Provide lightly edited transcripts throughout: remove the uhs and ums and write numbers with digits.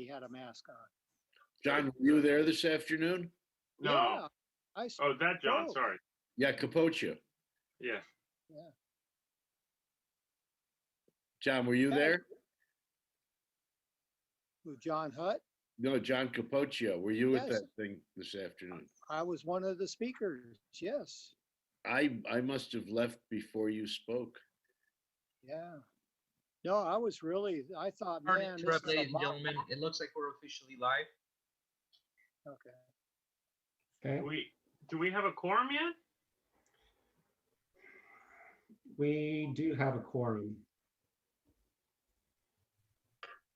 had a mask on. John, were you there this afternoon? No. Yeah, Oh, that John, spoke. sorry. Yeah, Capocia. Yeah. Yeah. John, were you Yeah. there? Who, John Hutt? No, John Capocia. Were you at Yes. that thing this afternoon? I was one of the speakers. Yes. I must have left before you spoke. Yeah. No, I was really, I thought, Pardon man, to this interrupt, is a ladies and mock. gentlemen. It looks like we're officially live. Okay. Okay, Do we have a quorum yet? we do have a quorum.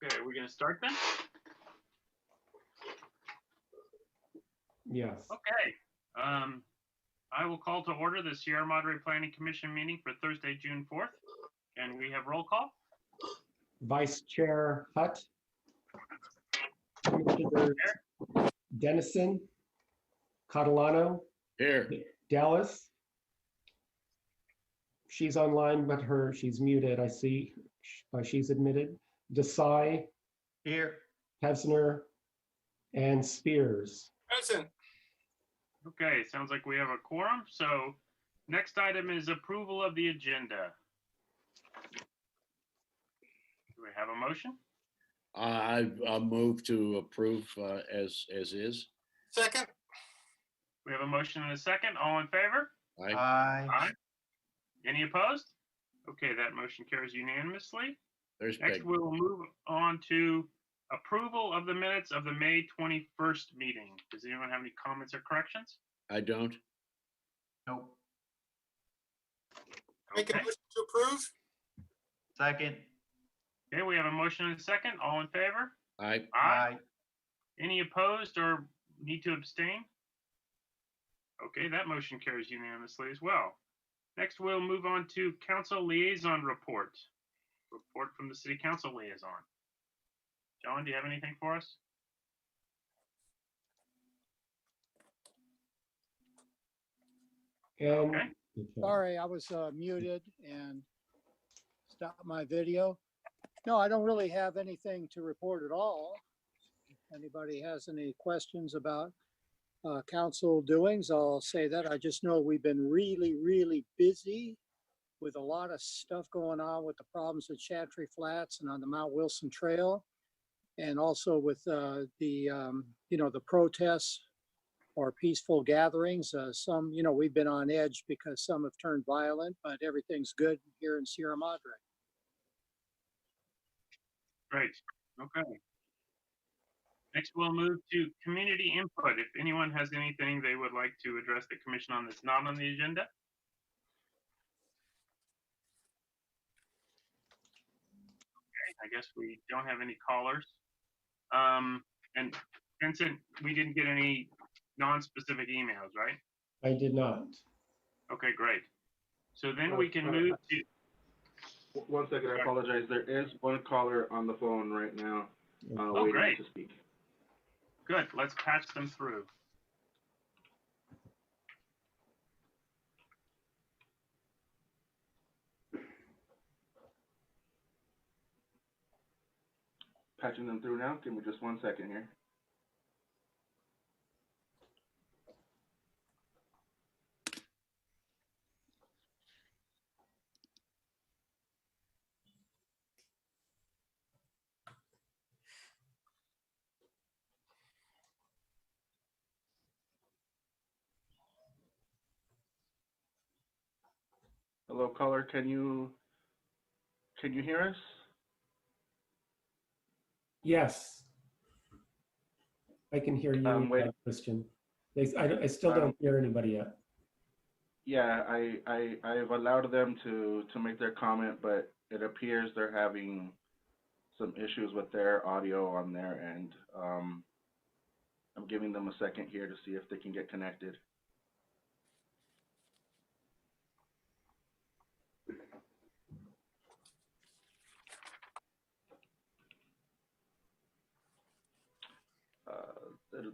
Okay, are we gonna start then? Yes. Okay. I will call to order the Sierra Madre Planning Commission meeting for Thursday, June 4th. And we have roll call. Vice Chair Hutt. Commissioners Dennison, Catalano, Here. Dallas. She's online, but she's muted, I see. She's admitted. Desai, Here. Hesner, and Spears. Present. Okay, sounds like we have a quorum. So next item is approval of the agenda. Do we have a motion? I'll move to approve as is. Second. We have a motion and a second. All in favor? Aye. Aye. Any opposed? Okay, that motion carries unanimously. There's Next, Peg. we will move on to approval of the minutes of the May 21st meeting. Does anyone have any comments or corrections? I don't. Nope. Make a Okay. motion to approve. Second. Okay, we have a motion and a second. All in favor? Aye. Any opposed or need to abstain? Okay, that motion carries unanimously as well. Next, we'll move on to council liaison report. Report from the city council liaison. John, do you have anything for us? And Okay. Sorry, I was muted and stopped my video. No, I don't really have anything to report at all. If anybody has any questions about council doings, I'll say that. I just know we've been really, really busy with a lot of stuff going on with the problems at Chantry Flats and on the Mount Wilson Trail. And also with the protests or peaceful gatherings. Some, we've been on edge because some have turned violent, but everything's good here in Sierra Madre. Great. Okay. Next, we'll move to community input. If anyone has anything they would like to address the commission on that's not on the agenda. Okay, I guess we don't have any callers. And Vincent, we didn't get any non-specific emails, right? I did not. Okay, great. So then we can move to, One second, I apologize. There is one caller on the phone right now, Oh, waiting great. to speak. good, let's patch them through. Patching them through now. Give me just 1 second here. Hello, caller. Can you hear us? Yes. I can hear you, Wait. Christian. I still don't hear anybody yet. Yeah, I've allowed them to make their comment, but it appears they're having some issues with their audio on their end. I'm giving them a second here to see if they can get connected.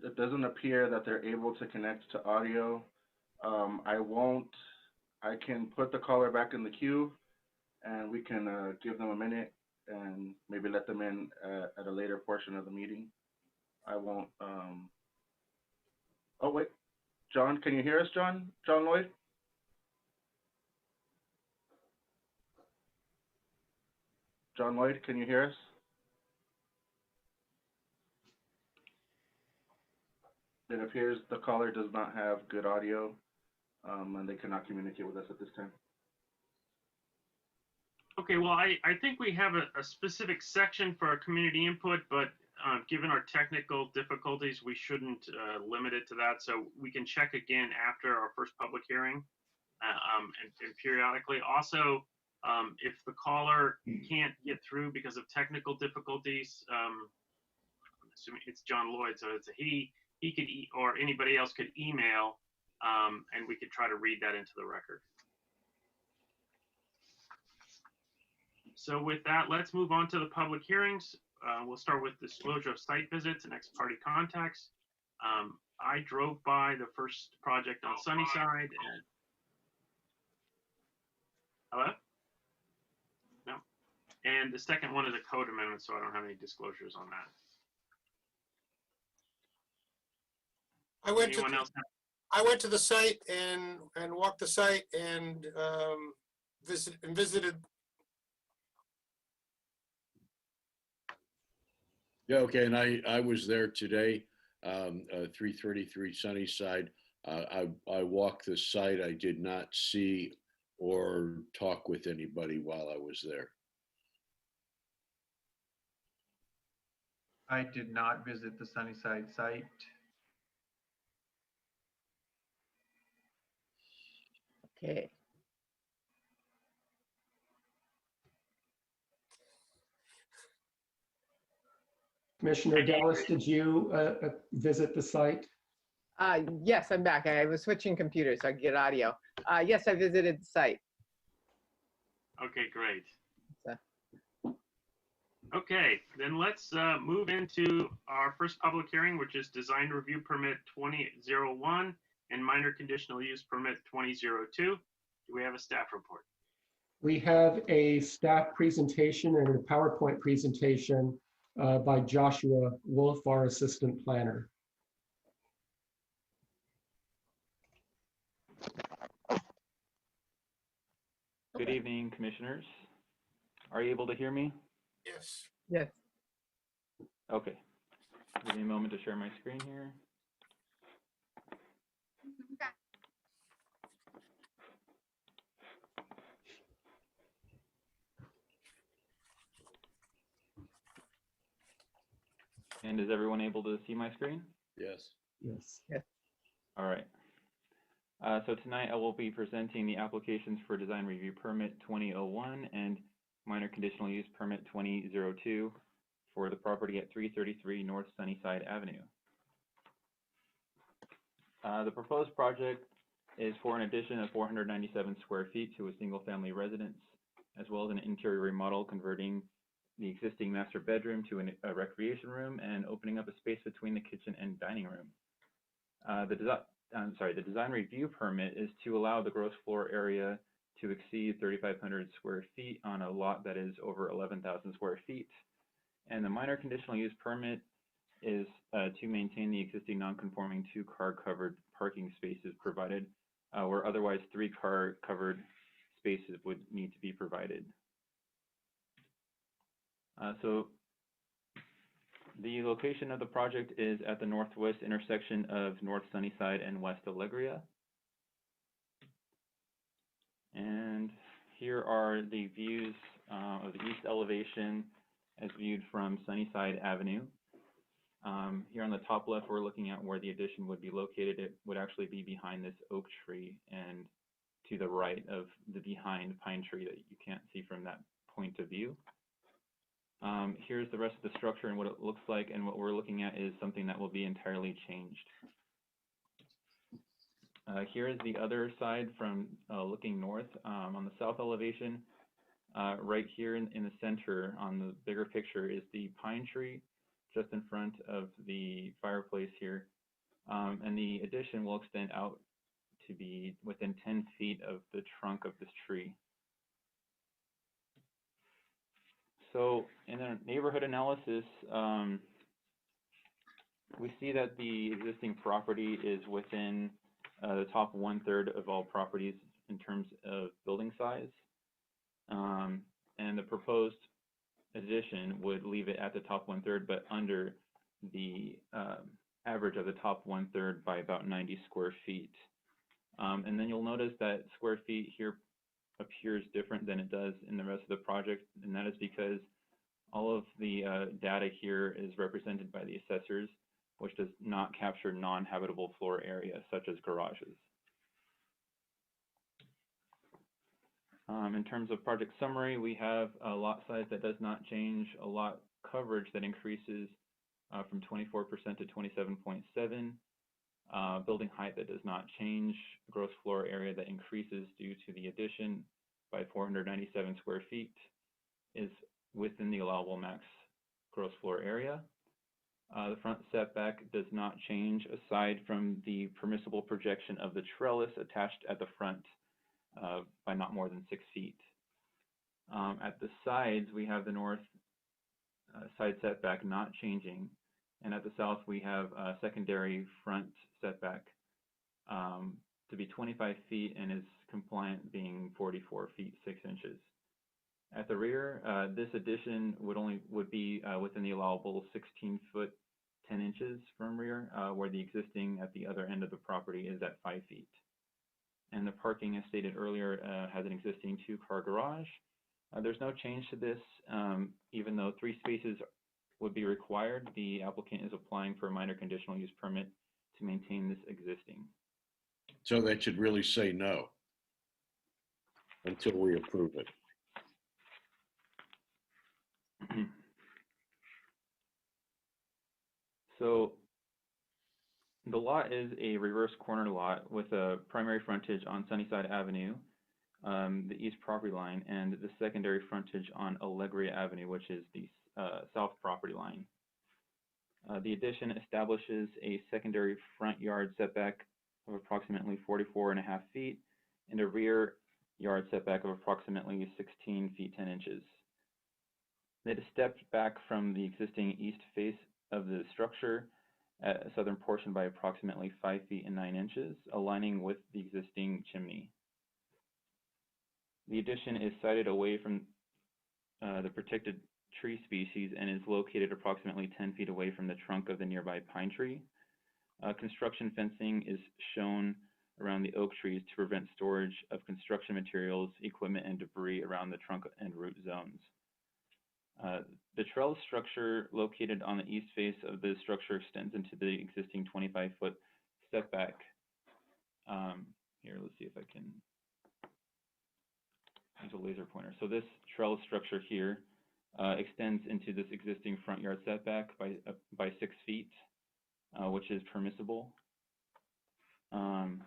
It doesn't appear that they're able to connect to audio. I can put the caller back in the queue and we can give them a minute. and maybe let them in at a later portion of the meeting. I won't, oh wait, John, can you hear us, John? John Lloyd? John Lloyd, can you hear us? It appears the caller does not have good audio, and they cannot communicate with us at this time. Okay, well, I think we have a specific section for our community input, but given our technical difficulties, we shouldn't limit it to that. So we can check again after our first public hearing and periodically. Also, if the caller can't get through because of technical difficulties, I'm assuming it's John Lloyd, so it's a he could, or anybody else could email, and we could try to read that into the record. So with that, let's move on to the public hearings. We'll start with disclosure of site visits and ex parte contacts. I drove by the first project on Sunnyside and hello? No. And the second one is a code amendment, so I don't have any disclosures on that. Anyone else have? I went to the site and walked the site and visited. Yeah, okay, and I was there today, 333 Sunnyside. I walked the site. I did not see or talk with anybody while I was there. I did not visit the Sunnyside site. Okay. Commissioner Dallas, did you visit the site? Yes, I'm back. I was switching computers so I could get audio. Yes, I visited the site. Okay, great. So- Okay, then let's move into our first public hearing, which is design review permit 2001 and minor conditional use permit 2002. Do we have a staff report? We have a staff presentation and a PowerPoint presentation by Joshua Wolf, our assistant planner. Good evening, commissioners. Are you able to hear me? Yes. Yes. Okay. Give me a moment to share my screen here. And is everyone able to see my screen? Yes. Yes. All right. So tonight I will be presenting the applications for design review permit 2001 and minor conditional use permit 2002 for the property at 333 North Sunnyside Avenue. The proposed project is for an addition of 497 square feet to a single family residence, as well as an interior remodel converting the existing master bedroom to a recreation room and opening up a space between the kitchen and dining room. The design review permit is to allow the gross floor area to exceed 3,500 square feet on a lot that is over 11,000 square feet. And the minor conditional use permit is to maintain the existing non-conforming 2-car covered parking spaces provided, where otherwise 3-car covered spaces would need to be provided. So the location of the project is at the northwest intersection of North Sunnyside and West Allegria. And here are the views of the east elevation as viewed from Sunnyside Avenue. Here on the top left, we're looking at where the addition would be located. It would actually be behind this oak tree and to the right of the behind pine tree that you can't see from that point of view. Here's the rest of the structure and what it looks like, and what we're looking at is something that will be entirely changed. Here is the other side from looking north on the south elevation. Right here in the center on the bigger picture is the pine tree just in front of the fireplace here. And the addition will extend out to be within 10 feet of the trunk of this tree. So in a neighborhood analysis, we see that the existing property is within the top 1/3 of all properties in terms of building size. And the proposed addition would leave it at the top 1/3, but under the average of the top 1/3 by about 90 square feet. And then you'll notice that square feet here appears different than it does in the rest of the project, and that is because all of the data here is represented by the assessors, which does not capture non-habitable floor area, such as garages. In terms of project summary, we have a lot size that does not change, a lot coverage that increases from 24% to 27.7, building height that does not change, gross floor area that increases due to the addition by 497 square feet is within the allowable max gross floor area. The front setback does not change aside from the permissible projection of the trellis attached at the front by not more than 6 feet. At the sides, we have the north side setback not changing, and at the south, we have a secondary front setback to be 25 feet and is compliant being 44 feet 6 inches. At the rear, this addition would be within the allowable 16 foot 10 inches from rear, where the existing at the other end of the property is at 5 feet. And the parking, as stated earlier, has an existing 2-car garage. There's no change to this, even though 3 spaces would be required. The applicant is applying for a minor conditional use permit to maintain this existing. So that should really say no until we approve it. So the lot is a reverse corner lot with a primary frontage on Sunnyside Avenue, the east property line, and the secondary frontage on Allegria Avenue, which is the south property line. The addition establishes a secondary front yard setback of approximately 44.5 feet and a rear yard setback of approximately 16 feet 10 inches. It is stepped back from the existing east face of the structure at a southern portion by approximately 5 feet and 9 inches, aligning with the existing chimney. The addition is sited away from the protected tree species and is located approximately 10 feet away from the trunk of the nearby pine tree. Construction fencing is shown around the oak trees to prevent storage of construction materials, equipment, and debris around the trunk and root zones. The trellis structure located on the east face of the structure extends into the existing 25-foot setback. Here, let's see if I can use a laser pointer. So this trellis structure here extends into this existing front yard setback by 6 feet, which is permissible. And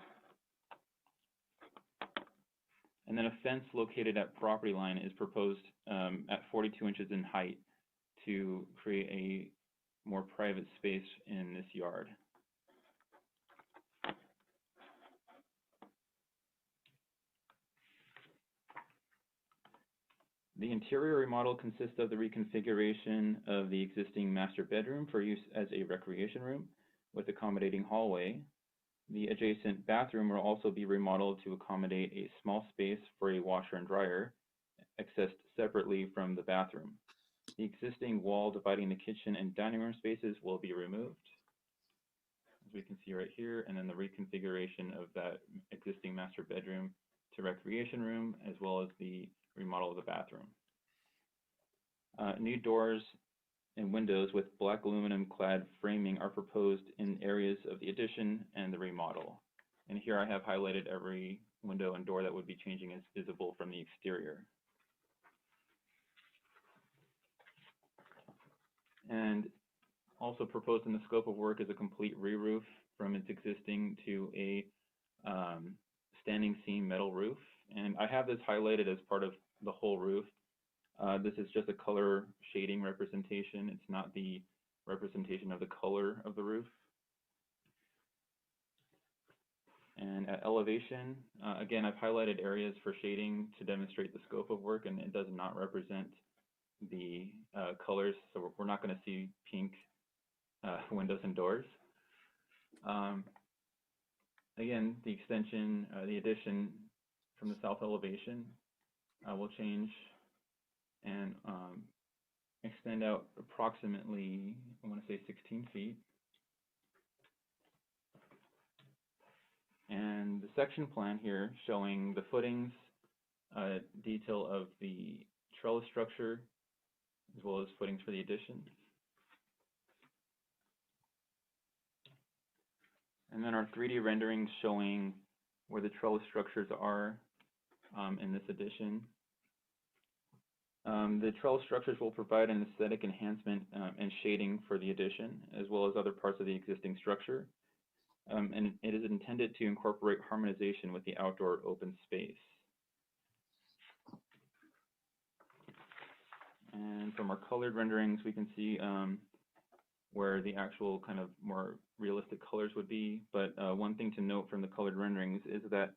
then a fence located at property line is proposed at 42 inches in height to create a more private space in this yard. The interior remodel consists of the reconfiguration of the existing master bedroom for use as a recreation room with accommodating hallway. The adjacent bathroom will also be remodeled to accommodate a small space for a washer and dryer, accessed separately from the bathroom. The existing wall dividing the kitchen and dining room spaces will be removed, as we can see right here, and then the reconfiguration of that existing master bedroom to recreation room, as well as the remodel of the bathroom. New doors and windows with black aluminum clad framing are proposed in areas of the addition and the remodel. And here I have highlighted every window and door that would be changing as visible from the exterior. And also proposed in the scope of work is a complete re-roof from its existing to a standing seam metal roof. And I have this highlighted as part of the whole roof. This is just a color shading representation. It's not the representation of the color of the roof. And at elevation, again, I've highlighted areas for shading to demonstrate the scope of work, and it does not represent the colors, so we're not going to see pink windows and doors. Again, the extension, the addition from the south elevation will change and extend out approximately, I want to say 16 feet. And the section plan here showing the footings, detail of the trellis structure, as well as footings for the addition. And then our 3D renderings showing where the trellis structures are in this addition. The trellis structures will provide an aesthetic enhancement and shading for the addition, as well as other parts of the existing structure. And it is intended to incorporate harmonization with the outdoor open space. And from our colored renderings, we can see where the actual kind of more realistic colors would be. But one thing to note from the colored renderings is that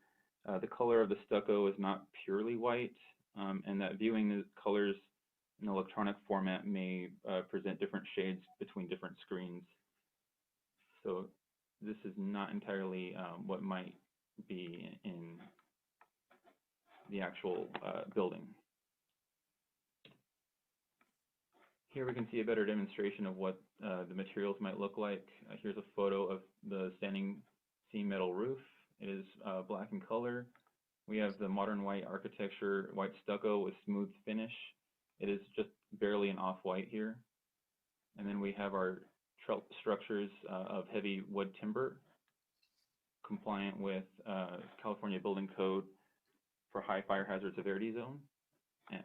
the color of the stucco is not purely white, and that viewing the colors in electronic format may present different shades between different screens. So this is not entirely what might be in the actual building. Here we can see a better demonstration of what the materials might look like. Here's a photo of the standing seam metal roof. It is black in color. We have the modern white architecture, white stucco with smooth finish. It is just barely an off-white here. And then we have our structures of heavy wood timber, compliant with California Building Code for high fire hazard severity zone,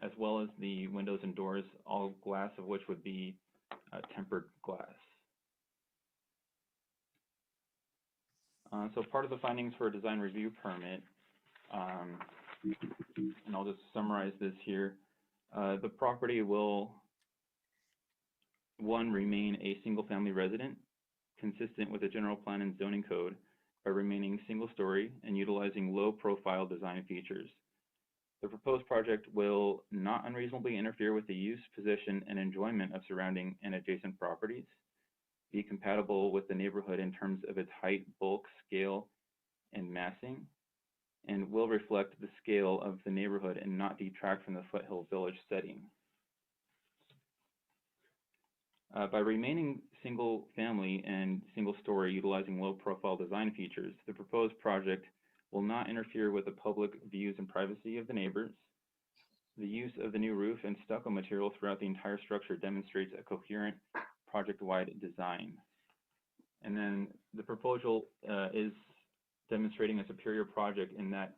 as well as the windows and doors, all glass of which would be tempered glass. So part of the findings for a design review permit, and I'll just summarize this here, the property will, one, remain a single-family resident, consistent with the general plan and zoning code, by remaining single-story and utilizing low-profile design features. The proposed project will not unreasonably interfere with the use, position, and enjoyment of surrounding and adjacent properties, be compatible with the neighborhood in terms of its height, bulk, scale, and massing, and will reflect the scale of the neighborhood and not detract from the Foothill Village setting. By remaining single family and single story utilizing low profile design features, the proposed project will not interfere with the public views and privacy of the neighbors. The use of the new roof and stucco material throughout the entire structure demonstrates a coherent project-wide design. And then the proposal is demonstrating a superior project in that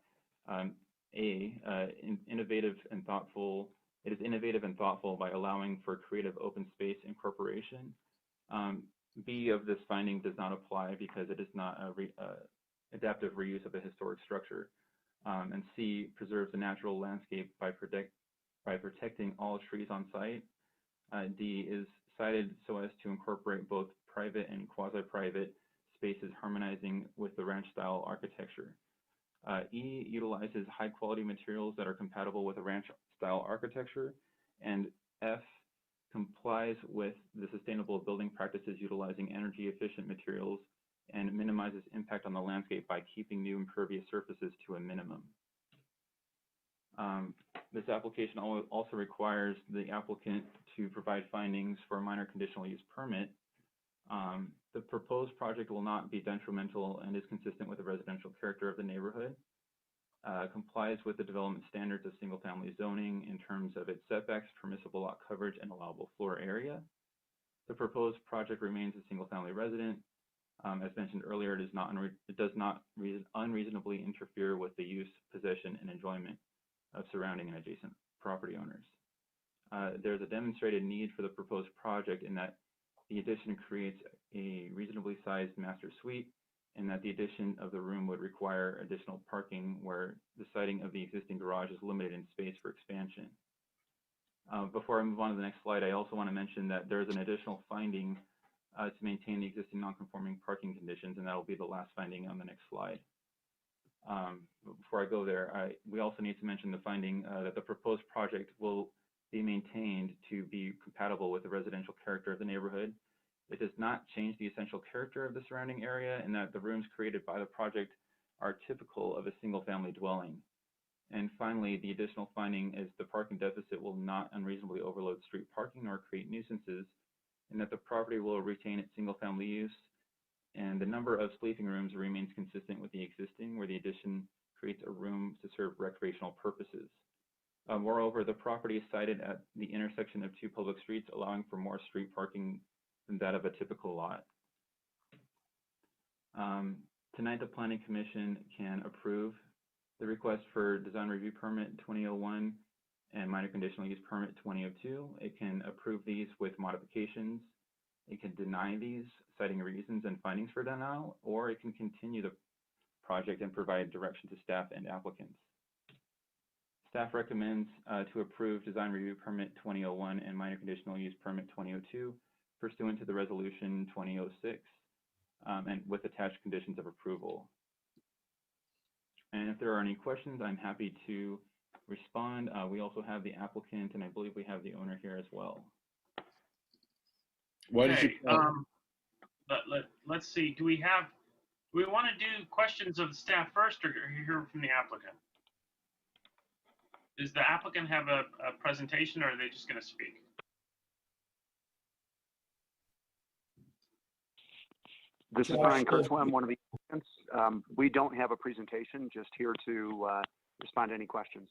innovative and thoughtful. It is innovative and thoughtful by allowing for creative open space incorporation. B of this finding does not apply because it is not a adaptive reuse of a historic structure. And C preserves the natural landscape by protecting all trees on site. D is cited so as to incorporate both private and quasi-private spaces harmonizing with the ranch-style architecture. E utilizes high-quality materials that are compatible with a ranch-style architecture, and F complies with the sustainable building practices utilizing energy-efficient materials and minimizes impact on the landscape by keeping new impervious surfaces to a minimum. This application also requires the applicant to provide findings for a minor conditional use permit. The proposed project will not be detrimental and is consistent with the residential character of the neighborhood, complies with the development standards of single-family zoning in terms of its setbacks, permissible lot coverage, and allowable floor area. The proposed project remains a single-family resident. As mentioned earlier, it does not unreasonably interfere with the use, possession, and enjoyment of surrounding and adjacent property owners. There's a demonstrated need for the proposed project in that the addition creates a reasonably sized master suite, and that the addition of the room would require additional parking where the siting of the existing garage is limited in space for expansion. Before I move on to the next slide, I also want to mention that there's an additional finding to maintain the existing non-conforming parking conditions, and that will be the last finding on the next slide. Before I go there, we also need to mention the finding that the proposed project will be maintained to be compatible with the residential character of the neighborhood. It does not change the essential character of the surrounding area in that the rooms created by the project are typical of a single-family dwelling. And finally, the additional finding is the parking deficit will not unreasonably overload street parking or create nuisances, and that the property will retain its single-family use, and the number of sleeping rooms remains consistent with the existing, where the addition creates a room to serve recreational purposes. Moreover, the property is sited at the intersection of two public streets, allowing for more street parking than that of a typical lot. Tonight, the Planning Commission can approve the request for Design Review Permit 2001 and Minor Conditional Use Permit 2002. It can approve these with modifications. It can deny these, citing reasons and findings for denial, or it can continue the project and provide direction to staff and applicants. Staff recommends to approve Design Review Permit 2001 and Minor Conditional Use Permit 2002 pursuant to the Resolution 2006 and with attached conditions of approval. And if there are any questions, I'm happy to respond. We also have the applicant, and I believe we have the owner here as well. Why did you? Let's see. Do we want to do questions of the staff first, or hear from the applicant? Does the applicant have a presentation, or are they just going to speak? This is Brian Kurtzwell. I'm one of the applicants. We don't have a presentation, just here to respond to any questions.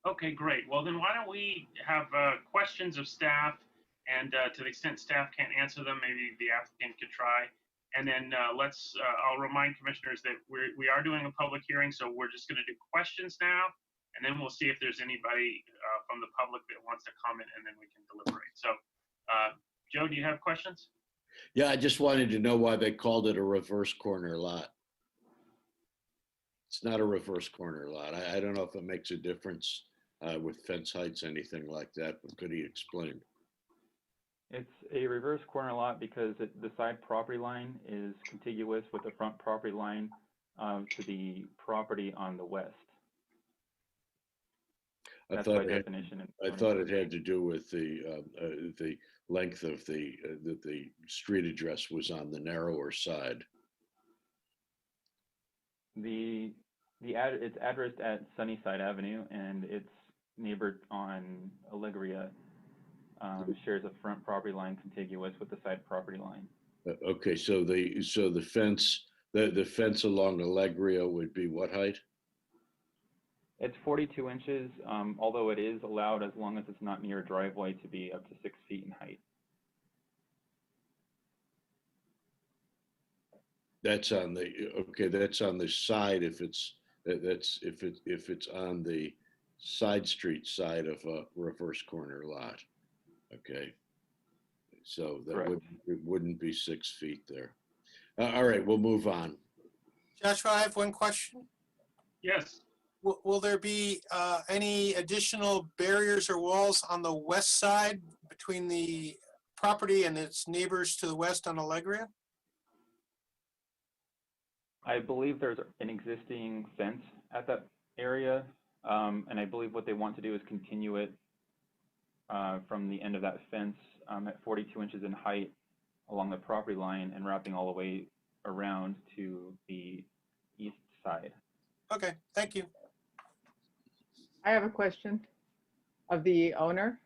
Okay, great. Well, then why don't we have questions of staff, and to the extent staff can't answer them, maybe the applicant could try. And then I'll remind commissioners that we are doing a public hearing, so we're just going to do questions now, and then we'll see if there's anybody from the public that wants to comment, and then we can deliberate. So, Joe, do you have questions? Yeah, I just wanted to know why they called it a reverse corner lot. It's not a reverse corner lot. I don't know if it makes a difference with fence heights, anything like that, but could he explain? It's a reverse corner lot because the side property line is contiguous with the front property line to the property on the west. I thought it had to do with the length of the street address was on the narrower side. It's addressed at Sunnyside Avenue, and it's neighbored on Allegria. Shares a front property line contiguous with the side property line. Okay, so the fence along Allegria would be what height? It's 42 inches, although it is allowed, as long as it's not near a driveway, to be up to 6 feet in height. That's on the side if it's on the side street side of a reverse corner lot. Okay, so that wouldn't be 6 feet there. All right, we'll move on. Joshua, I have one question. Yes. Will there be any additional barriers or walls on the west side between the property and its neighbors to the west on Allegria? I believe there's an existing fence at that area, and I believe what they want to do is continue it from the end of that fence at 42 inches in height along the property line and wrapping all the way around to the east side. Okay, thank you. I have a question of the owner.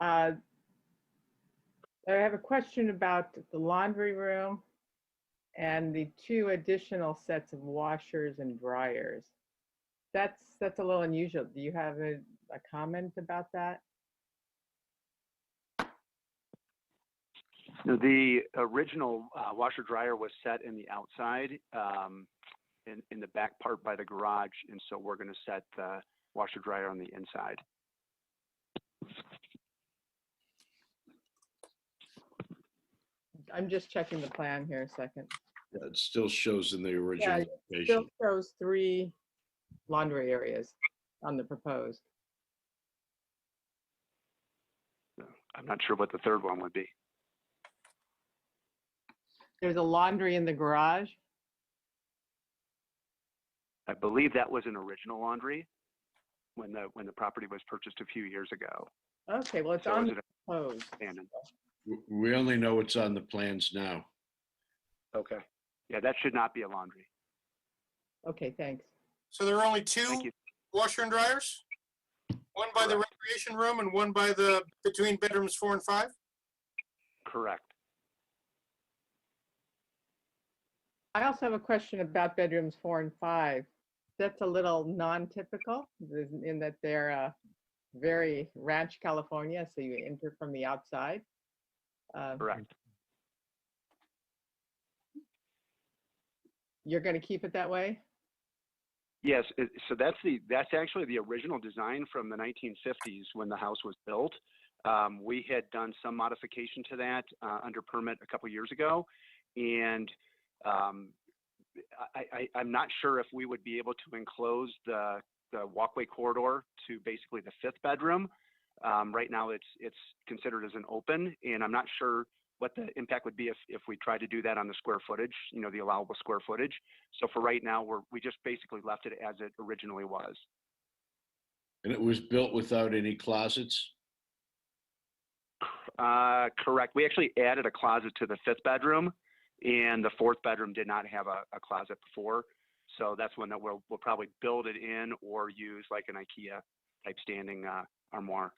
I have a question about the laundry room and the 2 additional sets of washers and dryers. That's a little unusual. Do you have a comment about that? No, the original washer dryer was set in the outside, in the back part by the garage, and so we're going to set the washer dryer on the inside. I'm just checking the plan here a second. Yeah, it still shows in the original Yeah, it location. still shows 3 laundry areas on the proposed. I'm not sure what the third one would be. There's a laundry in the garage. I believe that was an original laundry. when the property was purchased a few years ago. Okay, well, it's So on is the it proposed. abandoned? We only know what's on the plans now. Okay. Yeah, that should not be a laundry. Okay, thanks. So there are only Thank two you. washer and dryers? One by the Correct. recreation room and one by the, between bedrooms 4 and 5? Correct. I also have a question about bedrooms 4 and 5. That's a little non-typical in that they're very ranch California, so you enter from the outside. Correct. You're going to keep it that way? Yes. So that's actually the original design from the 1950s when the house was built. We had done some modification to that under permit a couple years ago, and I'm not sure if we would be able to enclose the walkway corridor to basically the 5th bedroom. Right now it's considered as an open, and I'm not sure what the impact would be if we tried to do that on the square footage, the allowable square footage. So for right now, we just basically left it as it originally was. And it was built without any closets? Correct. We actually added a closet to the 5th bedroom, and the 4th bedroom did not have a closet before. So that's one that we'll probably build it in or use like an IKEA type standing armoire.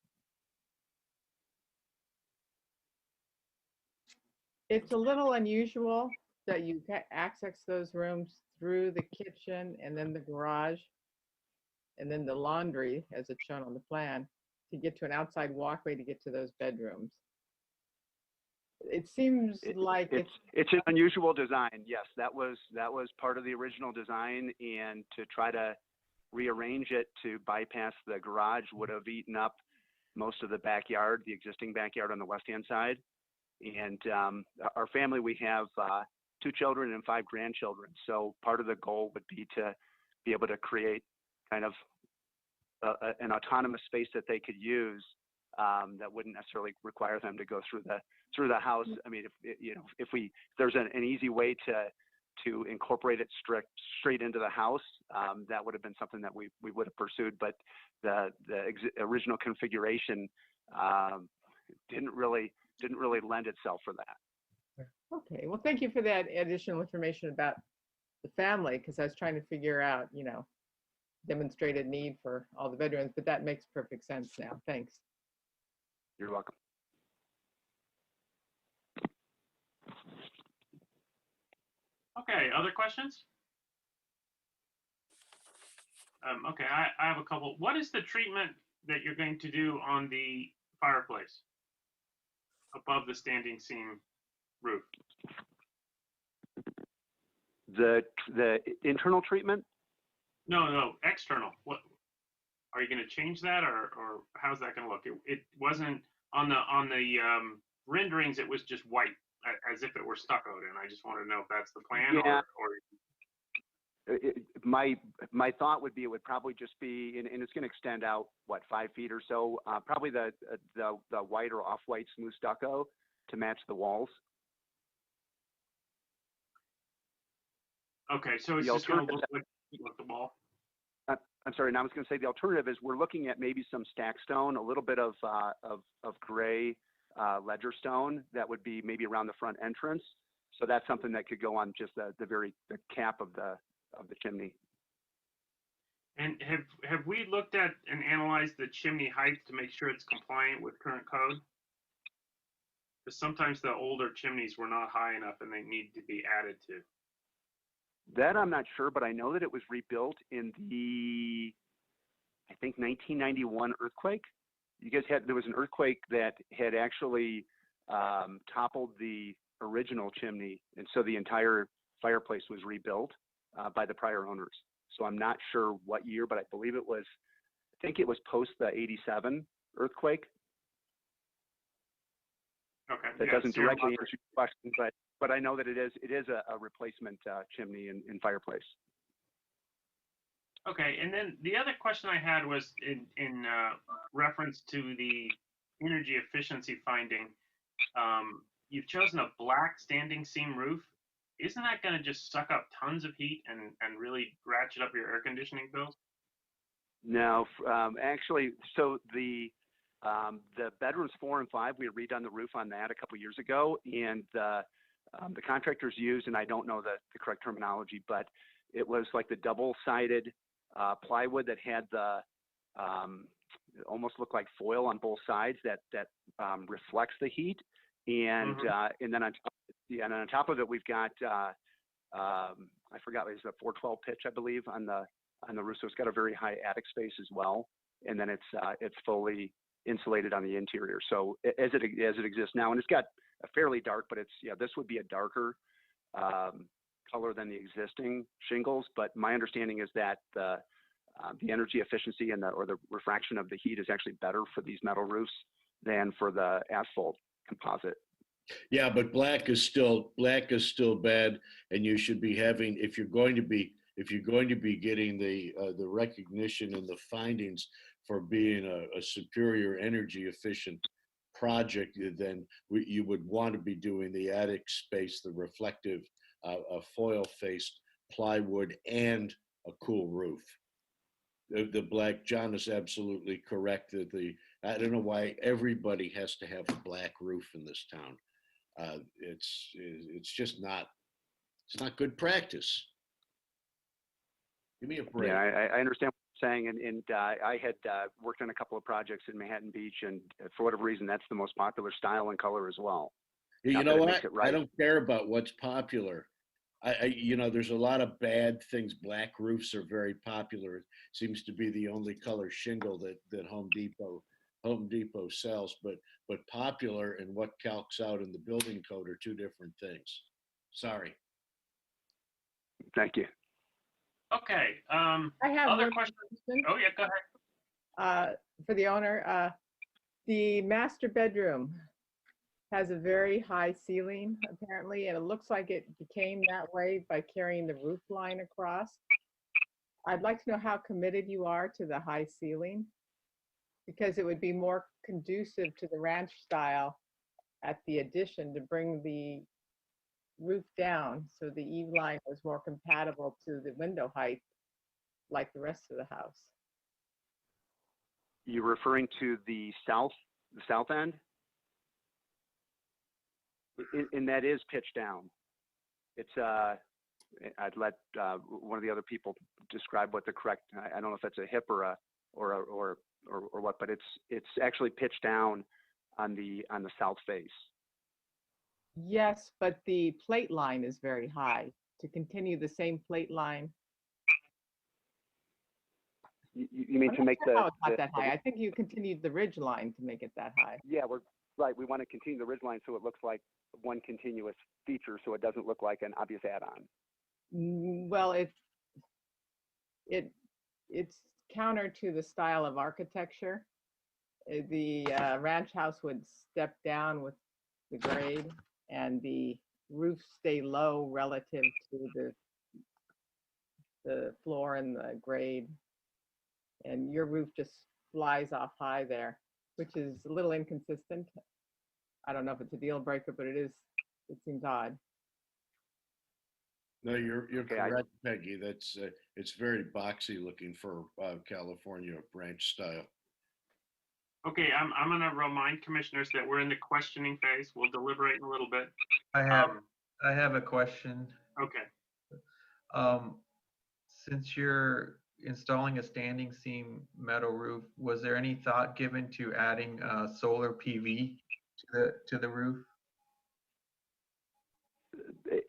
It's a little unusual that you access those rooms through the kitchen and then the garage and then the laundry, as it's shown on the plan, to get to an outside walkway to get to those bedrooms. It seems like it's an unusual design. Yes, that was part of the original design, and to try to rearrange it to bypass the garage would have eaten up most of the backyard, the existing backyard on the west-hand side. And our family, we have 2 children and 5 grandchildren. So part of the goal would be to be able to create kind of an autonomous space that they could use that wouldn't necessarily require them to go through the house. I mean, if there's an easy way to incorporate it straight into the house, that would have been something that we would have pursued. But the original configuration didn't really lend itself for that. okay. Well, thank you for that additional information about the family, because I was trying to figure out, demonstrated need for all the bedrooms, but that makes perfect sense now. Thanks. You're welcome. Okay, other questions? Okay, I have a couple. What is the treatment that you're going to do on the fireplace above the standing seam roof? The internal treatment? No, external. What are you going to change that, or how's that going to look? It wasn't on the renderings. It was just white, as if it were stuccoed, and I just want to know if that's the plan. Yeah. or My thought would be it would probably just be, and it's going to extend out 5 feet or so. Probably the white or off-white smooth stucco to match the walls. Okay, so it's The just going to alternative- look like the wall. I'm sorry. Now I was going to say the alternative is we're looking at maybe some stack stone, a little bit of gray ledger stone that would be maybe around the front entrance. So that's something that could go on just the cap of the chimney. And have we looked at and analyzed the chimney height to make sure it's compliant with current code? Because sometimes the older chimneys were not high enough and they need to be added to. That I'm not sure, but I know that it was rebuilt in the, I think, 1991 earthquake. There was an earthquake that had actually toppled the original chimney, and so the entire fireplace was rebuilt by the prior owners. So I'm not sure what year, but I believe it was, I think it was post the 87 earthquake. Okay. That yeah, doesn't zero directly upper. answer your question, but I know that it is a replacement chimney in fireplace. Okay, and then the other question I had was in reference to the energy efficiency finding. You've chosen a black standing seam roof. Isn't that going to just suck up tons of heat and really ratchet up your air conditioning bills? No, actually, so the bedrooms 4 and 5, we had redone the roof on that a couple years ago, and the contractors used, and I don't know the correct terminology, but it was like the double-sided plywood that had the it almost looked like foil on both sides that reflects the heat, and and then on top, yeah, and on top of it we've got I forgot, it's a 412 pitch, I believe, on the roof, so it's got a very high attic space as well, and then it's fully insulated on the interior. So as it exists now, and it's got a fairly dark, but this would be a darker color than the existing shingles. But my understanding is that the energy efficiency and the refraction of the heat is actually better for these metal roofs than for the asphalt composite. Yeah, but black is still bad, and you should be having, if you're going to be getting the recognition and the findings for being a superior energy efficient project, then you would want to be doing the attic space, the reflective foil faced plywood, and a cool roof. The black, John is absolutely correct that I don't know why everybody has to have a black roof in this town. It's just not, it's not good practice. Give me a break. Yeah, I understand what you're saying, and I had worked on a couple of projects in Manhattan Beach, and for whatever reason, that's the most popular style and color as well. You know what? I don't care about what's popular. There's a lot of bad things. Black roofs are very popular. It seems to be the only color shingle that Home Depot sells, but popular and what calcs out in the building code are two different things. Sorry. Thank you. Okay. I have Other one questions? question, Oh, yeah, go ahead. for the owner. The master bedroom has a very high ceiling apparently, and it looks like it became that way by carrying the roof line across. I'd like to know how committed you are to the high ceiling, because it would be more conducive to the ranch style at the addition to bring the roof down so the eave line was more compatible to the window height like the rest of the house. You're referring to the south end? And that is pitched down. It's I'd let one of the other people describe what the correct, I don't know if that's a hip or what, but it's actually pitched down on the south face. Yes, but the plate line is very high. To continue the same plate line. You mean I'm to not make sure the how it's not that high. I think you continued the ridge line to make it that high. Yeah, we're right. We want to continue the ridge line so it looks like one continuous feature, so it doesn't look like an obvious add-on. Well, it's counter to the style of architecture. The ranch house would step down with the grade, and the roof stay low relative to the floor and the grade. And your roof just flies off high there, which is a little inconsistent. I don't know if it's a deal breaker, but it seems odd. No, you're Okay, correct, Peggy. That's it's very boxy looking for California branch style. Okay, I'm going to remind commissioners that we're in the questioning phase. We'll deliberate in a little bit. I have a question. Okay. Since you're installing a standing seam metal roof, was there any thought given to adding solar PV to the roof?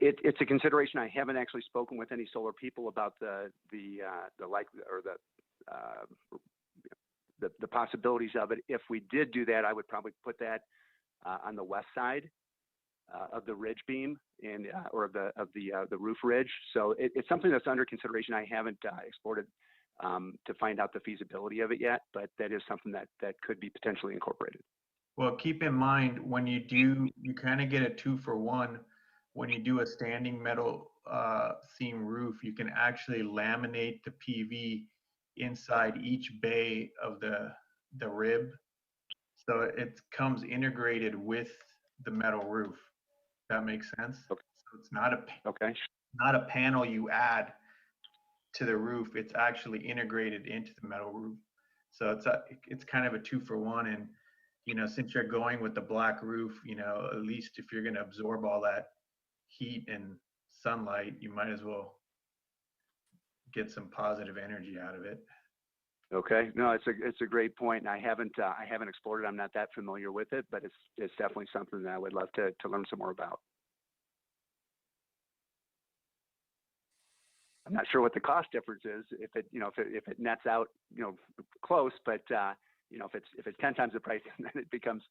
It's a consideration. I haven't actually spoken with any solar people about the possibilities of it. If we did do that, I would probably put that on the west side of the ridge beam and or of the roof ridge. So it's something that's under consideration. I haven't explored it to find out the feasibility of it yet, but that is something that could be potentially incorporated. Well, keep in mind when you do, you kind of get a 2-for-1. When you do a standing metal seam roof, you can actually laminate the PV inside each bay of the rib, so it comes integrated with the metal roof. That makes sense. Okay. So it's not Okay. not a panel you add to the roof, it's actually integrated into the metal roof. So it's kind of a 2-for-1. And, you know, since you're going with the black roof, you know, at least if you're going to absorb all that heat and sunlight, you might as well get some positive energy out of it. Okay, no, it's a great point, and I haven't explored it. I'm not that familiar with it, but it's definitely something that I would love to learn some more about. I'm not sure what the cost difference is if it nets out, you know, close, but you know, if it's 10 times the price, then it becomes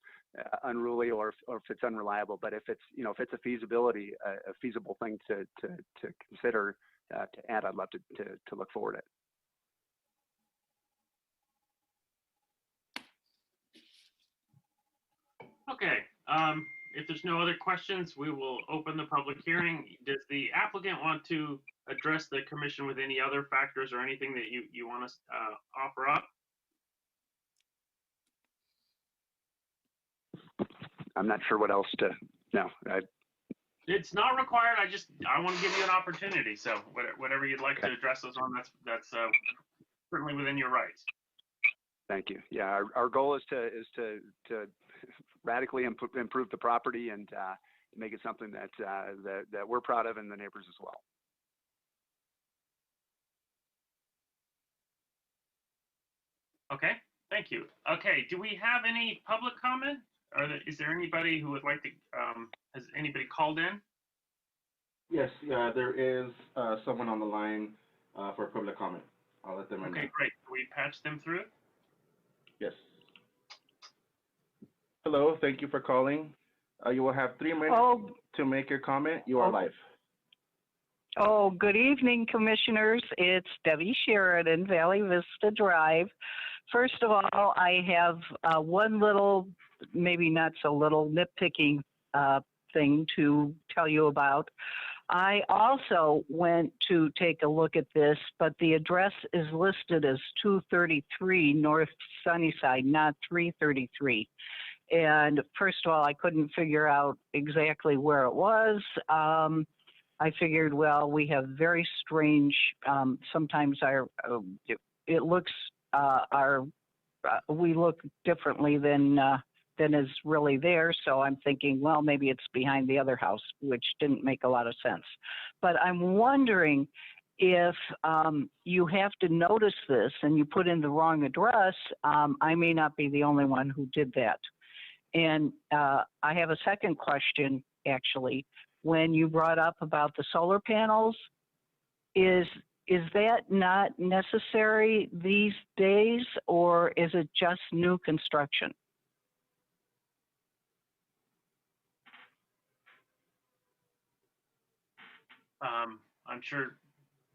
unruly, or if it's unreliable. But if it's a feasible thing to consider to add, I'd love to look forward it. Okay, if there's no other questions, we will open the public hearing. Does the applicant want to address the commission with any other factors or anything that you want to offer up? I'm not sure what else to, no. It's not required. I want to give you an opportunity. So whatever you'd like Okay. to address us on, that's certainly within your rights. Thank you. Yeah, our goal is to radically improve the property and make it something that we're proud of, and the neighbors as well. Okay, thank you. Okay, do we have any public comment? Is there anybody who would like to, has anybody called in? Yes, there is someone on the line for public comment. I'll let them in. Okay, great. Can we patch them through? Yes. Hello, thank you for calling. You will have 3 minutes to make your comment. You are live. Oh, good evening, commissioners. It's Debbie Sheridan, Valley Vista Drive. First of all, I have one little, maybe not so little, nitpicking thing to tell you about. I also went to take a look at this, but the address is listed as 233 North Sunnyside, not 333. And first of all, I couldn't figure out exactly where it was. I figured, well, we have very strange, sometimes it looks, we look differently than is really there. So I'm thinking, well, maybe it's behind the other house, which didn't make a lot of sense. But I'm wondering if you have to notice this and you put in the wrong address, I may not be the only one who did that. And I have a second question, actually. When you brought up about the solar panels, is that not necessary these days, or is it just new construction? I'm sure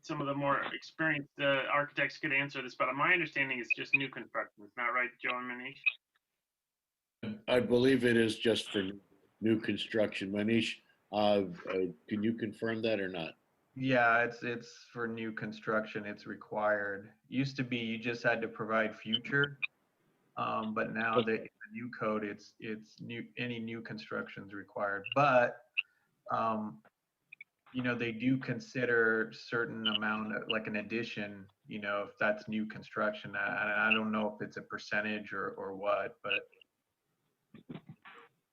some of the more experienced architects could answer this, but my understanding is just new construction. Is that right, Joe and Manish? I believe it is just for new construction. Manish, can you confirm that or not? Yeah, it's for new construction. It's required. Used to be you just had to provide future, but now the new code, it's new. Any new construction is required. But you know, they do consider certain amount of, like an addition. You know, if that's new construction. I don't know if it's a percentage or what, but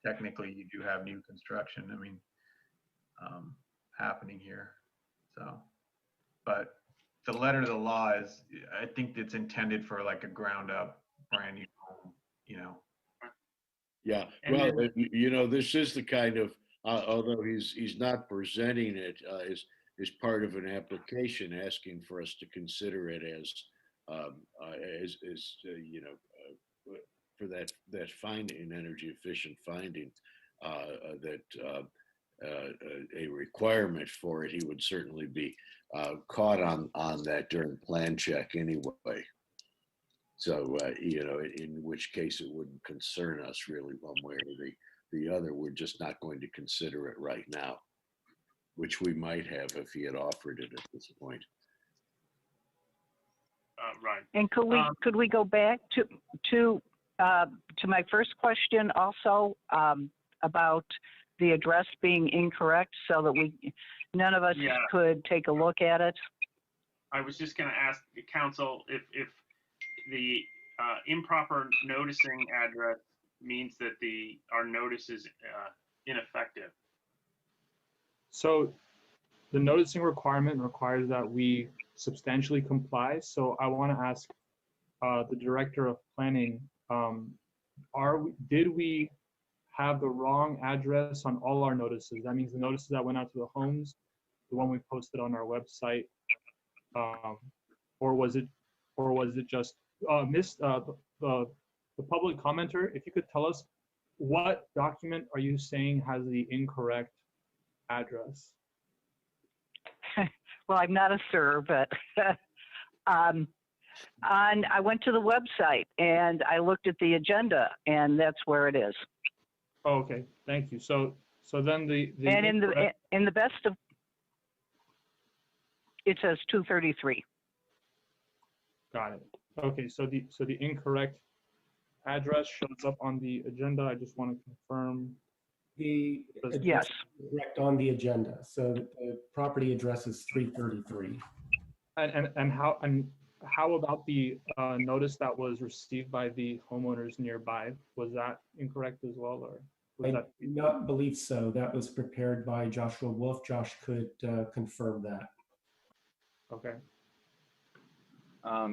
technically you do have new construction. I mean, happening here. So, but the letter of the law is, I think it's intended for like a ground up brand new home, you know. Yeah, And well, then- you know, this is the kind of, although he's not presenting it as part of an application, asking for us to consider it as you know, for that finding, energy efficient finding, that a requirement for it, he would certainly be caught on that during plan check anyway. So, you know, in which case it wouldn't concern us really one way or the other. We're just not going to consider it right now, which we might have if he had offered it at this point. Right. And could we go back to my first question also about the address being incorrect, so that none of us Yeah. could take a look at it? I was just going to ask the council if the improper noticing address means that our notice is ineffective. So the noticing requirement requires that we substantially comply. So I want to ask the director of planning, did we have the wrong address on all our notices? That means the notices that went out to the homes, the one we posted on our website, or was it just the public commenter? If you could tell us, what document are you saying has the incorrect address? Well, I'm not a sir, but I went to the website and I looked at the agenda, and that's where it is. Oh, okay, thank you. So then the And incorrect- in the best of, it says 233. Got it. Okay, so the incorrect address shows up on the agenda. I just want to confirm. The address Yes. is correct on the agenda. So the property address is 333. And how about the notice that was received by the homeowners nearby? Was that incorrect as well, or was I that? do not believe so. That was prepared by Joshua Wolf. Josh could confirm that. Okay.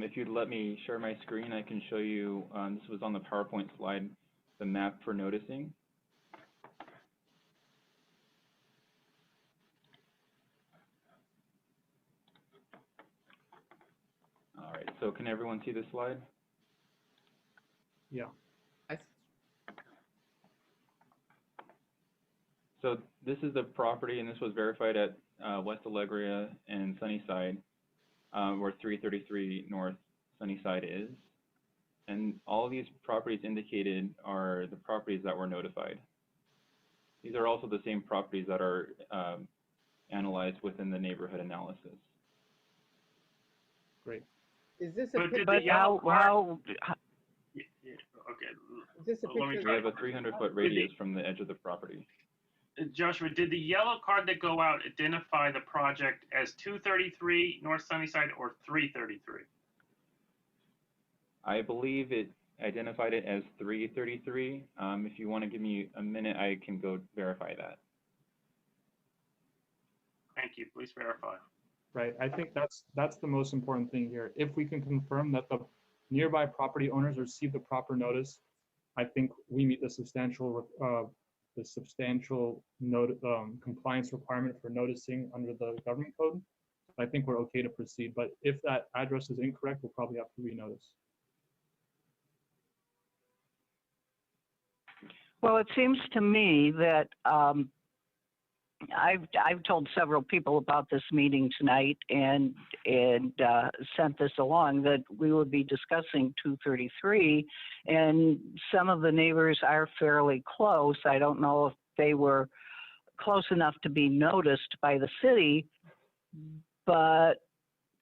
If you'd let me share my screen, I can show you, this was on the PowerPoint slide, the map for noticing. All right, so can everyone see this slide? Yeah. So this is the property, and this was verified at West Alegria and Sunnyside, where 333 North Sunnyside is. And all of these properties indicated are the properties that were notified. These are also the same properties that are analyzed within the neighborhood analysis. Great. Is this a But did picture? the yellow card? Yeah, okay. Is this a Let me picture? We have a 300-foot radius from the edge of the property. Joshua, did the yellow card that go out identify the project as 233 North Sunnyside or 333? I believe it identified it as 333. If you want to give me a minute, I can go verify that. Thank you. Please verify. Right. I think that's the most important thing here. If we can confirm that the nearby property owners receive the proper notice, I think we meet the substantial compliance requirement for noticing under the government code. I think we're okay to proceed. But if that address is incorrect, we'll probably have to renotice. Well, it seems to me that I've told several people about this meeting tonight and sent this along that we would be discussing 233, and some of the neighbors are fairly close. I don't know if they were close enough to be noticed by the city, but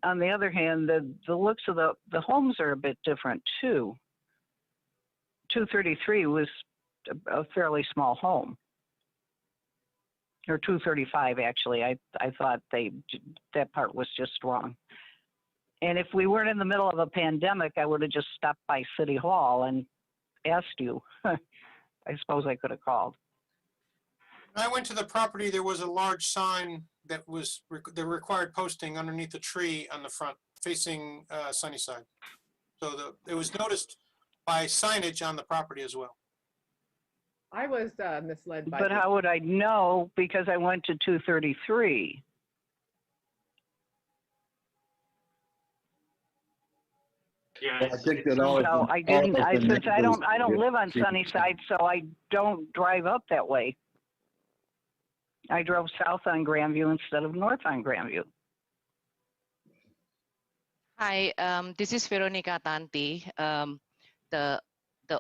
on the other hand, the looks of the homes are a bit different too. 233 was a fairly small home. Or 235, actually. I thought that part was just wrong. And if we weren't in the middle of a pandemic, I would have just stopped by City Hall and asked you. I suppose I could have called. When I went to the property, there was a large sign that was the required posting underneath the tree on the front facing Sunnyside. So it was noticed by signage on the property as well. I was misled by. But how would I know? Because I went to 233. Yeah, I think that all of So them- I didn't. all of the Since I don't neighbors live on get- Sunnyside, so I don't drive up that way. I drove south on Grandview instead of north on Grandview. Hi, this is Veronica Tanti, the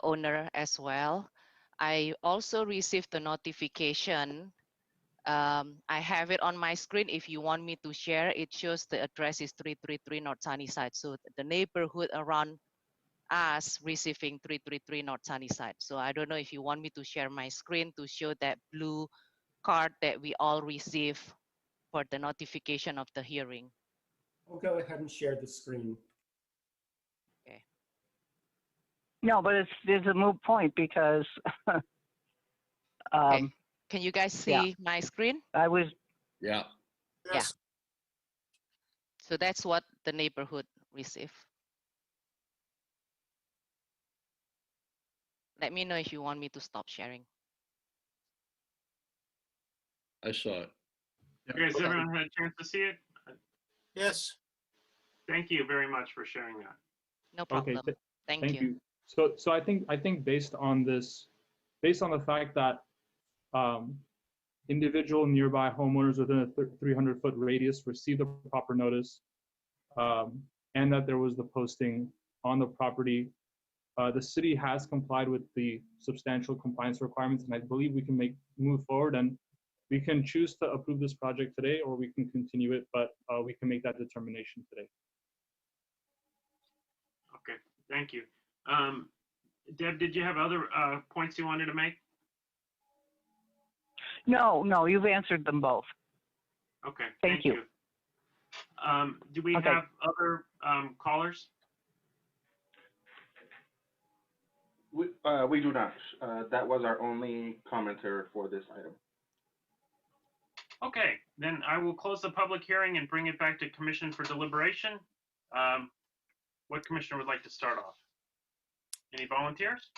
owner as well. I also received the notification. I have it on my screen. If you want me to share, it shows the address is 333 North Sunnyside. So the neighborhood around us receiving 333 North Sunnyside. So I don't know if you want me to share my screen to show that blue card that we all receive for the notification of the hearing. I'll go ahead and share the screen. No, but it's a moot point because Okay. Can you guys see yeah. my screen? I was, Yeah. Yes. So that's what the neighborhood received. Let me know if you want me to stop sharing. I saw it. Okay, has everyone had a chance to see it? Yes. Thank you very much for sharing that. No Okay, problem. Thank thank you. you. So I think based on this, based on the fact that individual nearby homeowners within a 300-foot radius received the proper notice, and that there was the posting on the property, the city has complied with the substantial compliance requirements, and I believe we can move forward, and we can choose to approve this project today, or we can continue it, but we can make that determination today. Okay, thank you. Deb, did you have other points you wanted to make? no, you've answered them both. Okay, Thank you. Do we Okay. have other callers? We do not. That was our only commenter for this item. Okay, then I will close the public hearing and bring it back to commission for deliberation. What commissioner would like to start off? Any volunteers?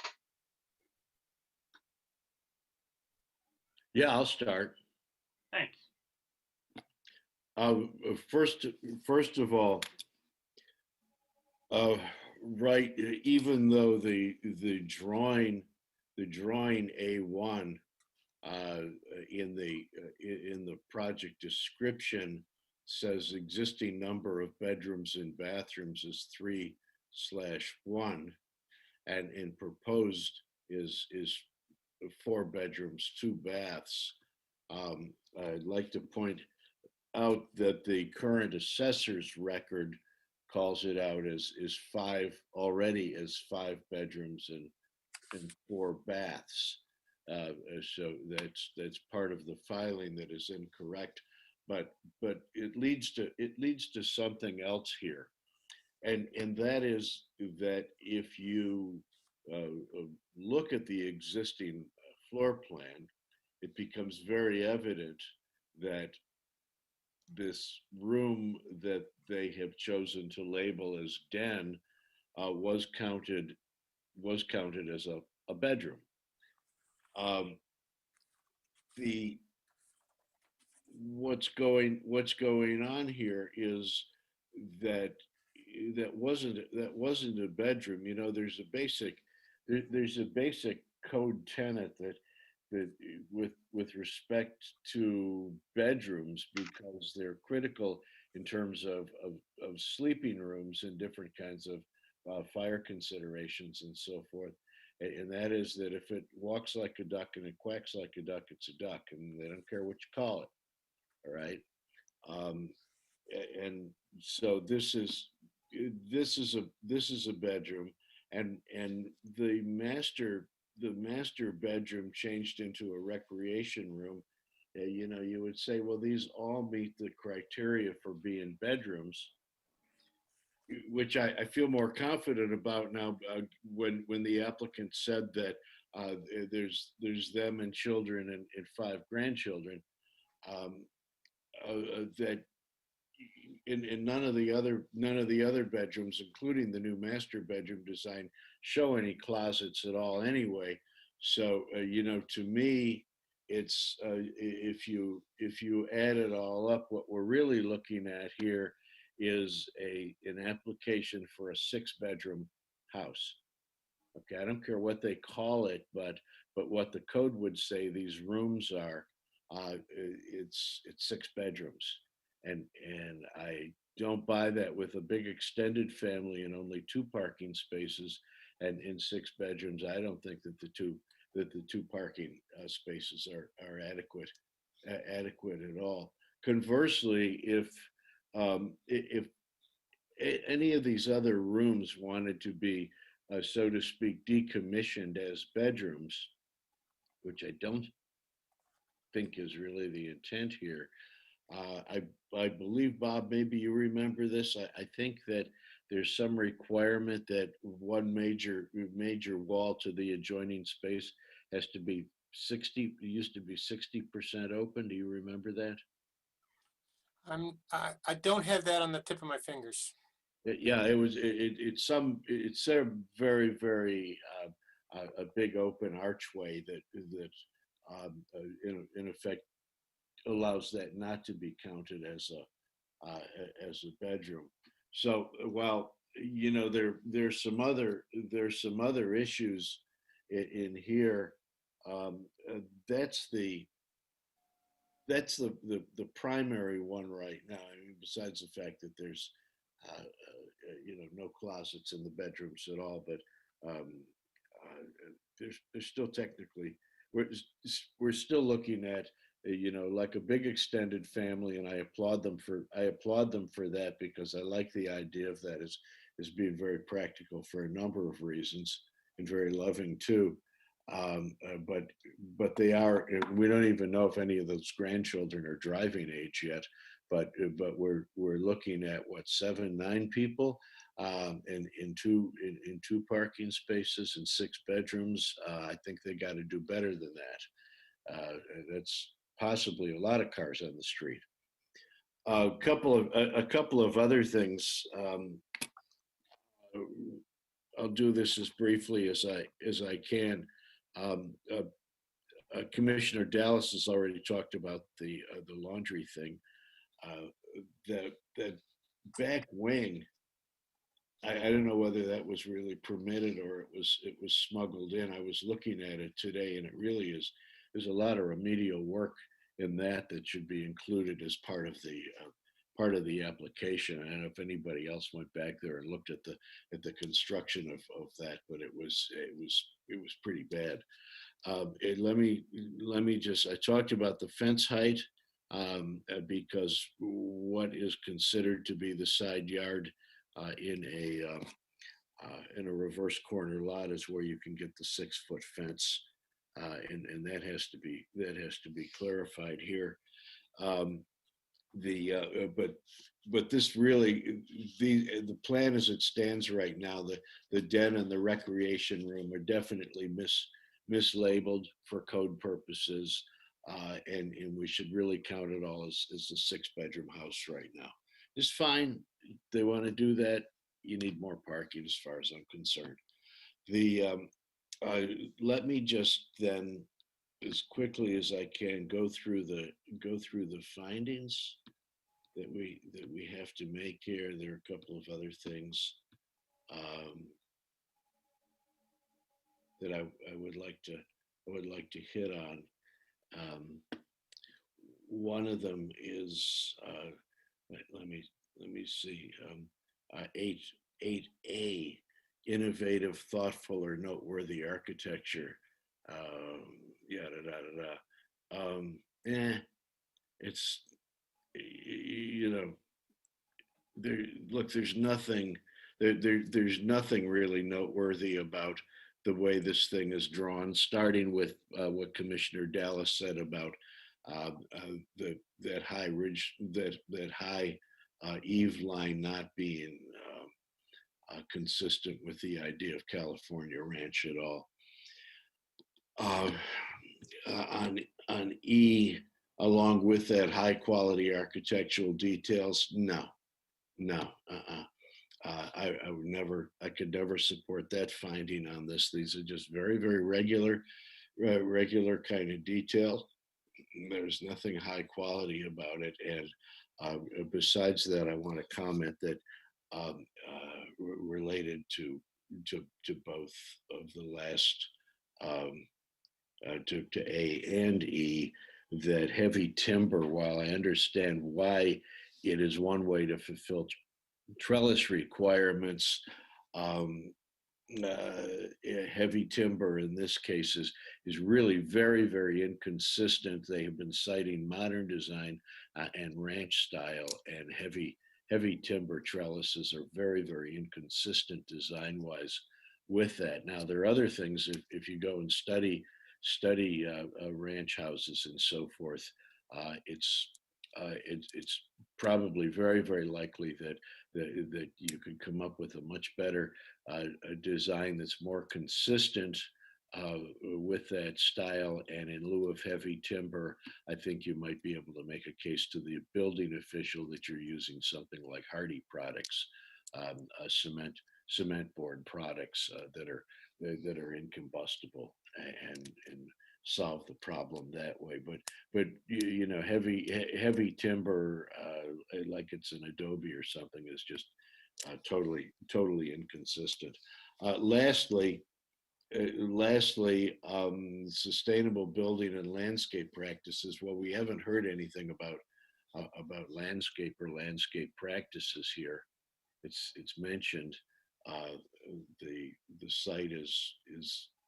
Yeah, I'll start. Thanks. First of all, right, even though the drawing A1 in the project description says existing number of bedrooms and bathrooms is 3/1, and proposed is 4 bedrooms, 2 baths. I'd like to point out that the current assessor's record calls it out as 5 already as 5 bedrooms and 4 baths. So that's part of the filing that is incorrect, but it leads to something else here, and that is that if you look at the existing floor plan, it becomes very evident that this room that they have chosen to label as den was counted as a bedroom. What's going on here is that wasn't a bedroom. You know, there's a basic code tenet that with respect to bedrooms, because they're critical in terms of sleeping rooms and different kinds of fire considerations and so forth. And that is that if it walks like a duck and it quacks like a duck, it's a duck, and they don't care what you call it. All right. And so this is a bedroom, and the master bedroom changed into a recreation room. You know, you would say, well, these all meet the criteria for being bedrooms, which I feel more confident about now when the applicant said that there's them and children and 5 grandchildren. That in none of the other bedrooms, including the new master bedroom design, show any closets at all anyway. So you know, to me, it's if you add it all up, what we're really looking at here is an application for a 6-bedroom house. Okay, I don't care what they call it, but what the code would say these rooms are, it's 6 bedrooms, and I don't buy that with a big extended family and only 2 parking spaces and in 6 bedrooms. I don't think that the two parking spaces are adequate at all. Conversely, if any of these other rooms wanted to be, so to speak, decommissioned as bedrooms, which I don't think is really the intent here, I believe, Bob, maybe you remember this. I think that there's some requirement that one major wall to the adjoining space has to be 60, it used to be 60% open. Do you remember that? I don't have that on the tip of my fingers. Yeah, it's a very, very a big open archway that in effect allows that not to be counted as a bedroom. So while there's some other issues in here, that's the primary one right now. I mean, besides the fact that there's no closets in the bedrooms at all, but there's still technically we're still looking at like a big extended family, and I applaud them for that, because I like the idea of that as being very practical for a number of reasons, and very loving too. But they are. We don't even know if any of those grandchildren are driving age yet. But we're looking at what, 7, 9 people, and in two parking spaces and 6 bedrooms. I think they got to do better than that. That's possibly a lot of cars on the street. A couple of other things. I'll do this as briefly as I can. Commissioner Dallas has already talked about the laundry thing. That back wing, I don't know whether that was really permitted or it was smuggled in. I was looking at it today, and it really is. There's a lot of remedial work in that should be included as part of the application. I don't know if anybody else went back there and looked at the construction of that, but it was pretty bad. Let me just. I talked about the fence height. Because what is considered to be the side yard in a reverse corner lot is where you can get the 6-foot fence, and that has to be clarified here. But this really, the plan as it stands right now, the den and the recreation room are definitely mislabeled for code purposes. And we should really count it all as a 6-bedroom house right now. It's fine. If they want to do that, you need more parking as far as I'm concerned. Let me just then, as quickly as I can, go through the findings that we have to make here. There are a couple of other things that I would like to hit on. One of them is let me see, 8A, innovative, thoughtful, or noteworthy architecture. Yada da da da. It's there's nothing there's nothing really noteworthy about the way this thing is drawn, starting with what Commissioner Dallas said about that high ridge, that high eave line not being consistent with the idea of California ranch at all. On E, along with that high quality architectural details, no. I could never support that finding on this. These are just very, very regular kind of detail. There's nothing high quality about it. And besides that, I want to comment that related to both of the last to A and E, that heavy timber, while I understand why it is one way to fulfill trellis requirements, heavy timber in this case is really very, very inconsistent. They have been citing modern design and ranch style, and heavy timber trellises are very, very inconsistent design-wise with that. Now, there are other things, if you go and study ranch houses and so forth, it's it's probably very, very likely that you could come up with a much better a design that's more consistent with that style. And in lieu of heavy timber, I think you might be able to make a case to the building official that you're using something like hardy products, cement board products that are incombustible, and solve the problem that way. But you know, heavy timber, like it's an adobe or something, is just totally inconsistent. Lastly, sustainable building and landscape practices. Well, we haven't heard anything about landscape or landscape practices here. It's mentioned. The site is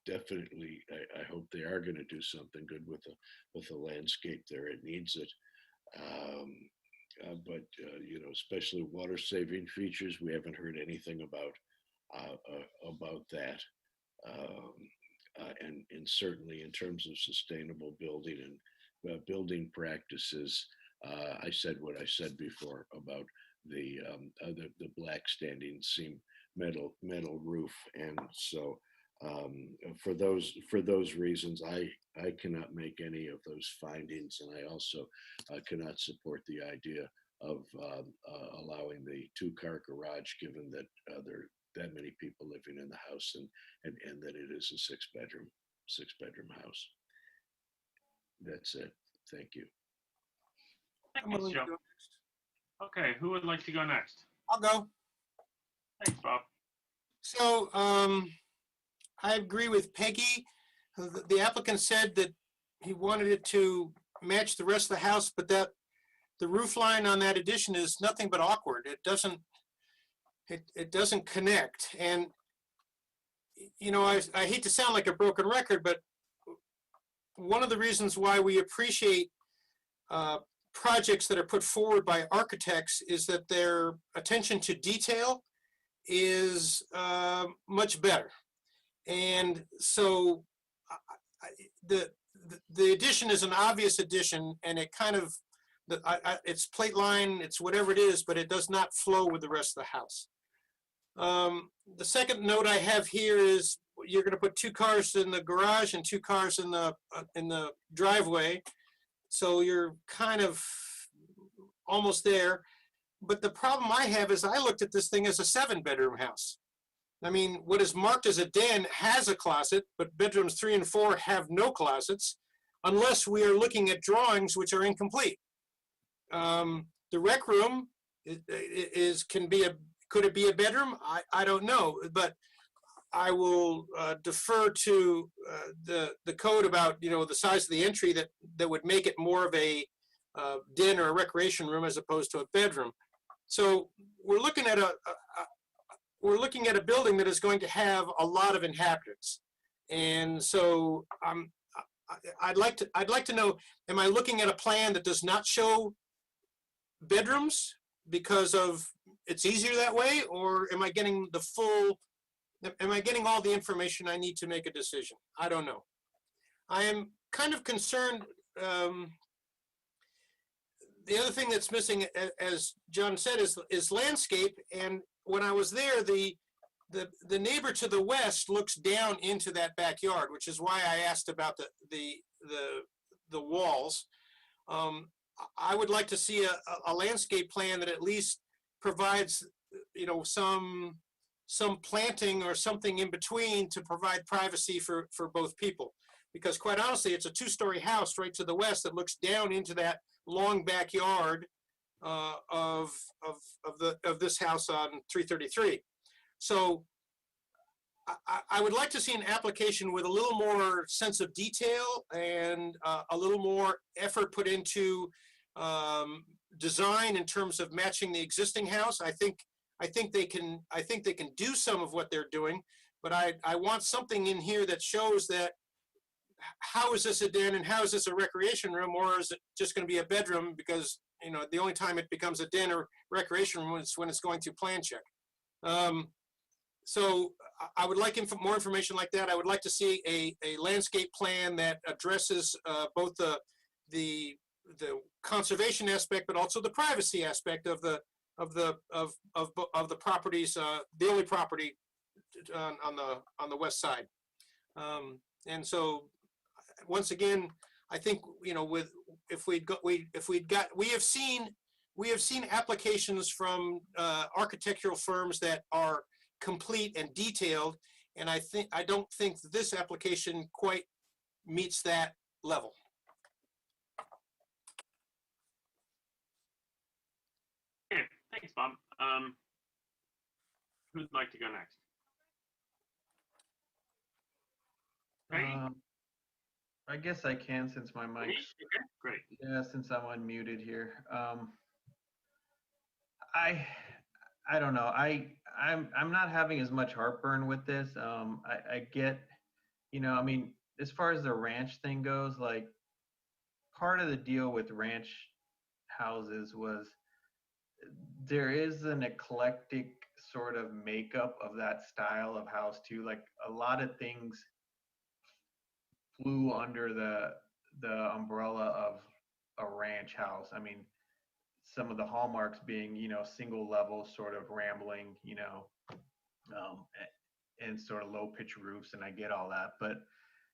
definitely. I hope they are going to do something good with the landscape there. It needs it. But you know, especially water saving features, we haven't heard anything about that. And certainly in terms of sustainable building and building practices, I said what I said before about the black standing seam metal roof, and so for those reasons, I cannot make any of those findings, and I also cannot support the idea of allowing the two-car garage, given that there are that many people living in the house, and that it is a six-bedroom house. That's it. Thank you. I'm Thanks, willing to Joe. go next. Okay, who would like to go next? I'll go. Thanks, Bob. So I agree with Peggy. The applicant said that he wanted it to match the rest of the house, but that the roof line on that addition is nothing but awkward. It doesn't connect. And, you know, I hate to sound like a broken record, but one of the reasons why we appreciate projects that are put forward by architects is that their attention to detail is much better. And so the addition is an obvious addition, and it kind of, it's plate line, it's whatever it is, but it does not flow with the rest of the house. The second note I have here is you're going to put 2 cars in the garage and 2 cars in the driveway. So you're kind of almost there. But the problem I have is I looked at this thing as a 7-bedroom house. I mean, what is marked as a den has a closet, but bedrooms 3 and 4 have no closets, unless we are looking at drawings which are incomplete. The rec room could it be a bedroom? I don't know, but I will defer to the code about, you know, the size of the entry that would make it more of a den or a recreation room as opposed to a bedroom. So we're looking at a building that is going to have a lot of inhabitants, and so I'd like to know: am I looking at a plan that does not show bedrooms because of it's easier that way, or am I getting the full? Am I getting all the information I need to make a decision? I don't know. I am kind of concerned. The other thing that's missing, as John said, is landscape. And when I was there, the neighbor to the west looks down into that backyard, which is why I asked about the walls. I would like to see a landscape plan that at least provides, you know, some planting or something in between to provide privacy for both people. Because quite honestly, it's a 2-story house right to the west that looks down into that long backyard of this house on 333. So I would like to see an application with a little more sense of detail and a little more effort put into design in terms of matching the existing house. I think they can do some of what they're doing, but I want something in here that shows that how is this a den and how is this a recreation room, or is it just going to be a bedroom? Because, you know, the only time it becomes a den or recreation room is when it's going to plan check. So I would like more information like that. I would like to see a landscape plan that addresses both the the conservation aspect, but also the privacy aspect of the properties, the only property on the west side. And so, once again, I think, you know, we have seen applications from architectural firms that are complete and detailed, and I don't think this application quite meets that level. Okay, thanks, Bob. Who'd like to go next? Peggy? I guess I can, since my mic's, Okay, great. yeah, since I'm unmuted here. I don't know. I'm not having as much heartburn with this. I get, you know, I mean, as far as the ranch thing goes, like, part of the deal with ranch houses was there is an eclectic sort of makeup of that style of house too. Like, a lot of things flew under the umbrella of a ranch house. I mean, some of the hallmarks being, you know, single level sort of rambling, you know, and sort of low pitch roofs, and I get all that. But,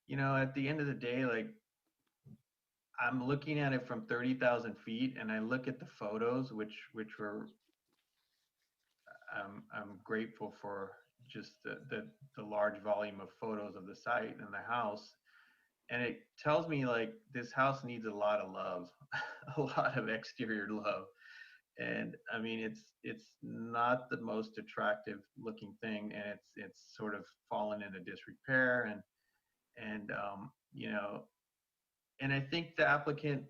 you know, at the end of the day, like, I'm looking at it from 30,000 feet, and I look at the photos, which were, I'm grateful for just the large volume of photos of the site and the house. And it tells me, like, this house needs a lot of love, a lot of exterior love. And I mean, it's not the most attractive looking thing, and it's sort of fallen into disrepair, and you know, and I think the applicant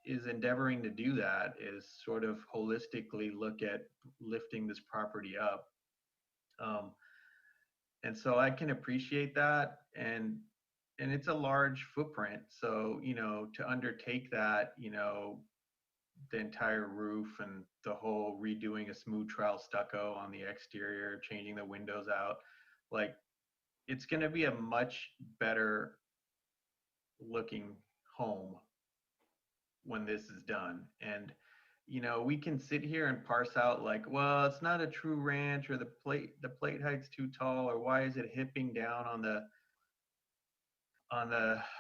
is endeavoring to do that, is sort of holistically look at lifting this property up. And so I can appreciate that, and it's a large footprint. So, you know, to undertake that, you know, the entire roof and the whole redoing a smooth trowel stucco on the exterior, changing the windows out, like, it's going to be a much better looking home when this is done. And, you know, we can sit here and parse out, like, well, it's not a true ranch, or the plate height's too tall, or why is it hipping down on the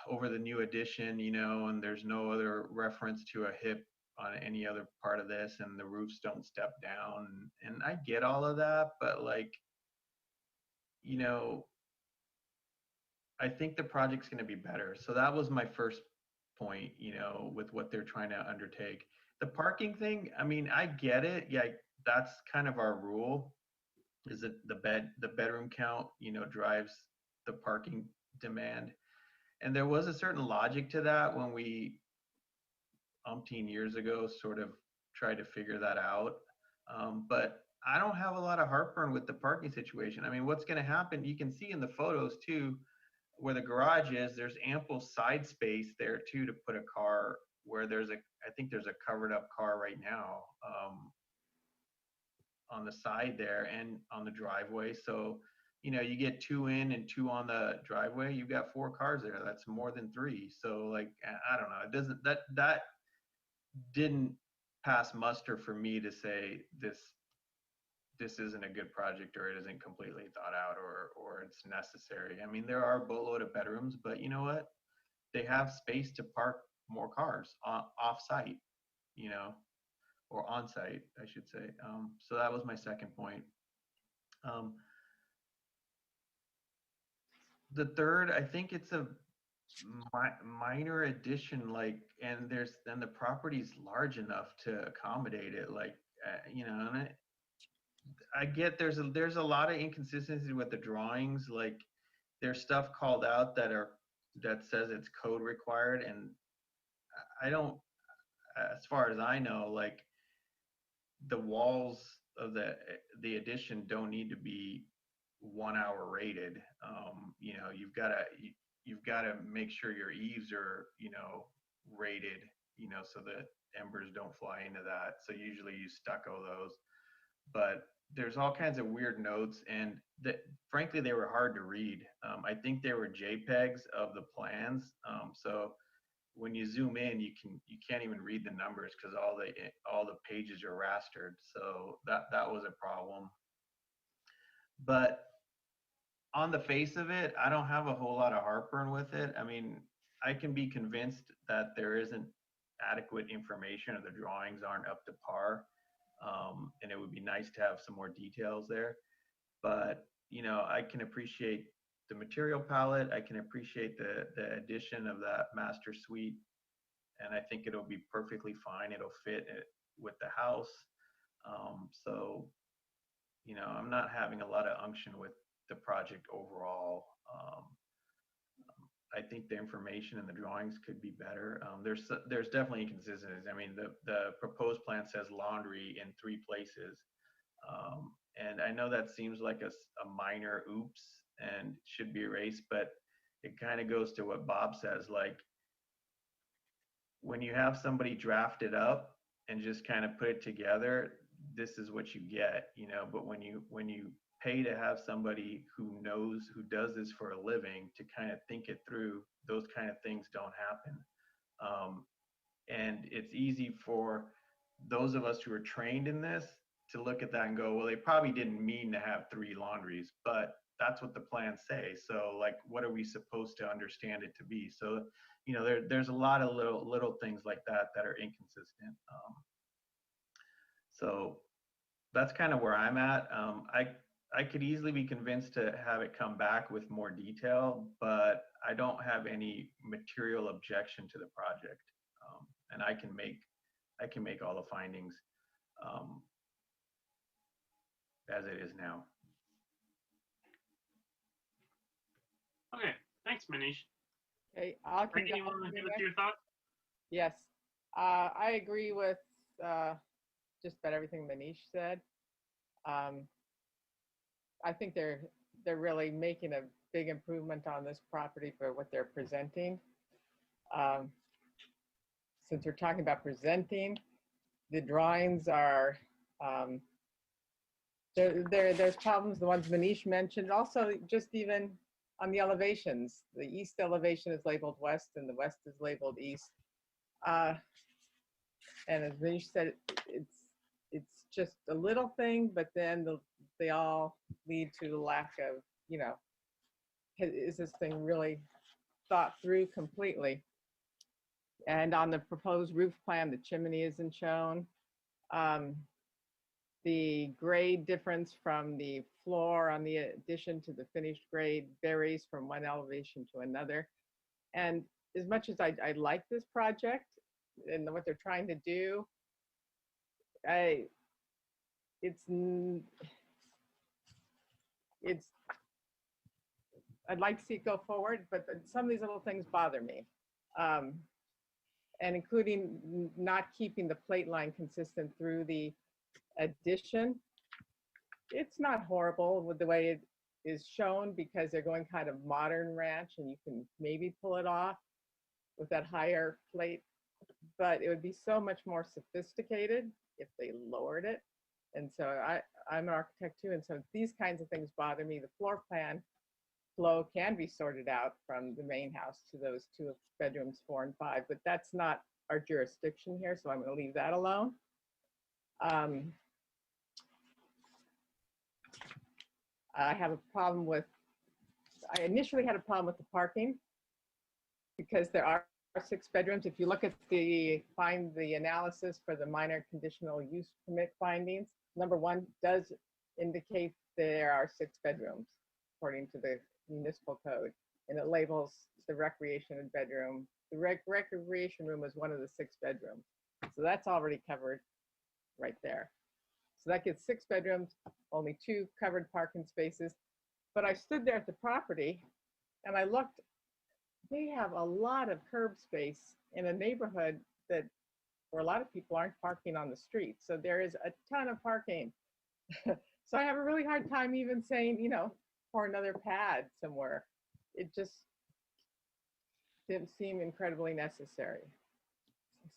over the new addition, you know, and there's no other reference to a hip on any other part of this, and the roofs don't step down. And I get all of that, but, like, you know, I think the project's going to be better. So that was my first point, you know, with what they're trying to undertake. The parking thing, I mean, I get it. Yeah, that's kind of our rule, is that the bedroom count, you know, drives the parking demand. And there was a certain logic to that when we, umpteen years ago, sort of tried to figure that out. But I don't have a lot of heartburn with the parking situation. I mean, what's going to happen, you can see in the photos too, where the garage is, there's ample side space there too to put a car, where I think there's a covered up car right now on the side there and on the driveway. So, you know, you get 2 in and 2 on the driveway, you've got 4 cars there. That's more than 3. So, like, I don't know. It doesn't, that didn't pass muster for me to say this isn't a good project, or it isn't completely thought out, or it's necessary. I mean, there are a boatload of bedrooms, but you know what? They have space to park more cars off site, you know, or on site, I should say. So that was my second point. The third, I think it's a minor addition, like, and the property's large enough to accommodate it, like, you know, and I get there's a lot of inconsistency with the drawings. Like, there's stuff called out that says it's code required, and I don't, as far as I know, like, the walls of the addition don't need to be 1 hour rated. You know, you've got to make sure your eaves are, you know, rated, you know, so that embers don't fly into that. So usually you stucco those, but there's all kinds of weird notes, and frankly, they were hard to read. I think they were JPEGs of the plans. So when you zoom in, you can't even read the numbers because all the pages are rastered. So that was a problem. But on the face of it, I don't have a whole lot of heartburn with it. I mean, I can be convinced that there isn't adequate information or the drawings aren't up to par. And it would be nice to have some more details there. But, you know, I can appreciate the material palette. I can appreciate the addition of that master suite. And I think it'll be perfectly fine. It'll fit it with the house. So, you know, I'm not having a lot of unction with the project overall. I think the information and the drawings could be better. There's definitely inconsistencies. I mean, the proposed plan says laundry in 3 places. And I know that seems like a minor oops and should be erased, but it kind of goes to what Bob says, like when you have somebody draft it up and just kind of put it together, this is what you get, you know. But when you pay to have somebody who does this for a living to kind of think it through, those kind of things don't happen. And it's easy for those of us who are trained in this to look at that and go, well, they probably didn't mean to have 3 laundries, but that's what the plans say. So like, what are we supposed to understand it to be? So, you know, there's a lot of little things like that are inconsistent. So that's kind of where I'm at. I could easily be convinced to have it come back with more detail, but I don't have any material objection to the project. And I can make all the findings as it is now. Okay, thanks, Manish. Okay, I'll Frank, you want to give us your thoughts? Yes, I agree with just about everything Manish said. I think they're really making a big improvement on this property for what they're presenting. Since we're talking about presenting, the drawings are there's problems. The ones Manish mentioned, also just even on the elevations. The east elevation is labeled west, and the west is labeled east. And as Manish said, it's just a little thing, but then they all lead to the lack of, you know, is this thing really thought through completely? And on the proposed roof plan, the chimney isn't shown. The grade difference from the floor on the addition to the finished grade varies from one elevation to another. And as much as I like this project and what they're trying to do, I'd like to see it go forward, but some of these little things bother me. And including not keeping the plate line consistent through the addition. It's not horrible with the way it is shown because they're going kind of modern ranch and you can maybe pull it off with that higher plate, but it would be so much more sophisticated if they lowered it. And so I'm an architect too, and so these kinds of things bother me. The floor plan flow can be sorted out from the main house to those 2 bedrooms 4 and 5, but that's not our jurisdiction here, so I'm going to leave that alone. I initially had a problem with the parking because there are 6 bedrooms. If you look at find the analysis for the minor conditional use permit findings, number 1 does indicate there are 6 bedrooms according to the municipal code, and it labels the recreation bedroom. The recreation room is one of the 6 bedrooms. So that's already covered right there. So that gets 6 bedrooms, only 2 covered parking spaces. But I stood there at the property and I looked, they have a lot of curb space in a neighborhood where a lot of people aren't parking on the street. So there is a ton of parking. So I have a really hard time even saying, you know, for another pad somewhere. It just didn't seem incredibly necessary.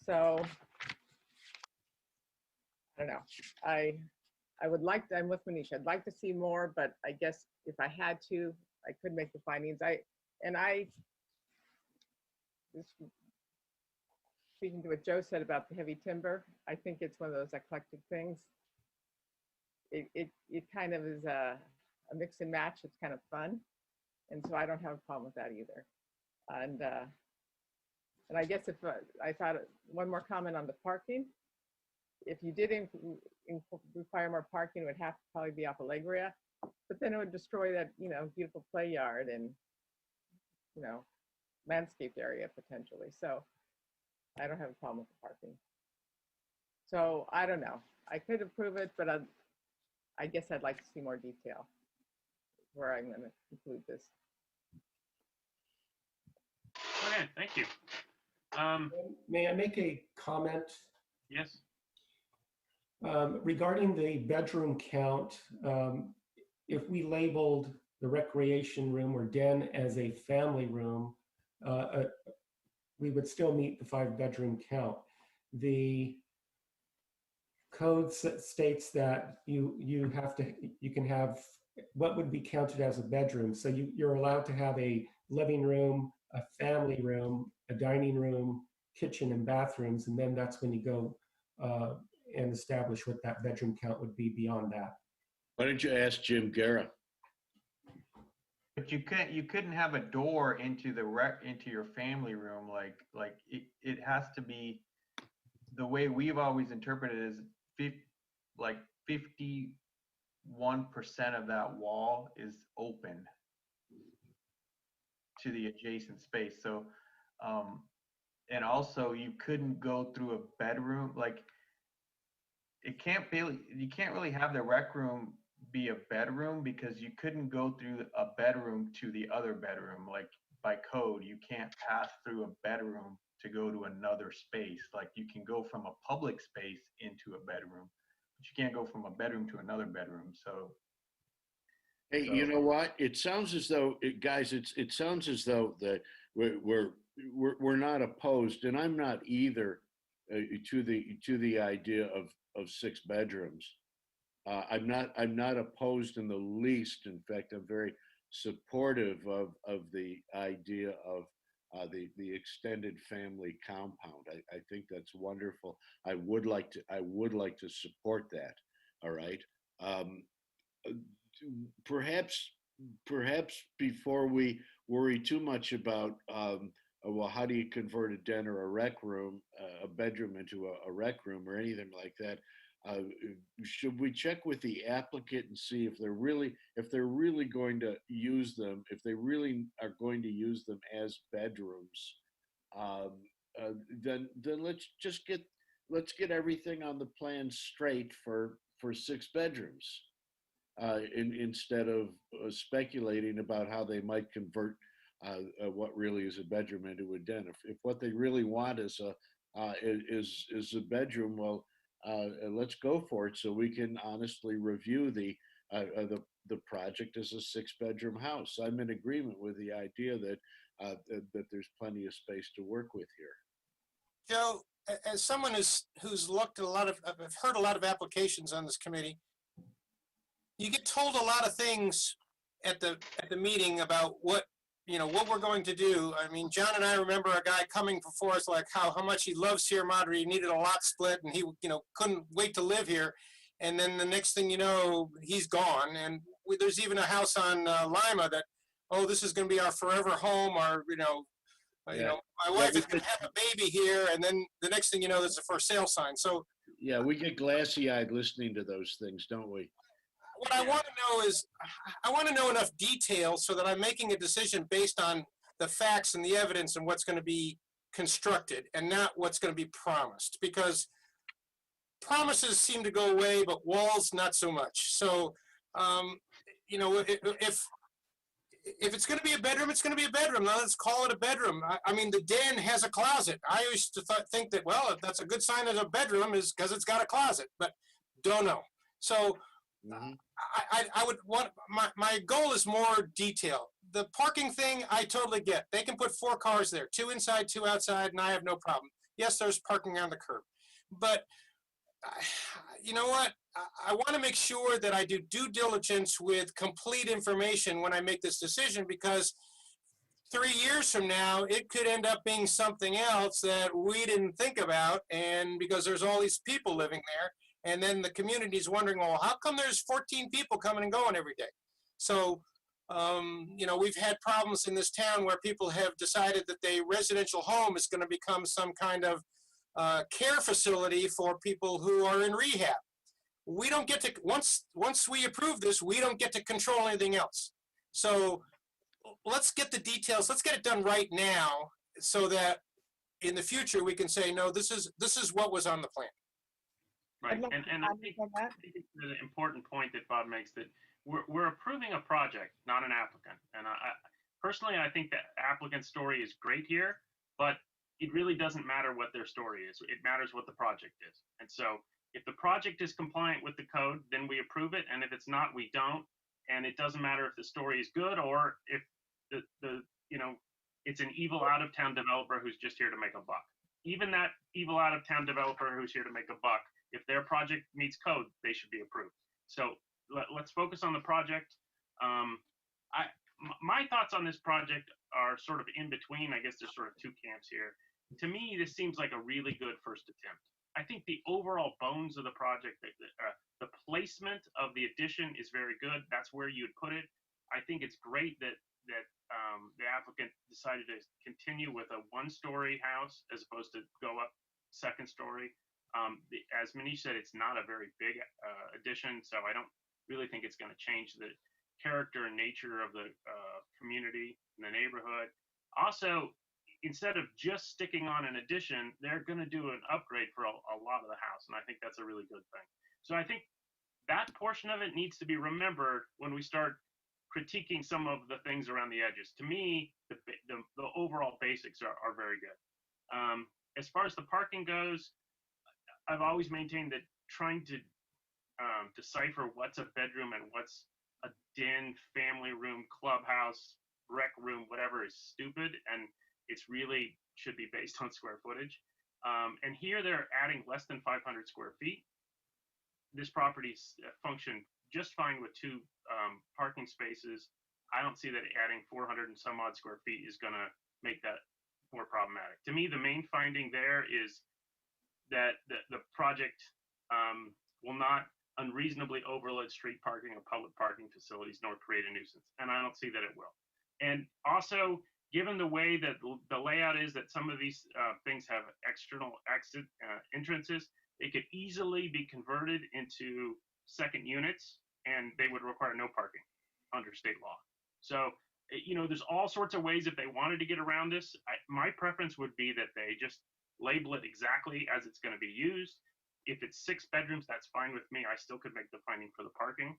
So I don't know. I would like to, I'm with Manish, I'd like to see more, but I guess if I had to, I could make the findings. speaking to what Joe said about the heavy timber, I think it's one of those eclectic things. It kind of is a mix and match. It's kind of fun. And so I don't have a problem with that either. And I guess if I thought one more comment on the parking, if you did require more parking, it would have to probably be off Allegria, but then it would destroy that, beautiful play yard and, landscaped area potentially. So I don't have a problem with the parking. So I don't know. I could approve it, but I guess I'd like to see more detail where I'm going to include this. Okay, thank you. May I make a comment? Yes. Regarding the bedroom count, if we labeled the recreation room or den as a family room, we would still meet the 5-bedroom count. The code states that you can have what would be counted as a bedroom. So you're allowed to have a living room, a family room, a dining room, kitchen, and bathrooms, and then that's when you go and establish what that bedroom count would be beyond that. Why don't you ask Jim Guerra? But you couldn't have a door into into your family room. Like it has to be, the way we've always interpreted it is 51% of that wall is open to the adjacent space. So and also you couldn't go through a bedroom. Like you can't really have the rec room be a bedroom, because you couldn't go through a bedroom to the other bedroom. Like by code, you can't pass through a bedroom to go to another space. Like you can go from a public space into a bedroom, but you can't go from a bedroom to another bedroom. So hey, you know what? It sounds as though, guys, it sounds as though that we're not opposed, and I'm not either, to the idea of 6 bedrooms. I'm not opposed in the least. In fact, I'm very supportive of the idea of the extended family compound. I think that's wonderful. I would like to support that. All right. Perhaps before we worry too much about well, how do you convert a den or a rec room, a bedroom into a rec room or anything like that? Should we check with the applicant and see if they're really going to use them, if they really are going to use them as bedrooms? Then let's get everything on the plan straight for 6 bedrooms, instead of speculating about how they might convert what really is a bedroom into a den. If what they really want is a bedroom, well, let's go for it, so we can honestly review the project as a 6-bedroom house. I'm in agreement with the idea that there's plenty of space to work with here. Joe, as someone who's looked at I've heard a lot of applications on this committee, you get told a lot of things at the meeting about what we're going to do. I mean, John and I remember a guy coming before us like how much he loves Sierra Madre. He needed a lot split, and he couldn't wait to live here. And then the next thing you know, he's gone. And there's even a house on Lima that, this is going to be our forever home. Our my wife is going to have a baby here, and then the next thing you know, there's a for sale sign. So yeah, we get glassy-eyed listening to those things, don't we? What I want to know is, I want to know enough detail so that I'm making a decision based on the facts and the evidence and what's going to be constructed, and not what's going to be promised, because promises seem to go away, but walls not so much. So, if it's going to be a bedroom, it's going to be a bedroom. Now let's call it a bedroom. I mean, the den has a closet. I used to think that, well, if that's a good sign of a bedroom is because it's got a closet, but don't know. So I would want, my goal is more detail. The parking thing, I totally get. They can put 4 cars there, 2 inside, 2 outside, and I have no problem. Yes, there's parking on the curb. But you know what? I want to make sure that I do due diligence with complete information when I make this decision, because 3 years from now, it could end up being something else that we didn't think about. And because there's all these people living there, and then the community's wondering, well, how come there's 14 people coming and going every day? So, we've had problems in this town where people have decided that the residential home is going to become some kind of care facility for people who are in rehab. We don't get to, once we approve this, we don't get to control anything else. So let's get the details, let's get it done right now so that in the future we can say, no, this is what was on the plan. Right, I'd like to and I comment think on that. it's an important point that Bob makes, that we're approving a project, not an applicant. And personally, I think the applicant's story is great here, but it really doesn't matter what their story is. It matters what the project is. And so if the project is compliant with the code, then we approve it. And if it's not, we don't. And it doesn't matter if the story is good or if it's an evil out-of-town developer who's just here to make a buck. Even that evil out-of-town developer who's here to make a buck, if their project meets code, they should be approved. So let's focus on the project. My thoughts on this project are sort of in between. I guess there's sort of two camps here. To me, this seems like a really good first attempt. I think the overall bones of the project, the placement of the addition is very good. That's where you'd put it. I think it's great that the applicant decided to continue with a one-story house as opposed to go up second story. As Manish said, it's not a very big addition, so I don't really think it's going to change the character and nature of the community and the neighborhood. Also, instead of just sticking on an addition, they're going to do an upgrade for a lot of the house, and I think that's a really good thing. So I think that portion of it needs to be remembered when we start critiquing some of the things around the edges. To me, the overall basics are very good. As far as the parking goes, I've always maintained that trying to decipher what's a bedroom and what's a den, family room, clubhouse, rec room, whatever, is stupid, and it's really should be based on square footage. And here they're adding less than 500 square feet. This property's functioned just fine with 2 parking spaces. I don't see that adding 400 and some odd square feet is going to make that more problematic. To me, the main finding there is that the project will not unreasonably overload street parking or public parking facilities nor create a nuisance. And I don't see that it will. And also, given the way that the layout is, that some of these things have external exit entrances, they could easily be converted into second units, and they would require no parking under state law. So, there's all sorts of ways if they wanted to get around this. My preference would be that they just label it exactly as it's going to be used. If it's 6 bedrooms, that's fine with me. I still could make the finding for the parking.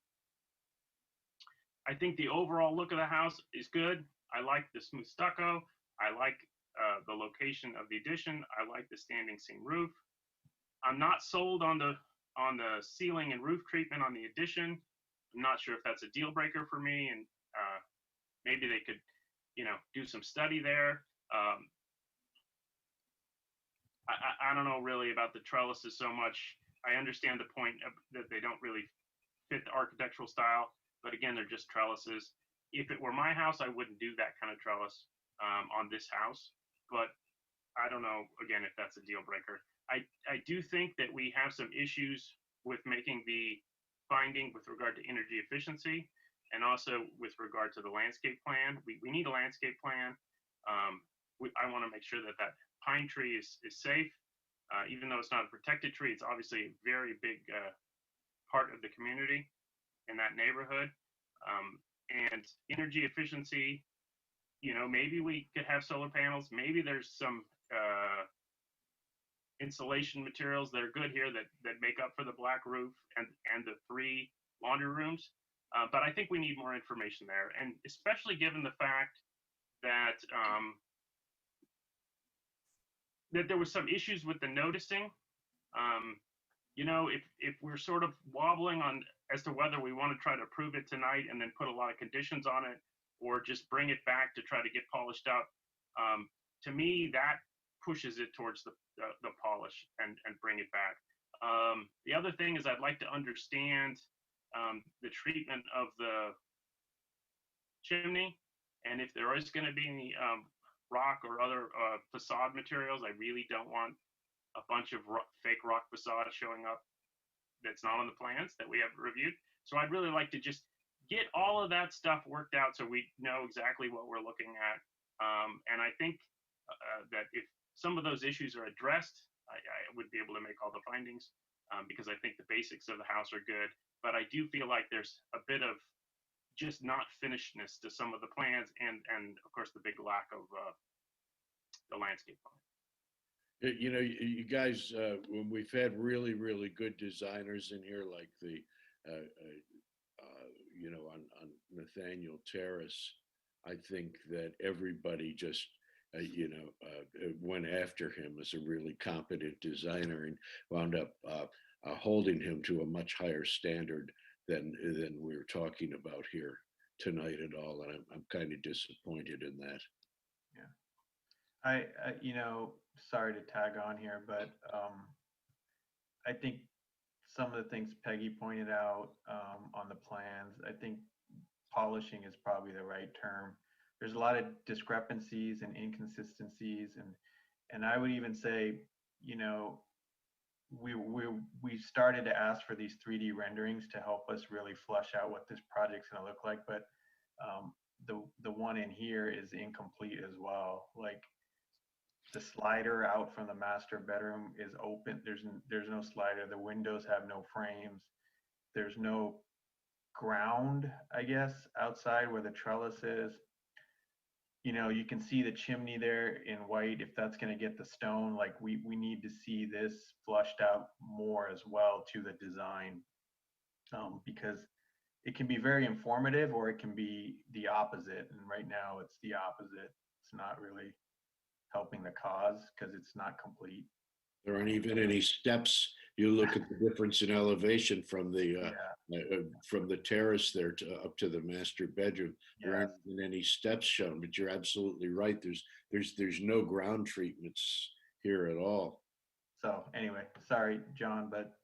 I think the overall look of the house is good. I like the smooth stucco. I like the location of the addition. I like the standing seam roof. I'm not sold on the ceiling and roof treatment on the addition. I'm not sure if that's a deal breaker for me, and maybe they could, do some study there. I don't know really about the trellises so much. I understand the point that they don't really fit the architectural style, but again, they're just trellises. If it were my house, I wouldn't do that kind of trellis on this house, but I don't know, again, if that's a deal breaker. I do think that we have some issues with making the finding with regard to energy efficiency and also with regard to the landscape plan. We need a landscape plan. I want to make sure that pine tree is safe. Even though it's not a protected tree, it's obviously a very big part of the community in that neighborhood. And energy efficiency, maybe we could have solar panels. Maybe there's some insulation materials that are good here that make up for the black roof and the 3 laundry rooms. But I think we need more information there. And especially given the fact that that there was some issues with the noticing. If we're sort of wobbling on as to whether we want to try to approve it tonight and then put a lot of conditions on it, or just bring it back to try to get polished up, to me, that pushes it towards the polish and bring it back. The other thing is I'd like to understand the treatment of the chimney And if there is going to be any rock or other facade materials, I really don't want a bunch of fake rock facades showing up that's not on the plans that we have reviewed. So I'd really like to just get all of that stuff worked out so we know exactly what we're looking at. And I think that if some of those issues are addressed, I would be able to make all the findings because I think the basics of the house are good. But I do feel like there's a bit of just not finishedness to some of the plans and of course the big lack of the landscape plan. You know, you guys, when we've had really, really good designers in here, like the, you know, on Nathaniel Terrace, I think that everybody just, you know, went after him as a really competent designer and wound up holding him to a much higher standard than we're talking about here tonight at all. And I'm kind of disappointed in that. Yeah. I you know, sorry to tag on here, but I think some of the things Peggy pointed out on the plans, I think polishing is probably the right term. There's a lot of discrepancies and inconsistencies, and I would even say, you know, we started to ask for these 3D renderings to help us really flush out what this project's going to look like, but the one in here is incomplete as well. Like the slider out from the master bedroom is open. There's no slider. The windows have no frames. There's no ground, I guess, outside where the trellis is. You know, you can see the chimney there in white. If that's going to get the stone, like we need to see this flushed out more as well to the design, because it can be very informative or it can be the opposite. And right now it's the opposite. It's not really helping the cause because it's not complete. There aren't even any steps. You look at the difference in elevation from the terrace there to up to the master bedroom. There aren't even any steps shown, but you're absolutely right. There's no ground treatments here at all. So anyway, sorry, John, but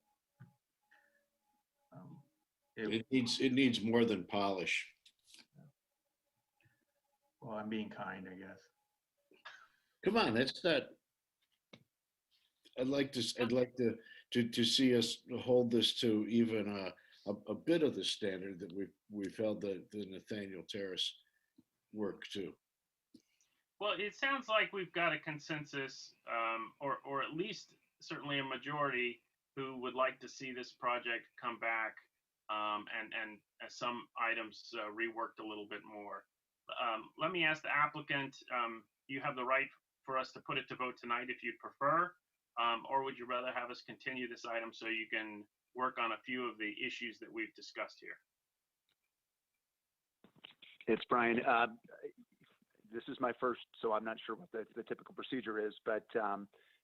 it needs more than polish. Well, I'm being kind, I guess. Come on, that's not. I'd like to see us hold this to even a bit of the standard that we've held the Nathaniel Terrace work to. Well, it sounds like we've got a consensus, or at least certainly a majority who would like to see this project come back and some items reworked a little bit more. Let me ask the applicant, you have the right for us to put it to vote tonight if you'd prefer, or would you rather have us continue this item so you can work on a few of the issues that we've discussed here? It's Brian. This is my first, so I'm not sure what the typical procedure is, but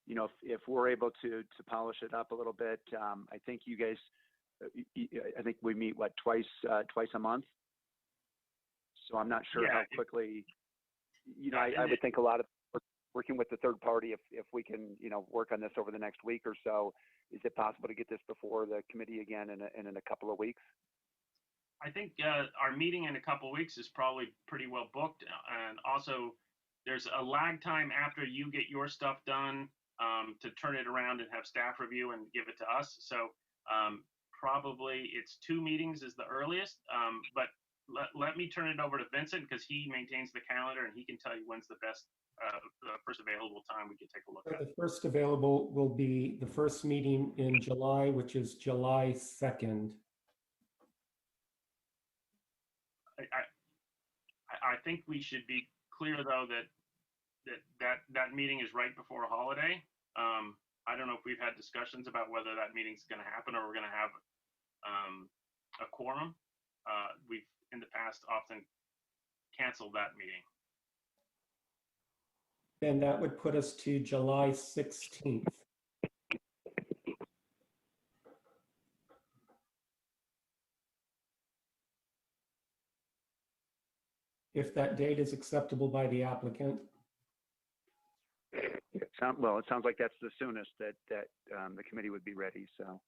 you know, if we're able to polish it up a little bit, I think you guys, I think we meet what, twice a month. So I'm not sure how quickly, you know, I would think a lot of working with the third party, if we can, you know, work on this over the next week or so, is it possible to get this before the committee again in a couple of weeks? I think our meeting in a couple of weeks is probably pretty well booked. And also there's a lag time after you get your stuff done to turn it around and have staff review and give it to us. So probably it's 2 meetings is the earliest, but let me turn it over to Vincent because he maintains the calendar and he can tell you when's the best, the first available time we can take a look at. The first available will be the first meeting in July, which is July 2nd. I think we should be clear though that meeting is right before a holiday. I don't know if we've had discussions about whether that meeting's going to happen or we're going to have a quorum. We've in the past often canceled that meeting. And that would put us to July 16th. If that date is acceptable by the applicant. Well, it sounds like that's the soonest that the committee would be ready. So.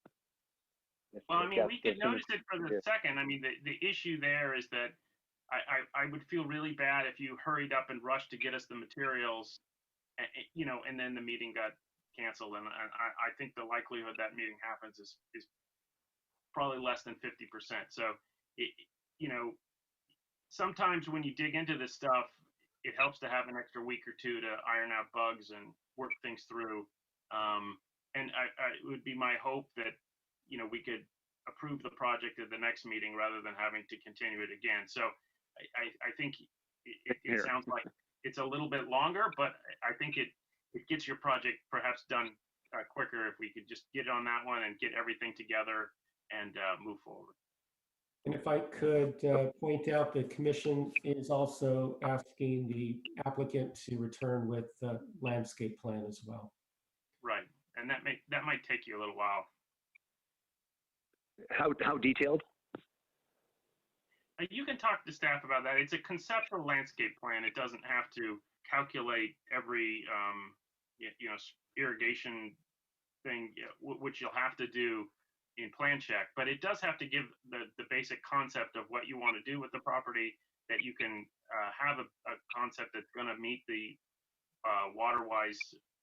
Well, I mean, we could notice it for the second. I mean, the issue there is that I would feel really bad if you hurried up and rushed to get us the materials, you know, and then the meeting got canceled. And I think the likelihood that meeting happens is probably less than 50%. So, you know, sometimes when you dig into this stuff, it helps to have an extra week or two to iron out bugs and work things through. And it would be my hope that, you know, we could approve the project at the next meeting rather than having to continue it again. So I think it sounds like it's a little bit longer, but I think it gets your project perhaps done quicker if we could just get on that one and get everything together and move forward. And if I could point out, the commission is also asking the applicant to return with the landscape plan as well. Right, and that might take you a little while. How detailed? You can talk to staff about that. It's a conceptual landscape plan. It doesn't have to calculate every you know, irrigation thing, which you'll have to do in plan check, but it does have to give the basic concept of what you want to do with the property, that you can have a concept that's going to meet the water-wise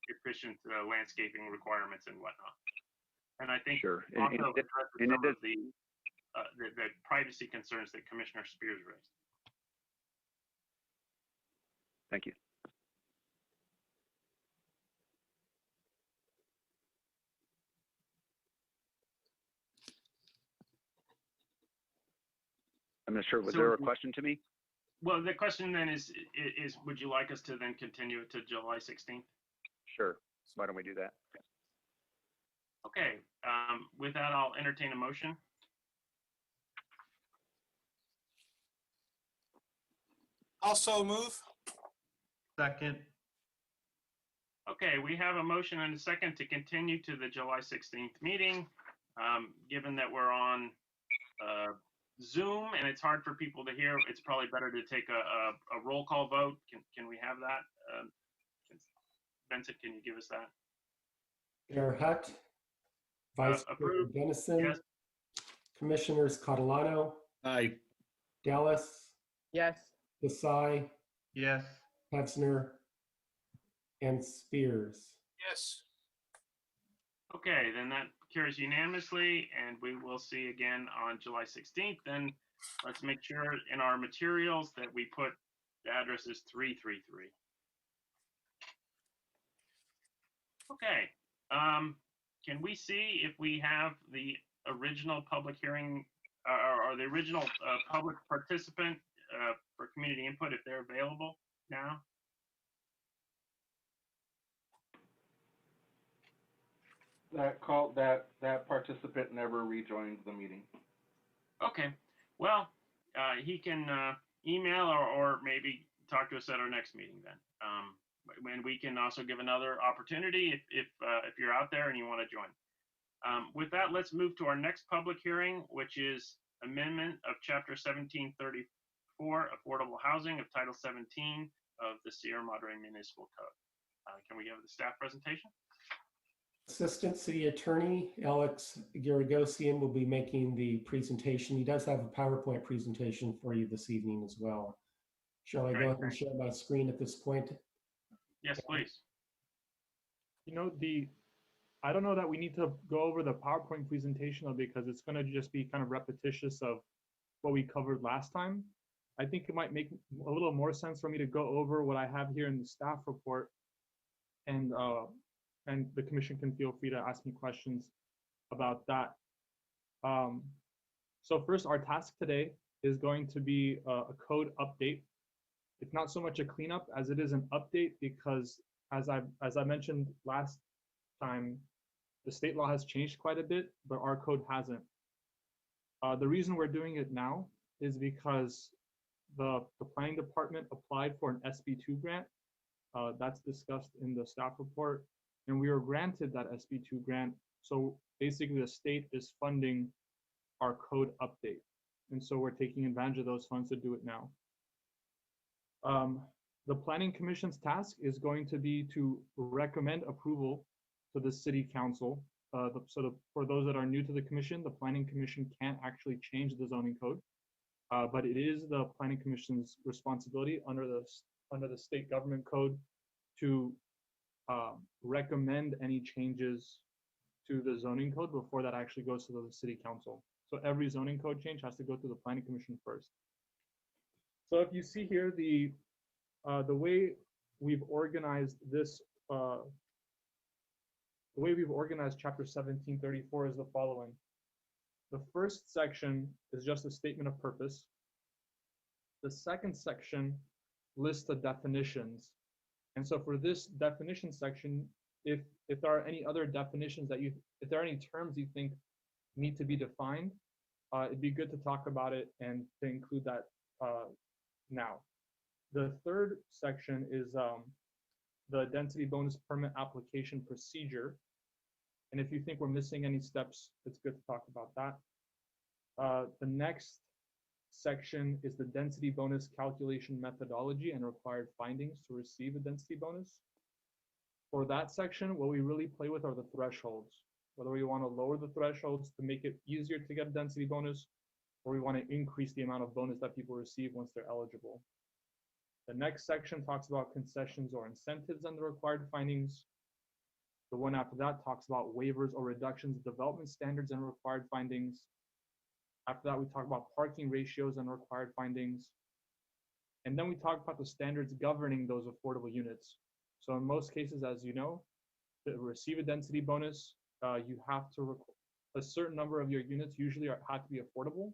efficient landscaping requirements and whatnot. And I think Sure. also some of the privacy concerns that Commissioner Spears raised. Thank you. I'm not sure. Was there a question to me? Well, the question then is would you like us to then continue it to July 16th? Sure. Why don't we do that? Okay. With that, I'll entertain a motion. Also move. Second. Okay, we have a motion and a second to continue to the July 16th meeting. Given that we're on Zoom and it's hard for people to hear, it's probably better to take a roll call vote. Can we have that? Vincent, can you give us that? Chair Hutt, Vice Chair approved. Dennison, Yes. Commissioners Catalano, Aye. Dallas, Yes. Desai, Yes. Hetzner, and Spears. Yes. Okay, then that carries unanimously, and we will see again on July 16th. Then let's make sure in our materials that we put the address is 333. Okay, can we see if we have the original public hearing or the original public participant for community input, if they're available now? That participant never rejoined the meeting. Okay, well, he can email or maybe talk to us at our next meeting then. And we can also give another opportunity if you're out there and you want to join. With that, let's move to our next public hearing, which is amendment of Chapter 1734, Affordable Housing of Title 17 of the Sierra Madre Municipal Code. Can we have the staff presentation? Assistant City Attorney Alex Garagosian will be making the presentation. He does have a PowerPoint presentation for you this evening as well. Shall I go ahead and share my screen at this point? Yes, please. You know, I don't know that we need to go over the PowerPoint presentation because it's going to just be kind of repetitious of what we covered last time. I think it might make a little more sense for me to go over what I have here in the staff report, and the commission can feel free to ask me questions about that. So first, our task today is going to be a code update. It's not so much a cleanup as it is an update, because as I mentioned last time, the state law has changed quite a bit, but our code hasn't. The reason we're doing it now is because the planning department applied for an SB2 grant. That's discussed in the staff report, and we were granted that SB2 grant. So basically the state is funding our code update. And so we're taking advantage of those funds to do it now. The Planning Commission's task is going to be to recommend approval to the City Council. For those that are new to the Commission, the Planning Commission can't actually change the zoning code. but it is the Planning Commission's responsibility under the state government code to recommend any changes to the zoning code before that actually goes to the city council. So every zoning code change has to go through the Planning Commission first. So if you see here, the way we've organized this, the way we've organized Chapter 1734 is the following. The first section is just a statement of purpose. The second section lists the definitions. And so for this definition section, if there are any other definitions that if there are any terms you think need to be defined, it'd be good to talk about it and to include that now. The third section is the density bonus permit application procedure. And if you think we're missing any steps, it's good to talk about that. The next section is the density bonus calculation methodology and required findings to receive a density bonus. For that section, what we really play with are the thresholds, whether we want to lower the thresholds to make it easier to get a density bonus, or we want to increase the amount of bonus that people receive once they're eligible. The next section talks about concessions or incentives and the required findings. The one after that talks about waivers or reductions of development standards and required findings. After that, we talk about parking ratios and required findings. And then we talk about the standards governing those affordable units. So in most cases, as you know, to receive a density bonus, you have to a certain number of your units usually have to be affordable.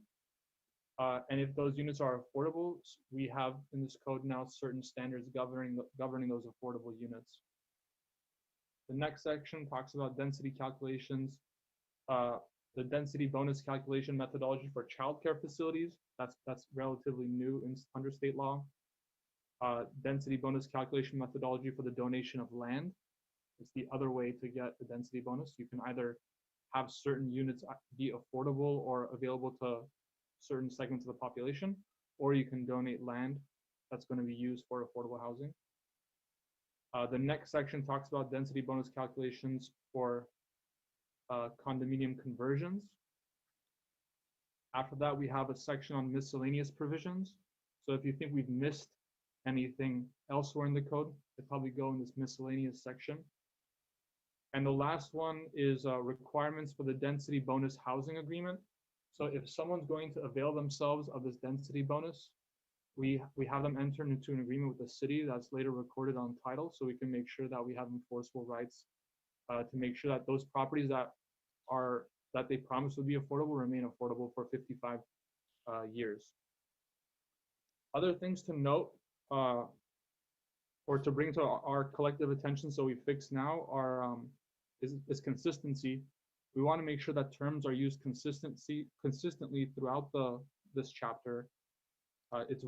And if those units are affordable, we have in this code now certain standards governing those affordable units. The next section talks about density calculations, the density bonus calculation methodology for childcare facilities. That's relatively new under state law. Density bonus calculation methodology for the donation of land. It's the other way to get a density bonus. You can either have certain units be affordable or available to certain segments of the population, or you can donate land that's going to be used for affordable housing. The next section talks about density bonus calculations for condominium conversions. After that, we have a section on miscellaneous provisions. So if you think we've missed anything elsewhere in the code, they probably go in this miscellaneous section. And the last one is requirements for the density bonus housing agreement. So if someone's going to avail themselves of this density bonus, we have them enter into an agreement with the city that's later recorded on title, so we can make sure that we have enforceable rights to make sure that those properties that they promised would be affordable remain affordable for 55 years. Other things to note or to bring to our collective attention so we fix now are is consistency. We want to make sure that terms are used consistently throughout this chapter. It's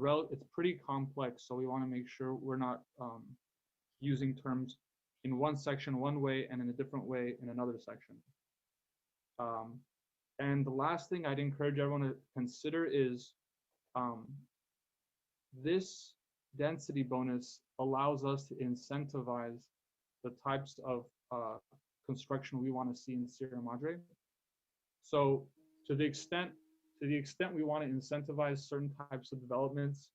pretty complex, so we want to make sure we're not using terms in one section one way and in a different way in another section. And the last thing I'd encourage everyone to consider is this density bonus allows us to incentivize the types of construction we want to see in Sierra Madre. So to the extent we want to incentivize certain types of developments,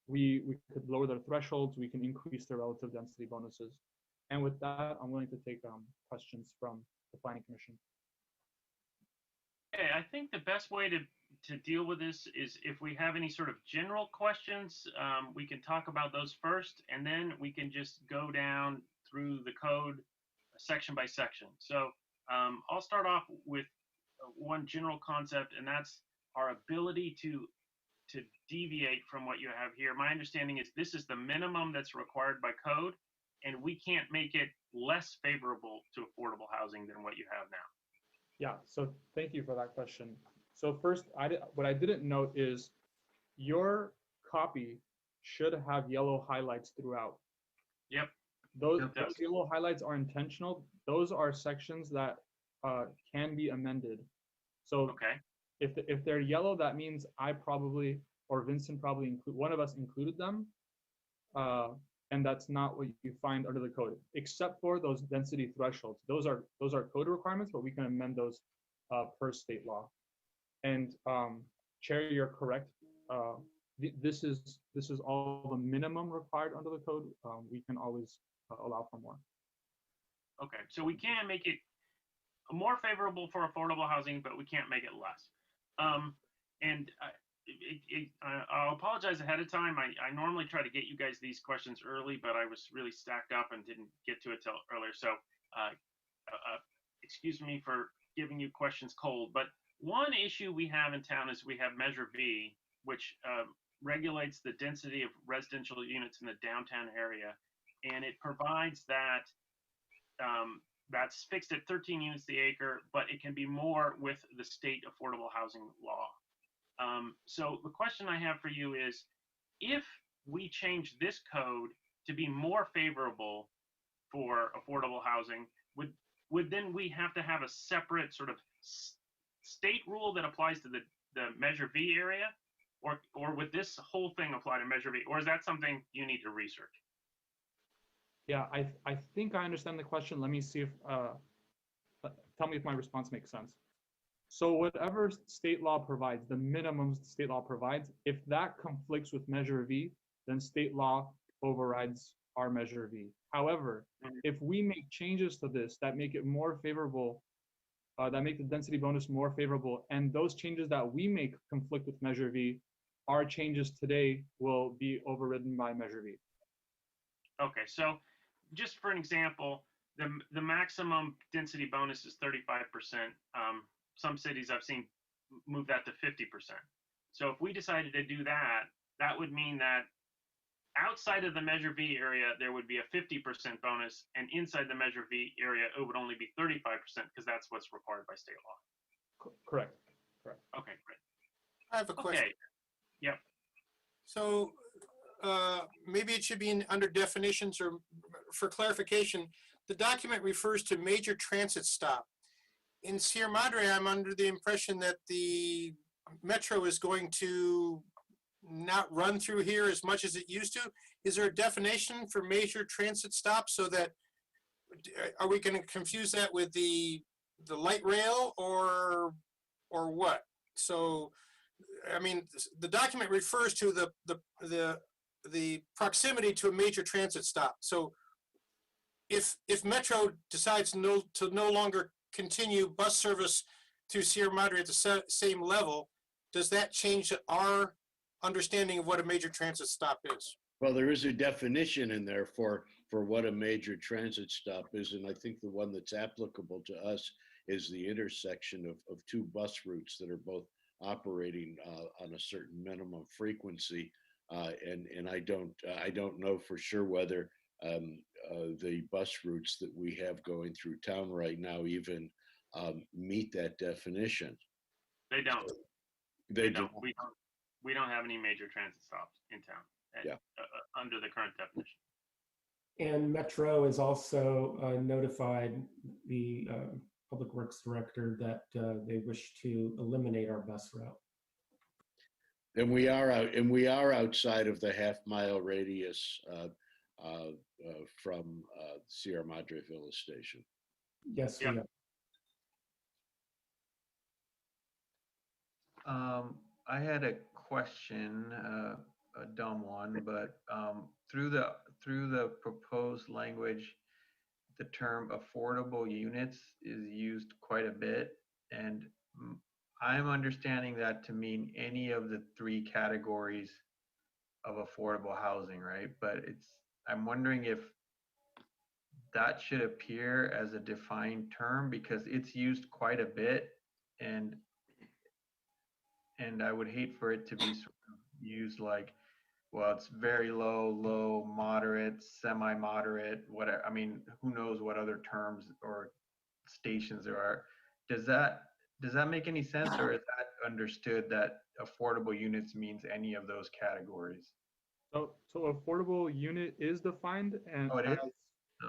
we could lower their thresholds, we can increase their relative density bonuses. And with that, I'm willing to take questions from the Planning Commission. Okay, I think the best way to deal with this is if we have any sort of general questions, we can talk about those first, and then we can just go down through the code section by section. So I'll start off with one general concept, and that's our ability to deviate from what you have here. My understanding is this is the minimum that's required by code, and we can't make it less favorable to affordable housing than what you have now. Yeah, so thank you for that question. So first, what I didn't note is your copy should have yellow highlights throughout. Yep. Those yellow highlights are intentional. Those are sections that can be amended. So okay. If they're yellow, that means I probably, or Vincent probably one of us included them. And that's not what you find under the code, except for those density thresholds. Those are code requirements, but we can amend those per state law. And Chair, you're correct. This is all the minimum required under the code. We can always allow for more. Okay, so we can make it more favorable for affordable housing, but we can't make it less. And I'll apologize ahead of time. I normally try to get you guys these questions early, but I was really stacked up and didn't get to it till earlier. So excuse me for giving you questions cold. But one issue we have in town is we have Measure V, which regulates the density of residential units in the downtown area. And it provides that that's fixed at 13 units the acre, but it can be more with the state affordable housing law. So the question I have for you is, if we change this code to be more favorable for affordable housing, would then we have to have a separate sort of state rule that applies to the Measure V area? Or would this whole thing apply to Measure V? Or is that something you need to research? Yeah, I think I understand the question. Let me see if, tell me if my response makes sense. So whatever state law provides, the minimums state law provides, if that conflicts with Measure V, then state law overrides our Measure V. However, if we make changes to this that make it more favorable, that make the density bonus more favorable, and those changes that we make conflict with Measure V, our changes today will be overridden by Measure V. Okay, so just for an example, the maximum density bonus is 35%. Some cities I've seen move that to 50%. So if we decided to do that, that would mean that outside of the Measure V area, there would be a 50% bonus, and inside the Measure V area, it would only be 35% because that's what's required by state law. Correct. Okay, great. I have a question. Okay. Yep. So maybe it should be under definitions, or for clarification, the document refers to major transit stop. In Sierra Madre, I'm under the impression that the metro is going to not run through here as much as it used to. Is there a definition for major transit stop, so that, are we going to confuse that with the light rail or what? So, I mean, the document refers to the proximity to a major transit stop. So if Metro decides to no longer continue bus service through Sierra Madre at the same level, does that change our understanding of what a major transit stop is? Well, there is a definition in there for what a major transit stop is, and I think the one that's applicable to us is the intersection of two bus routes that are both operating on a certain minimum frequency, and I don't know for sure whether the bus routes that we have going through town right now even meet that definition. They don't. They don't. We don't have any major transit stops in town under the current definition. And Metro is also notified the Public Works Director that they wish to eliminate our bus route. And we are outside of the half-mile radius from Sierra Madre Villa Station. Yes, we are. I had a question, a dumb one, but through the proposed language, the term affordable units is used quite a bit, and I'm understanding that to mean any of the three categories of affordable housing, right? But I'm wondering if that should appear as a defined term, because it's used quite a bit, and I would hate for it to be sort of used like, well, it's very low, moderate, semi-moderate, whatever. I mean, who knows what other terms or stations there are. Does that make any sense, or is that understood that affordable units means any of those categories? So affordable unit is defined, and it is?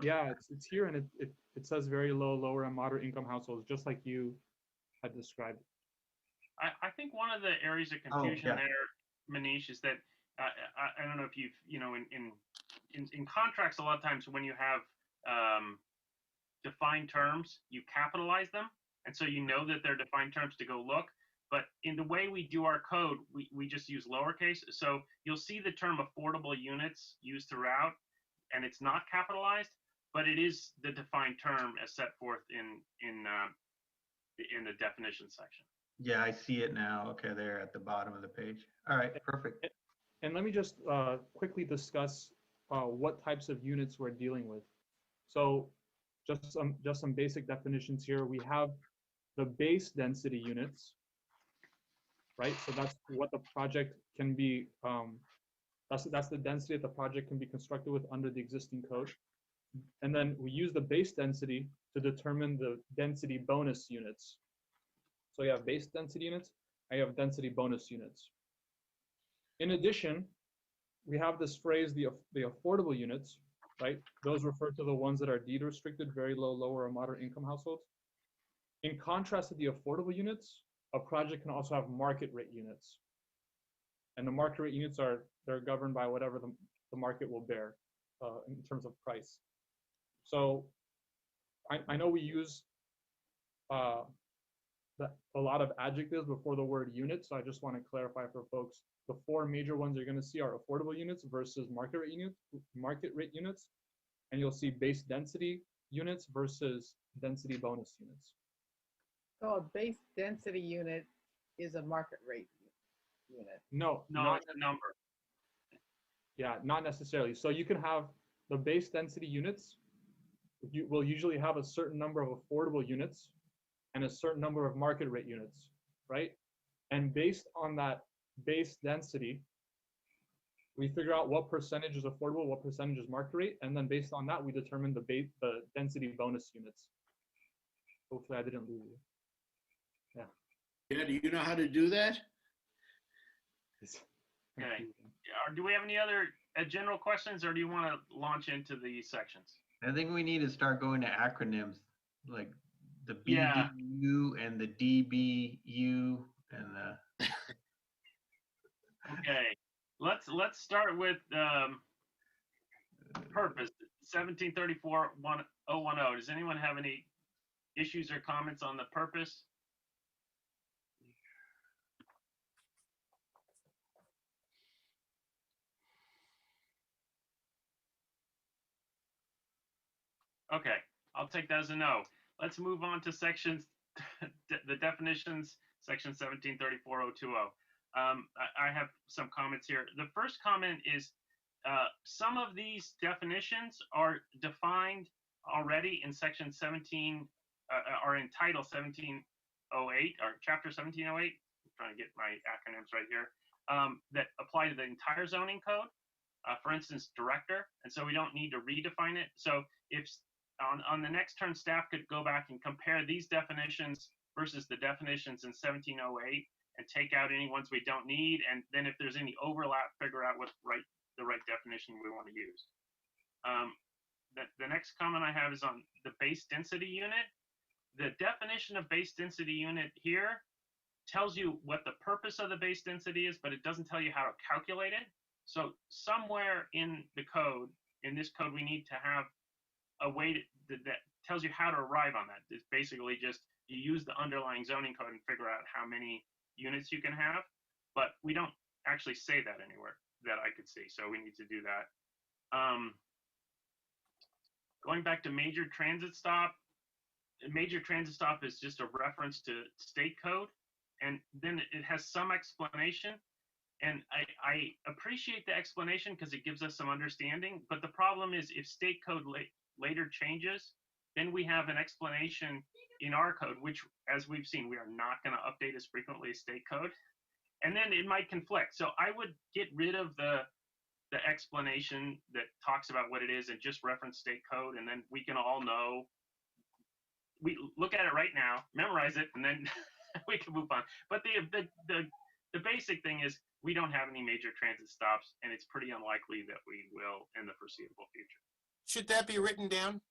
Yeah, it's here, and it says very low, lower, and moderate income households, just like you had described. I think one of the areas of confusion there, Manish, is that I don't know if you've, in contracts, a lot of times when you have defined terms, you capitalize them. And so you know that they're defined terms to go look. but in the way we do our code, we just use lowercase. So you'll see the term affordable units used throughout, and it's not capitalized, but it is the defined term as set forth in the definition section. Yeah, I see it now. Okay, there at the bottom of the page. All right, perfect. And let me just quickly discuss what types of units we're dealing with. So just some basic definitions here. We have the base density units, right? So that's what the project can be, that's the density that the project can be constructed with under the existing code. And then we use the base density to determine the density bonus units. So you have base density units, and you have density bonus units. In addition, we have this phrase, the affordable units, right? Those refer to the ones that are deed restricted, very low, lower, or moderate income households. In contrast to the affordable units, a project can also have market rate units. And the market rate units they're governed by whatever the market will bear in terms of price. So I know we use a lot of adjectives before the word unit, so I just want to clarify for folks. The four major ones you're going to see are affordable units versus market rate units, and you'll see base density units versus density bonus units. So a base density unit is a market rate unit. No, It's a number. Yeah, not necessarily. So you can have the base density units. You will usually have a certain number of affordable units and a certain number of market rate units, right? And based on that base density, we figure out what percentage is affordable, what percentage is market rate, and then based on that, we determine the density bonus units. Hopefully I didn't lose you. Yeah. Yeah, do you know how to do that? Okay. Do we have any other general questions, or do you want to launch into the sections? I think we need to start going to acronyms like the BDU Yeah. and the DBU and the. Okay, let's start with purpose 1734-1010. Does anyone have any issues or comments on the purpose? Okay, I'll take that as a no. Let's move on to sections, the definitions, section 1734-020. I have some comments here. The first comment is some of these definitions are defined already in section 17, are in title 1708 or chapter 1708. I'm trying to get my acronyms right here, that apply to the entire zoning code. For instance, director, and so we don't need to redefine it. So if on the next turn, staff could go back and compare these definitions versus the definitions in 1708 and take out any ones we don't need, and then if there's any overlap, figure out what the right definition we want to use. The next comment I have is on the base density unit. The definition of base density unit here tells you what the purpose of the base density is, but it doesn't tell you how to calculate it. So somewhere in the code, in this code, we need to have a way that tells you how to arrive on that. It's basically just you use the underlying zoning code and figure out how many units you can have, but we don't actually say that anywhere that I could see, so we need to do that. Going back to major transit stop is just a reference to state code, and then it has some explanation, and I appreciate the explanation because it gives us some understanding, but the problem is if state code later changes, then we have an explanation in our code, which, as we've seen, we are not going to update as frequently as state code, and then it might conflict. So I would get rid of the explanation that talks about what it is and just reference state code, and then we can all know. We look at it right now, memorize it, and then we can move on. But the basic thing is we don't have any major transit stops, and it's pretty unlikely that we will in the foreseeable future. Should that be written down,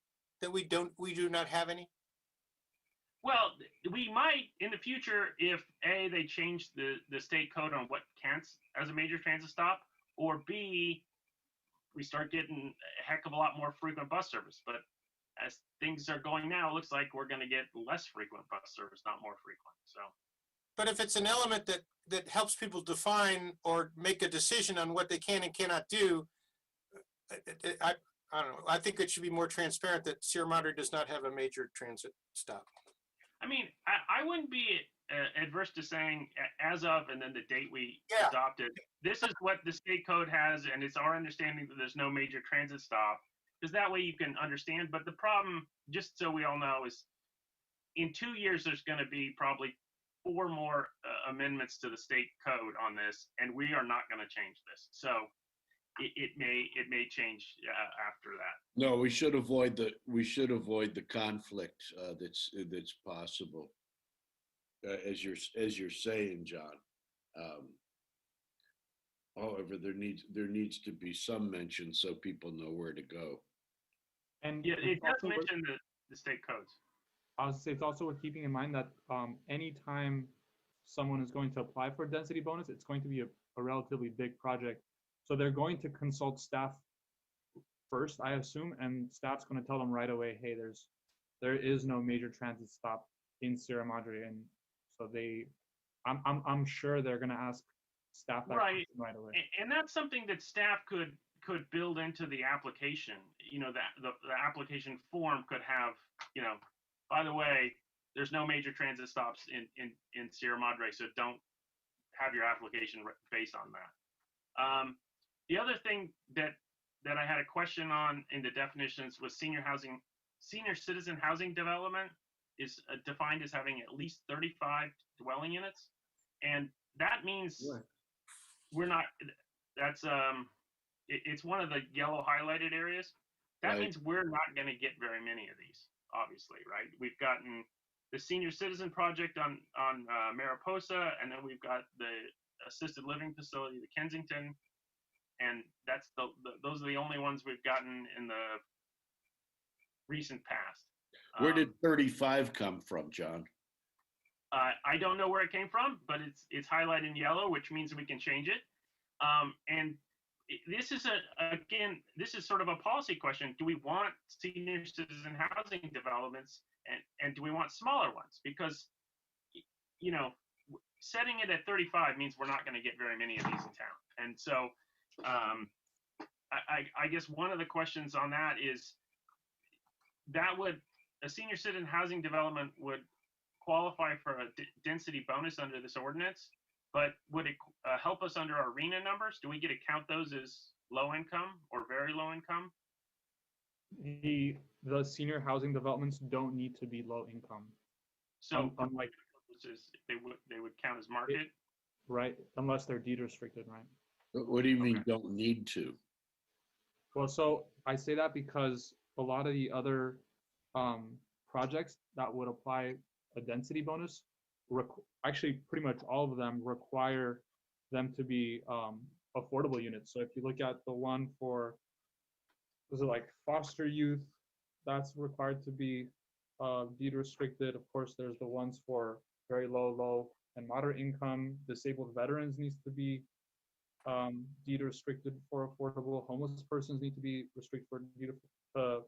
that we do not have any? Well, we might in the future if A, they change the state code on what counts as a major transit stop, or B, we start getting a heck of a lot more frequent bus service. But as things are going now, it looks like we're going to get less frequent bus service, not more frequent. So. but if it's an element that helps people define or make a decision on what they can and cannot do, I don't know. I think it should be more transparent that Sierra Madre does not have a major transit stop. I mean, I wouldn't be adverse to saying as of and then the date we Yeah. adopted. This is what the state code has, and it's our understanding that there's no major transit stop, because that way you can understand. But the problem, just so we all know, is in 2 years there's going to be probably 4 more amendments to the state code on this, and we are not going to change this. So it may change after that. No, we should avoid the conflict that's possible. As you're saying, John. However, there needs to be some mention so people know where to go. And Yeah, it it's does also worth- mention the state codes. I would say it's also worth keeping in mind that anytime someone is going to apply for a density bonus, it's going to be a relatively big project. So they're going to consult staff first, I assume, and staff's going to tell them right away, hey, there is no major transit stop in Sierra Madre, and so I'm sure they're going to ask staff that Right. question right away. And that's something that staff could build into the application. You know, that the application form could have, you know, by the way, there's no major transit stops in Sierra Madre, so don't have your application based on that. The other thing that I had a question on in the definitions was senior citizen housing development is defined as having at least 35 dwelling units, and that means we're not. That's it's one of the yellow highlighted areas. That Right. means we're not going to get very many of these, obviously, right? We've gotten the senior citizen project on Mariposa, and then we've got the assisted living facility, the Kensington, and that's those are the only ones we've gotten in the recent past. Where did 35 come from, John? I don't know where it came from, but it's highlighted in yellow, which means we can change it. And this is this is sort of a policy question. Do we want senior citizen housing developments, and do we want smaller ones? Because, you know, setting it at 35 means we're not going to get very many of these in town. And so I guess one of the questions on that is that a senior citizen housing development would qualify for a density bonus under this ordinance, but would it help us under our RENA numbers? Do we get to count those as low income or very low income? The senior housing developments don't need to be low income. So Unlike they would count as market. right, unless they're deed restricted, right? What do you mean don't need to? Well, so I say that because a lot of the other projects that would apply a density bonus, actually pretty much all of them require them to be affordable units. So if you look at the one for, was it like foster youth, that's required to be deed restricted. Of course, there's the ones for very low, and moderate income. Disabled veterans needs to be deed restricted for affordable. Homeless persons need to be restricted for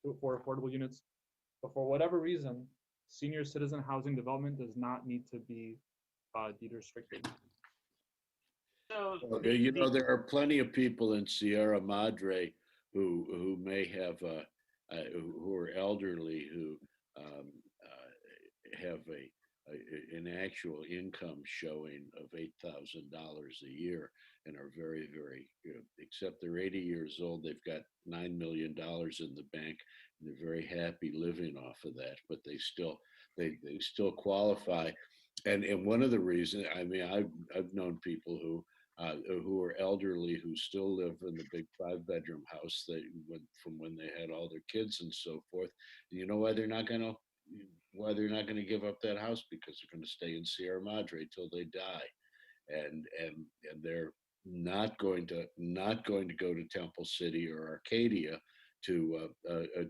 affordable units. But for whatever reason, senior citizen housing development does not need to be deed restricted. So You know, there are plenty of people in Sierra Madre who may have who are elderly who have an actual income showing of $8,000 a year and are very, very, except they're 80 years old, they've got $9 million in the bank, and they're very happy living off of that, but they still qualify. And one of the reasons, I mean, I've known people who are elderly who still live in the big 5-bedroom house from when they had all their kids and so forth. And you know why they're not going to give up that house? Because they're going to stay in Sierra Madre till they die, and they're not going to go to Temple City or Arcadia to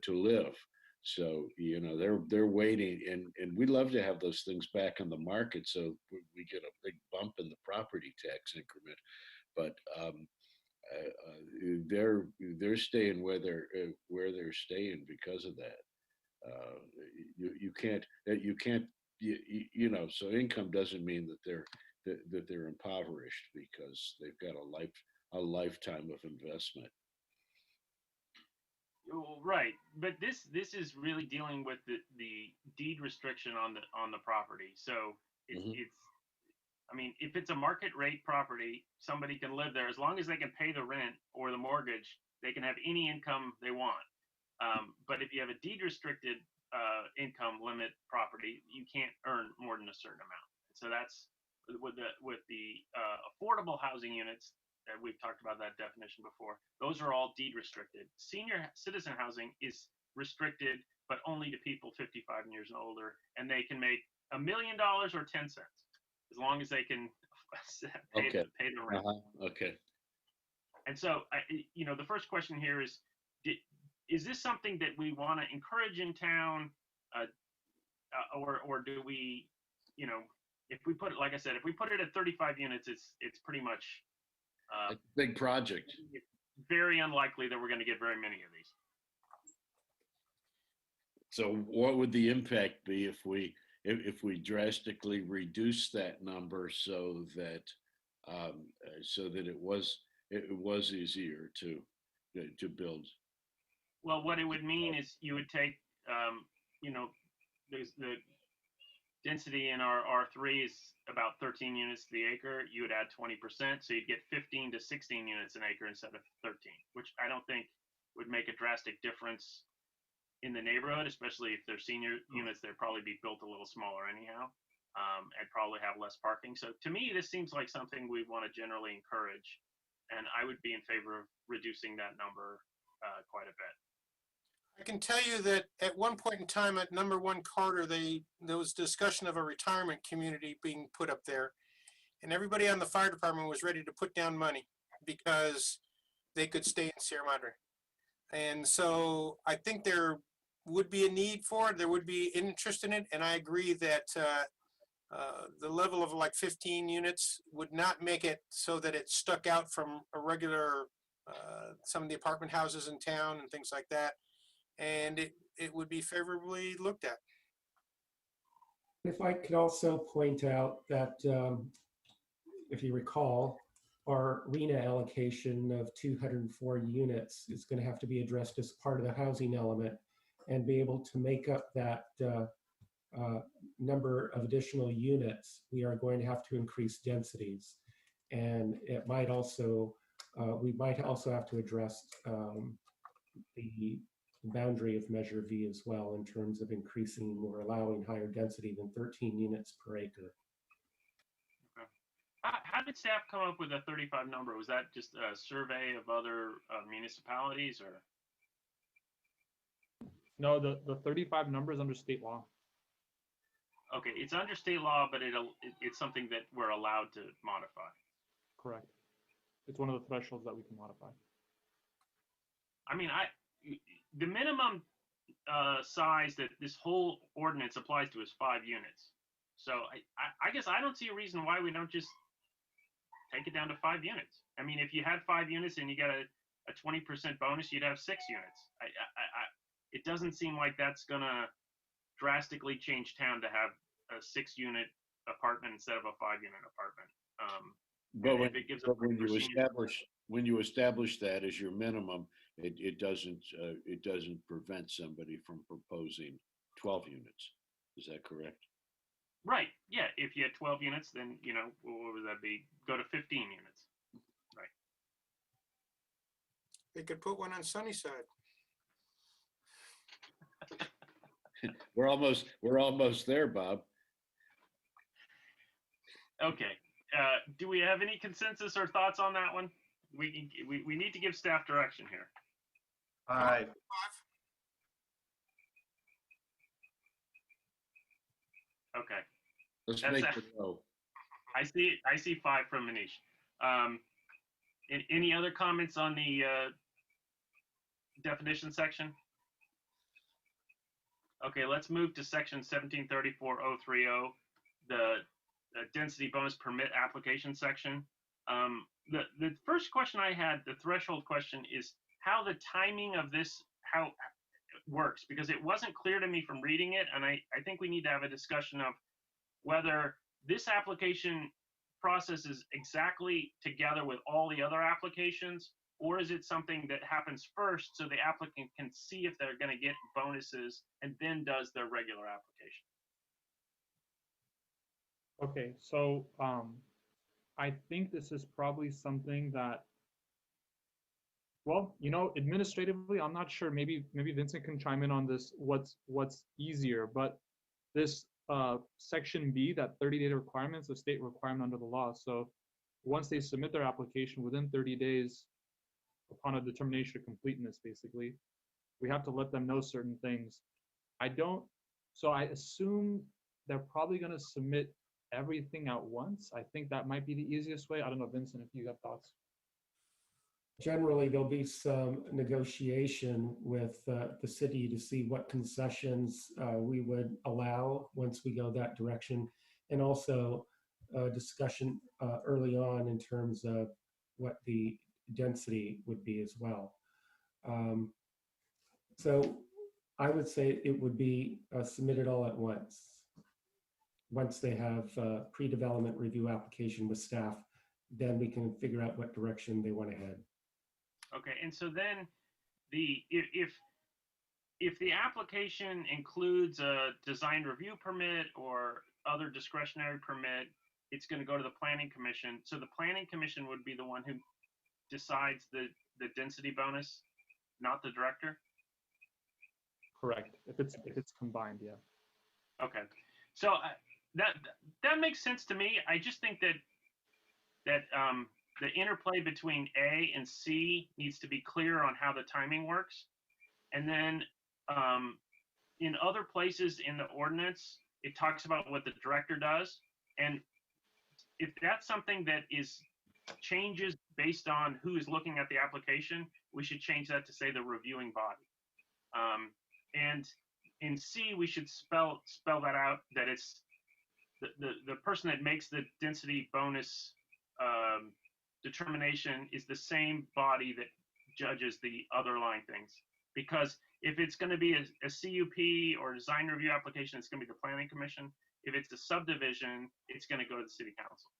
live. So, you know, they're waiting, and we'd love to have those things back on the market so we get a big bump in the property tax increment. But they're staying where they're staying because of that. You can't you know, so income doesn't mean that they're impoverished because they've got a lifetime of investment. Well, right, but this is really dealing with the deed restriction on the property. So it's I mean, if it's a market rate property, somebody can live there as long as they can pay the rent or the mortgage. They can have any income they want. But if you have a deed restricted income limit property, you can't earn more than a certain amount. So that's with the affordable housing units. We've talked about that definition before. Those are all deed restricted. Senior citizen housing is restricted, but only to people 55 years and older, and they can make $1 million or 10 cents, as long as they can pay the rent. Okay. And so, you know, the first question here is this something that we want to encourage in town, or do we, you know, if we put it, like I said, if we put it at 35 units, it's pretty much a big project. Very unlikely that we're going to get very many of these. So what would the impact be if we drastically reduce that number so that it was easier to build? Well, what it would mean is you would take, you know, the density in our R3 is about 13 units to the acre. You would add 20%, so you'd get 15 to 16 units an acre instead of 13, which I don't think would make a drastic difference in the neighborhood, especially if they're senior units. They'd probably be built a little smaller anyhow, and probably have less parking. So to me, this seems like something we want to generally encourage, and I would be in favor of reducing that number quite a bit. I can tell you that at one point in time at number 1 Carter, there was discussion of a retirement community being put up there. And everybody on the fire department was ready to put down money because they could stay in Sierra Madre. And so I think there would be a need for it. There would be interest in it. And I agree that the level of like 15 units would not make it so that it stuck out from a regular, some of the apartment houses in town and things like that. And it would be favorably looked at. If I could also point out that, if you recall, our RENA allocation of 204 units is going to have to be addressed as part of the housing element and be able to make up that number of additional units. We are going to have to increase densities. And it might also, we might also have to address the boundary of Measure V as well in terms of increasing or allowing higher density than 13 units per acre. Okay. How did staff come up with a 35 number? Was that just a survey of other municipalities, or? No, the 35 number is under state law. Okay, it's under state law, but it's something that we're allowed to modify. Correct. It's one of the thresholds that we can modify. I mean, the minimum size that this whole ordinance applies to is 5 units. So I guess I don't see a reason why we don't just take it down to 5 units. I mean, if you had 5 units and you got a 20% bonus, you'd have 6 units. It doesn't seem like that's gonna drastically change town to have a 6-unit apartment instead of a 5-unit apartment. But when you establish that as your minimum, it doesn't prevent somebody from proposing 12 units. Is that correct? Right. Yeah. If you had 12 units, then, you know, what would that be? Go to 15 units. Right. They could put one on Sunnyside. We're almost there, Bob. Okay. Do we have any consensus or thoughts on that one? We need to give staff direction here. 5. Okay. Let's make it go. I see 5 from Manish. Any other comments on the definition section? Okay, let's move to section 1734.030, the density bonus permit application section. The first question I had, the threshold question, is how the timing of this, works, because it wasn't clear to me from reading it, and I think we need to have a discussion of whether this application processes exactly together with all the other applications, or is it something that happens first so the applicant can see if they're going to get bonuses and then does their regular application? Okay, so I think this is probably something that, well, administratively, I'm not sure. Maybe Vincent can chime in on this. What's easier, but this section B, that 30-day requirement, is a state requirement under the law. So once they submit their application within 30 days, upon a determination of completeness, basically, we have to let them know certain things. So I assume they're probably going to submit everything at once. I think that might be the easiest way. I don't know, Vincent, if you have thoughts. Generally, there'll be some negotiation with the city to see what concessions we would allow once we go that direction, and also discussion early on in terms of what the density would be as well. So I would say it would be submitted all at once they have pre-development review application with staff, then we can figure out what direction they want to head. Okay, and so then if the application includes a design review permit or other discretionary permit, it's going to go to the planning commission. So the planning commission would be the one who decides the density bonus, not the director? Correct. If it's combined, yeah. Okay, so that makes sense to me. I just think that the interplay between A and C needs to be clear on how the timing works. And then in other places in the ordinance, it talks about what the director does. And if that's something that changes based on who is looking at the application, we should change that to say the reviewing body. And in C, we should spell that out, that it's the person that makes the density bonus determination is the same body that judges the other line things. Because if it's going to be a CUP or design review application, it's going to be the planning commission. If it's a subdivision, it's going to go to the city council.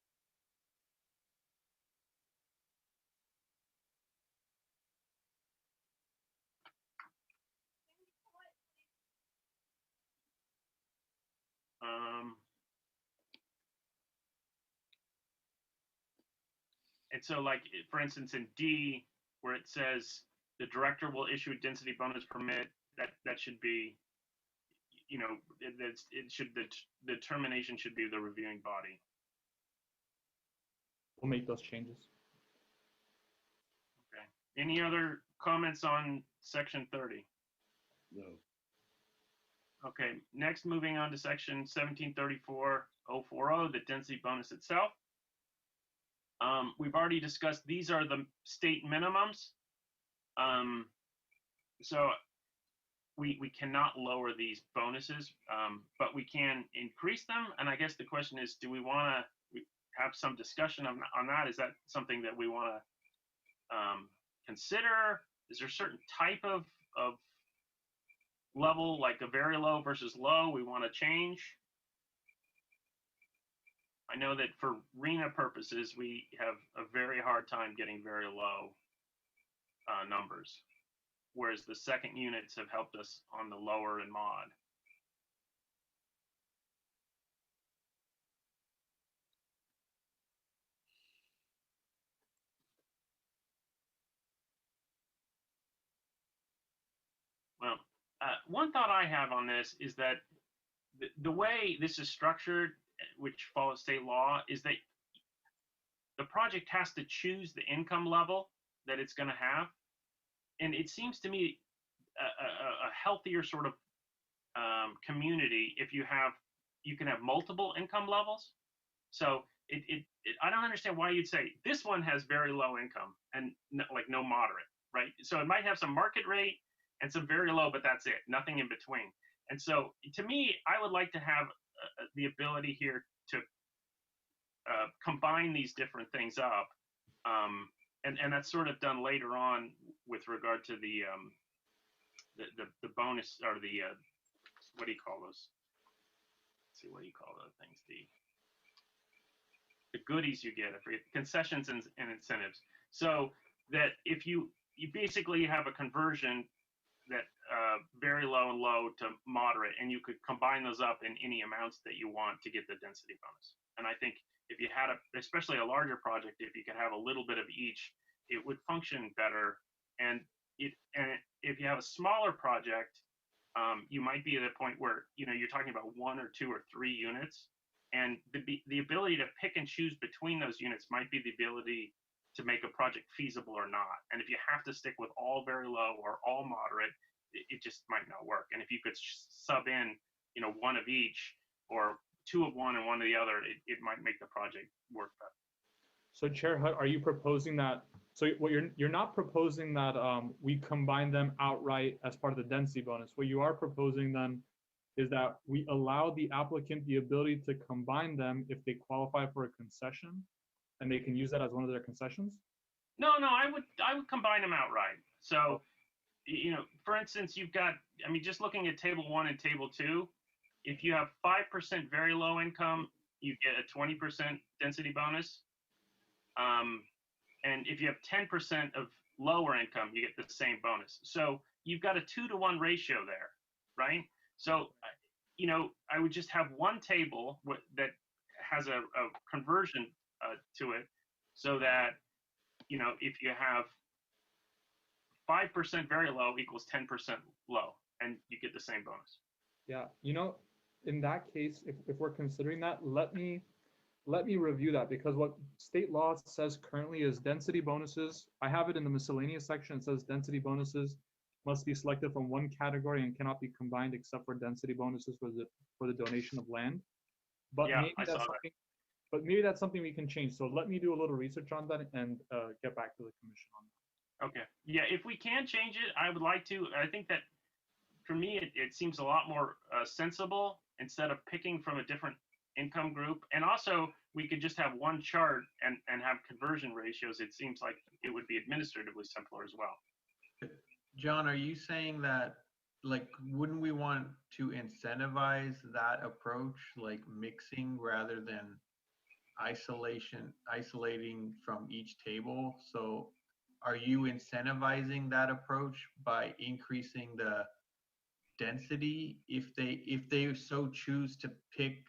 And so, like, for instance, in D, where it says the director will issue a density bonus permit, that should be, the determination should be the reviewing body. We'll make those changes. Okay. Any other comments on section 30? No. Okay, next, moving on to section 1734-040, the density bonus itself. We've already discussed, these are the state minimums. So we cannot lower these bonuses, but we can increase them. And I guess the question is, do we want to have some discussion on that? Is that something that we want to consider? Is there a certain type of level, like a very low versus low, we want to change? I know that for RENA purposes, we have a very hard time getting very low numbers, whereas the second units have helped us on the lower and mod. Well, one thought I have on this is that the way this is structured, which follows state law, is that the project has to choose the income level that it's going to have. And it seems to me a healthier sort of community if you can have multiple income levels. So I don't understand why you'd say this one has very low income and no moderate, right? So it might have some market rate and some very low, but that's it, nothing in between. And so to me, I would like to have the ability here to combine these different things up. And that's sort of done later on with regard to the the bonus or the what do you call those? Let's see, what do you call those things? The goodies you get, I forget, concessions and incentives. So that if you basically have a conversion that very low and low to moderate, and you could combine those up in any amounts that you want to get the density bonus. And I think if you had especially a larger project, if you could have a little bit of each, it would function better. And if you have a smaller project, you might be at a point where you're talking about 1 or 2 or 3 units, and the ability to pick and choose between those units might be the ability to make a project feasible or not. And if you have to stick with all very low or all moderate, it just might not work. And if you could sub in, 1 of each or 2 of one and 1 of the other, it might make the project work better. So Chair Hutt, are you proposing that? So what you're not proposing that we combine them outright as part of the density bonus. What you are proposing then is that we allow the applicant the ability to combine them if they qualify for a concession, and they can use that as one of their concessions? No, I would combine them outright. So, for instance, you've got, just looking at table 1 and table 2, if you have 5% very low income, you get a 20% density bonus. And if you have 10% of lower income, you get the same bonus. So you've got a 2-to-1 ratio there, right? So, I would just have one table that has a conversion to it, so that, if you have 5% very low equals 10% low, and you get the same bonus. Yeah, in that case, if we're considering that, let me review that, because what state law says currently is density bonuses. I have it in the miscellaneous section. It says density bonuses must be selected from one category and cannot be combined except for density bonuses for the donation of land. But Yeah, maybe I saw that's that. something. But maybe that's something we can change. So let me do a little research on that and get back to the commission on that. Okay. Yeah, if we can change it, I would like to. I think that for me, it seems a lot more sensible instead of picking from a different income group. And also, we could just have one chart and have conversion ratios. It seems like it would be administratively simpler as well. John, are you saying that, like, wouldn't we want to incentivize that approach, like mixing rather than isolating from each table? So are you incentivizing that approach by increasing the density if they so choose to pick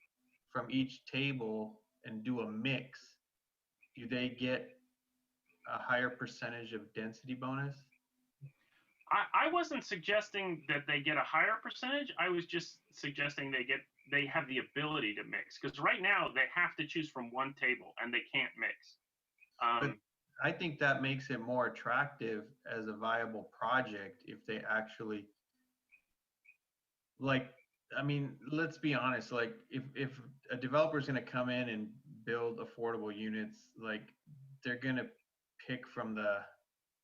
from each table and do a mix? Do they get a higher percentage of density bonus? I wasn't suggesting that they get a higher percentage. I was just suggesting they have the ability to mix, because right now they have to choose from one table and they can't mix. But I think that makes it more attractive as a viable project if they actually, like, let's be honest, like if a developer is going to come in and build affordable units, like they're going to pick from the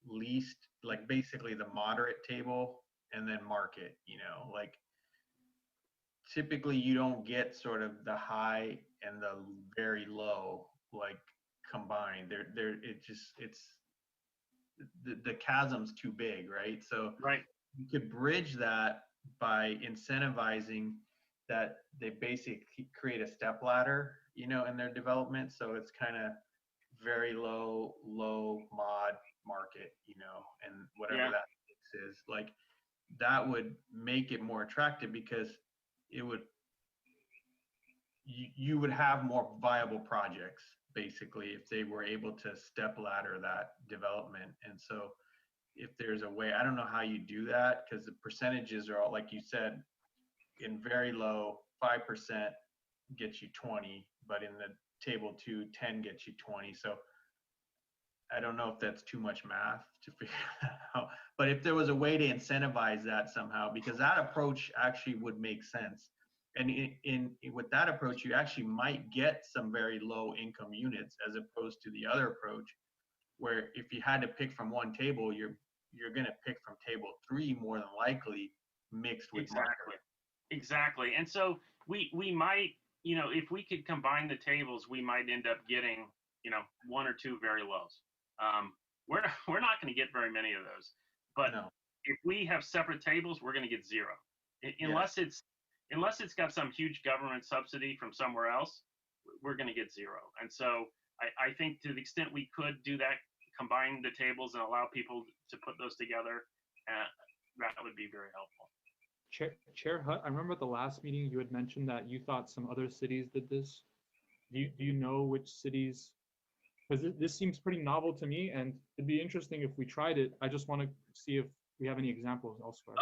least, like basically the moderate table and then market, like typically you don't get sort of the high and the very low like combined. It's the chasm's too big, right? So right, you could bridge that by incentivizing that they basically create a step ladder, in their development. So it's kind of very low mod market, and whatever that mix is, like that would make it more attractive, because you would have more viable projects basically if they were able to step ladder that development. And so if there's a way, I don't know how you do that, because the percentages are all, like you said, in very low, 5% gets you 20, but in the table 2, 10 gets you 20. So I don't know if that's too much math to figure out, but if there was a way to incentivize that somehow, because that approach actually would make sense. And with that approach, you actually might get some very low income units, as opposed to the other approach, where if you had to pick from one table, you're going to pick from table 3 more than likely, mixed with Exactly. And so we might, if we could combine the tables, we might end up getting, 1 or 2 very lows. We're not going to get very many of those, but if we have separate tables, we're going to get zero. Unless it's got some huge government subsidy from somewhere else, we're going to get zero. And so I think to the extent we could do that, combine the tables and allow people to put those together, that would be very helpful. Chair Hutt, I remember at the last meeting you had mentioned that you thought some other cities did this. Do you know which cities? Because this seems pretty novel to me, and it'd be interesting if we tried it. I just want to see if we have any examples elsewhere.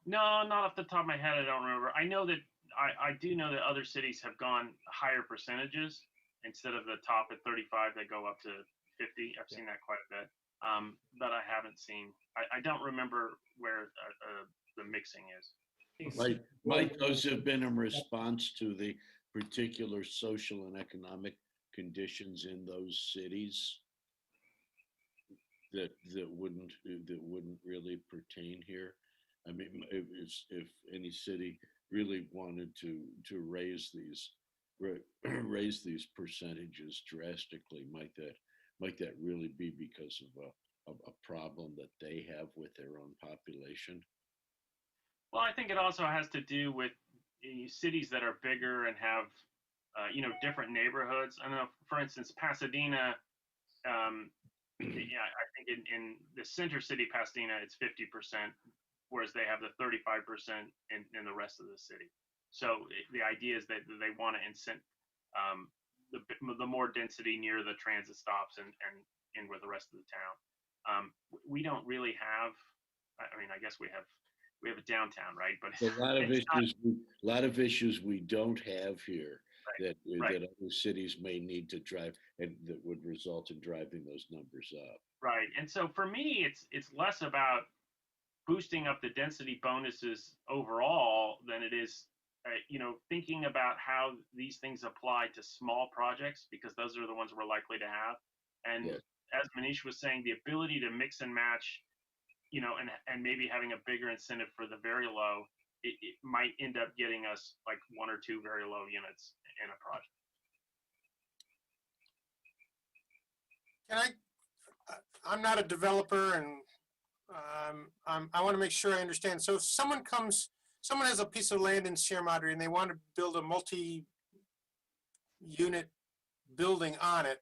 No, not off the top of my head. I don't remember. I know that I do know that other cities have gone higher percentages instead of the top at 35. They go up to 50. I've seen that quite a bit. But I haven't seen. I don't remember where the mixing is. Might those have been in response to the particular social and economic conditions in those cities that wouldn't really pertain here? I mean, if any city really wanted to raise these percentages drastically, might that really be because of a problem that they have with their own population? Well, I think it also has to do with cities that are bigger and have, different neighborhoods. I don't know, for instance, Pasadena, I think in the center city, Pasadena, it's 50%, whereas they have the 35% in the rest of the city. So the idea is that they want to incent the more density near the transit stops and in with the rest of the town. We don't really have, I mean, I guess we have a downtown, right? But a lot of issues we don't have here that other cities may need to drive, and that would result in driving those numbers up. Right. And so for me, it's less about boosting up the density bonuses overall than it is, thinking about how these things apply to small projects, because those are the ones we're likely to have. And as Manish was saying, the ability to mix and match, and maybe having a bigger incentive for the very low, it might end up getting us like one or two very low units in a project. I'm not a developer, and I want to make sure I understand. So if someone has a piece of land in Sierra Madre and they want to build a multi-unit building on it,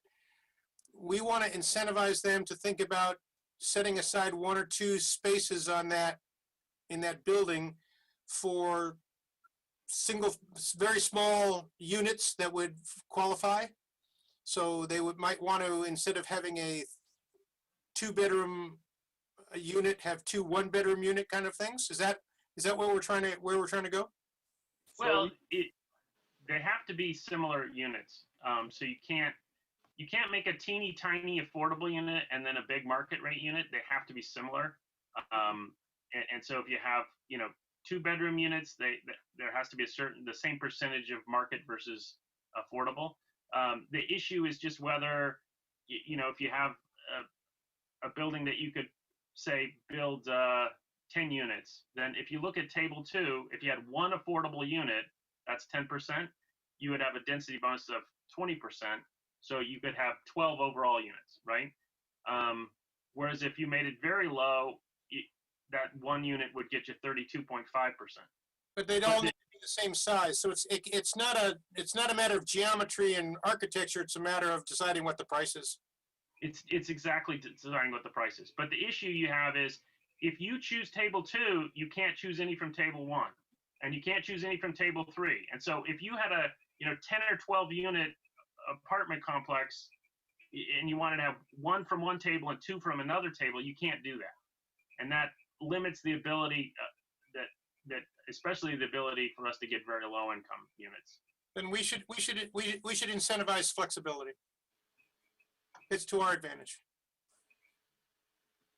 we want to incentivize them to think about setting aside one or two spaces in that building for very small units that would qualify. So they might want to, instead of having a 2-bedroom unit, have 2 1-bedroom unit kind of things. Is that where we're trying to go? Well, they have to be similar units. So you can't make a teeny tiny affordable unit and then a big market rate unit. They have to be similar. And so if you have, 2-bedroom units, there has to be the same percentage of market versus affordable. The issue is just whether, if you have a building that you could say build 10 units, then if you look at table 2, if you had one affordable unit, that's 10%, you would have a density bonus of 20%. So you could have 12 overall units, right? Whereas if you made it very low, that one unit would get you 32.5%. But they'd all need to be the same size. So it's not a matter of geometry and architecture. It's a matter of deciding what the price is. It's exactly deciding what the price is. But the issue you have is if you choose table 2, you can't choose any from table 1, and you can't choose any from table 3. And so if you had a 10 or 12 unit apartment complex and you wanted to have 1 from one table and 2 from another table, you can't do that. And that limits the ability that especially the ability for us to get very low income units. Then we should incentivize flexibility. It's to our advantage.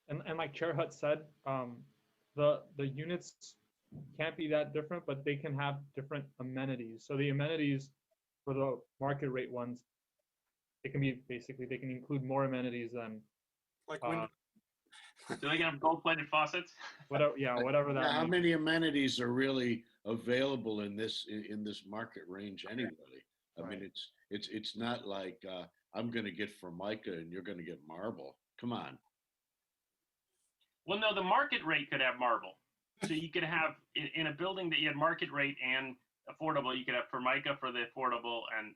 And like Chair Hutt said, the units can't be that different, but they can have different amenities. So the amenities for the market rate ones, they can include more amenities than like do they have gold-plated faucets? Whatever that. How many amenities are really available in this market range anyway? I mean, it's not like I'm going to get Formica and you're going to get marble. Come on. Well, no, the market rate could have marble. So you could have in a building that you had market rate and affordable, you could have Formica for the affordable and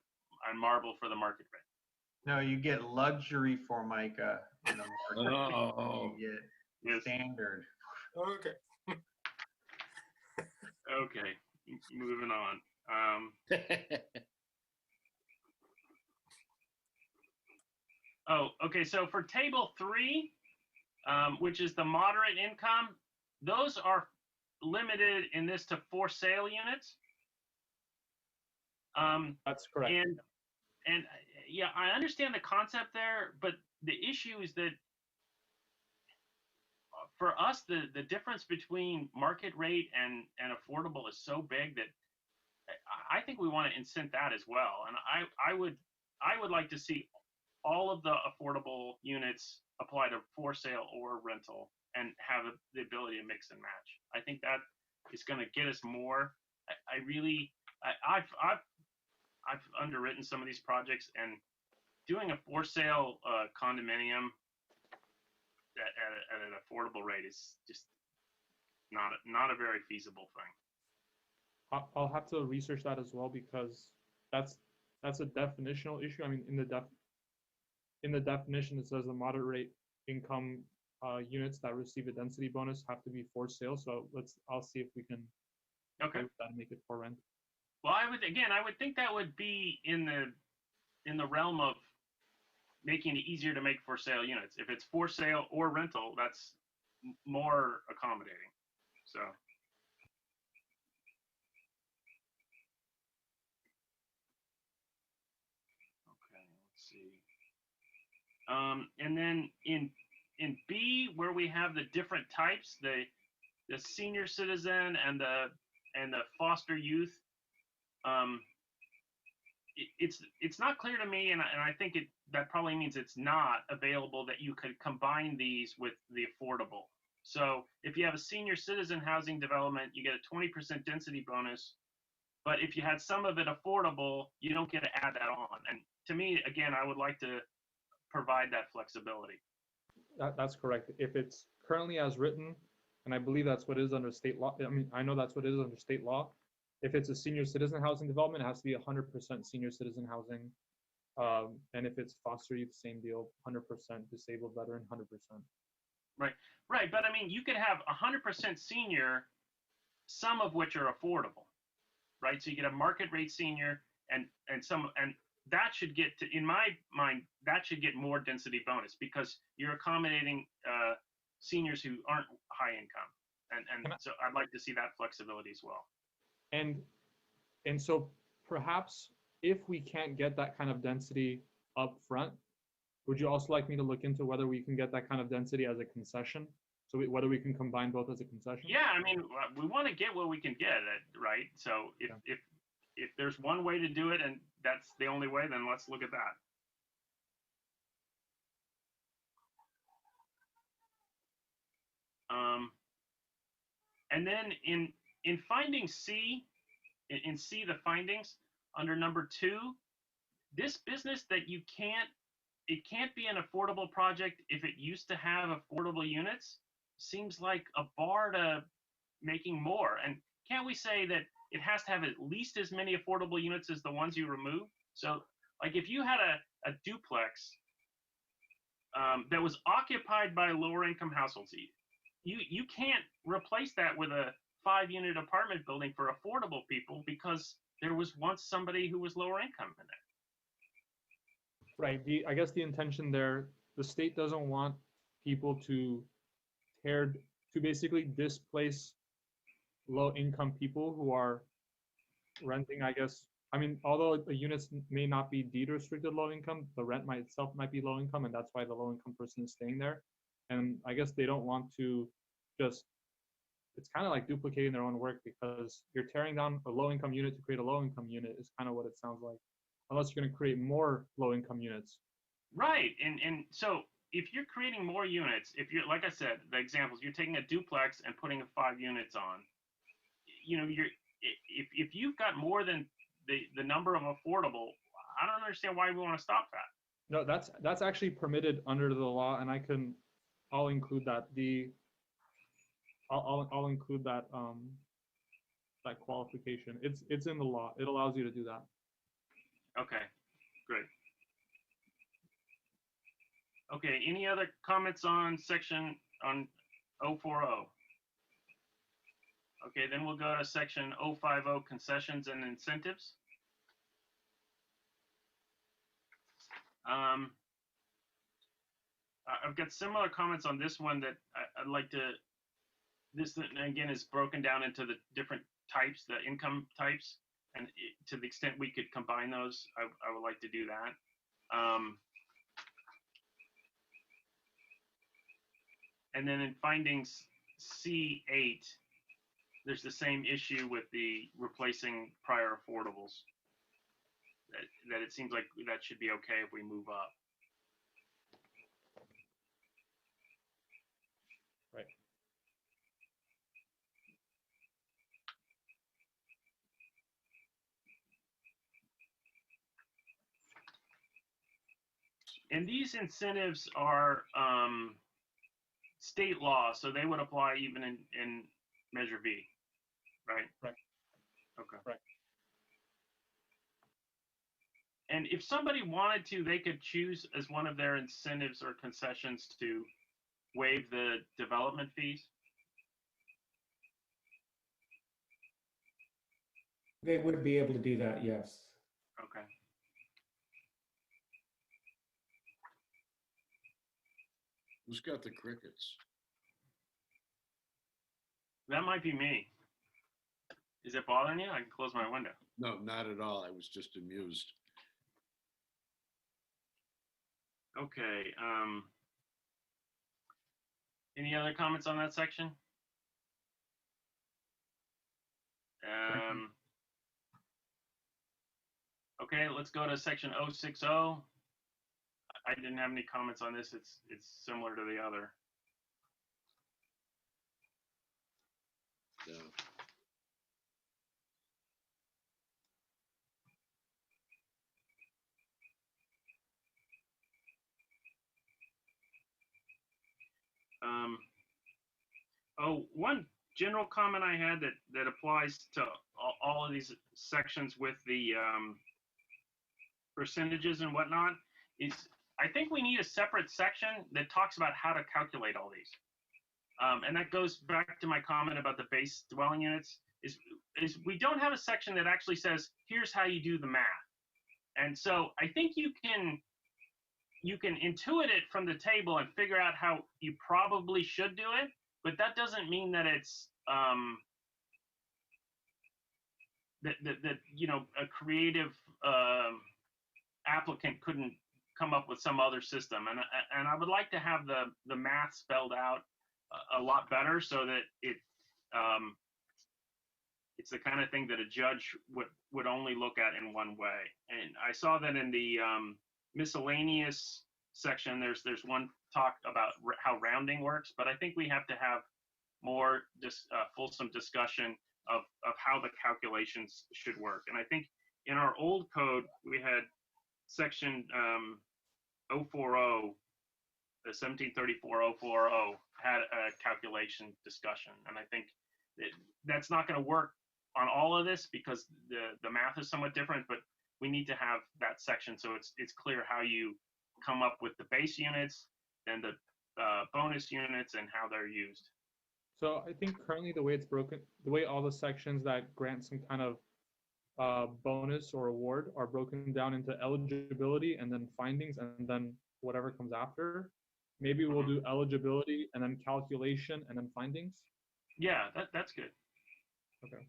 marble for the market rate. No, you get luxury Formica in the market. Oh. You Yes. get standard. Okay. Okay, moving on. Oh, okay. So for table 3, which is the moderate income, those are limited in this to for sale units. That's correct. And yeah, I understand the concept there, but the issue is that for us, the difference between market rate and affordable is so big that I think we want to incent that as well. And I would like to see all of the affordable units apply to for sale or rental and have the ability to mix and match. I think that is going to get us more. I've underwritten some of these projects, and doing a for sale condominium at an affordable rate is just not a very feasible thing. I'll have to research that as well, because that's a definitional issue. I mean, in the definition, it says the moderate rate income units that receive a density bonus have to be for sale. So I'll see if we can Okay. that and make it for rent. Well, I would think that would be in the realm of making it easier to make for sale units. If it's for sale or rental, that's more accommodating. So. Okay, let's see. And then in B, where we have the different types, the senior citizen and the foster youth, it's not clear to me, and I think that probably means it's not available that you could combine these with the affordable. So if you have a senior citizen housing development, you get a 20% density bonus, but if you had some of it affordable, you don't get to add that on. And to me, again, I would like to provide that flexibility. That's correct. If it's currently as written, and I believe that's what it is under state law. I mean, I know that's what it is under state law. If it's a senior citizen housing development, it has to be 100% senior citizen housing. And if it's foster youth, same deal, 100% disabled veteran, 100%. Right. But I mean, you could have 100% senior, some of which are affordable, right? So you get a market rate senior and that should get to, in my mind, that should get more density bonus because you're accommodating seniors who aren't high income. And so I'd like to see that flexibility as well. And so perhaps if we can't get that kind of density up front, would you also like me to look into whether we can get that kind of density as a concession? So whether we can combine both as a concession? Yeah, I mean, we want to get what we can get, right? So if there's one way to do it and that's the only way, then let's look at that. And then in finding C, in C, the findings under number 2, this business that it can't be an affordable project if it used to have affordable units seems like a bar to making more. And can't we say that it has to have at least as many affordable units as the ones you remove? So like if you had a duplex that was occupied by lower income households, you can't replace that with a 5-unit apartment building for affordable people because there was once somebody who was lower income in it. Right. I guess the intention there, the state doesn't want people to basically displace low income people who are renting, I guess. I mean, although the units may not be deed restricted low income, the rent itself might be low income, and that's why the low income person is staying there. And I guess they don't want to just, it's kind of like duplicating their own work because you're tearing down a low income unit to create a low income unit is kind of what it sounds like. Unless you're going to create more low income units. Right. And so if you're creating more units, if you're, like I said, the examples, you're taking a duplex and putting 5 units on, you know, if you've got more than the number of affordable, I don't understand why we want to stop that. No, that's actually permitted under the law, and I'll include that. I'll include that that qualification. It's in the law. It allows you to do that. Okay, great. Okay, any other comments on section on 040? Okay, then we'll go to section 050 concessions and incentives. I've got similar comments on this one that I'd like to, this again is broken down into the different types, the income types, and to the extent we could combine those, I would like to do that. And then in findings C8, there's the same issue with the replacing prior affordables. That it seems like that should be okay if we move up. Right. And these incentives are state law, so they would apply even in Measure B, right? Right. Okay. Right. And if somebody wanted to, they could choose as one of their incentives or concessions to waive the development fees. They would be able to do that, yes. Okay. Who's got the crickets? That might be me. Is it bothering you? I can close my window. No, not at all. I was just amused. Okay. Any other comments on that section? Okay, let's go to section 060. I didn't have any comments on this. It's similar to the other. No. One general comment I had that applies to all of these sections with the percentages and whatnot is I think we need a separate section that talks about how to calculate all these. And that goes back to my comment about the base dwelling units is we don't have a section that actually says, here's how you do the math. And so I think you can intuit it from the table and figure out how you probably should do it, but that doesn't mean that it's that you know a creative applicant couldn't come up with some other system. And I would like to have the math spelled out a lot better so that it's the kind of thing that a judge would only look at in one way. And I saw that in the miscellaneous section, there's one talk about how rounding works, but I think we have to have more fulsome discussion of how the calculations should work. And I think in our old code, we had section 040, the 1734-040 had a calculation discussion. And I think that's not going to work on all of this because the math is somewhat different, but we need to have that section so it's clear how you come up with the base units and the bonus units and how they're used. So I think currently the way it's broken, the way all the sections that grant some kind of bonus or award are broken down into eligibility and then findings and then whatever comes after. Maybe we'll do eligibility and then calculation and then findings. Yeah, that's good. Okay.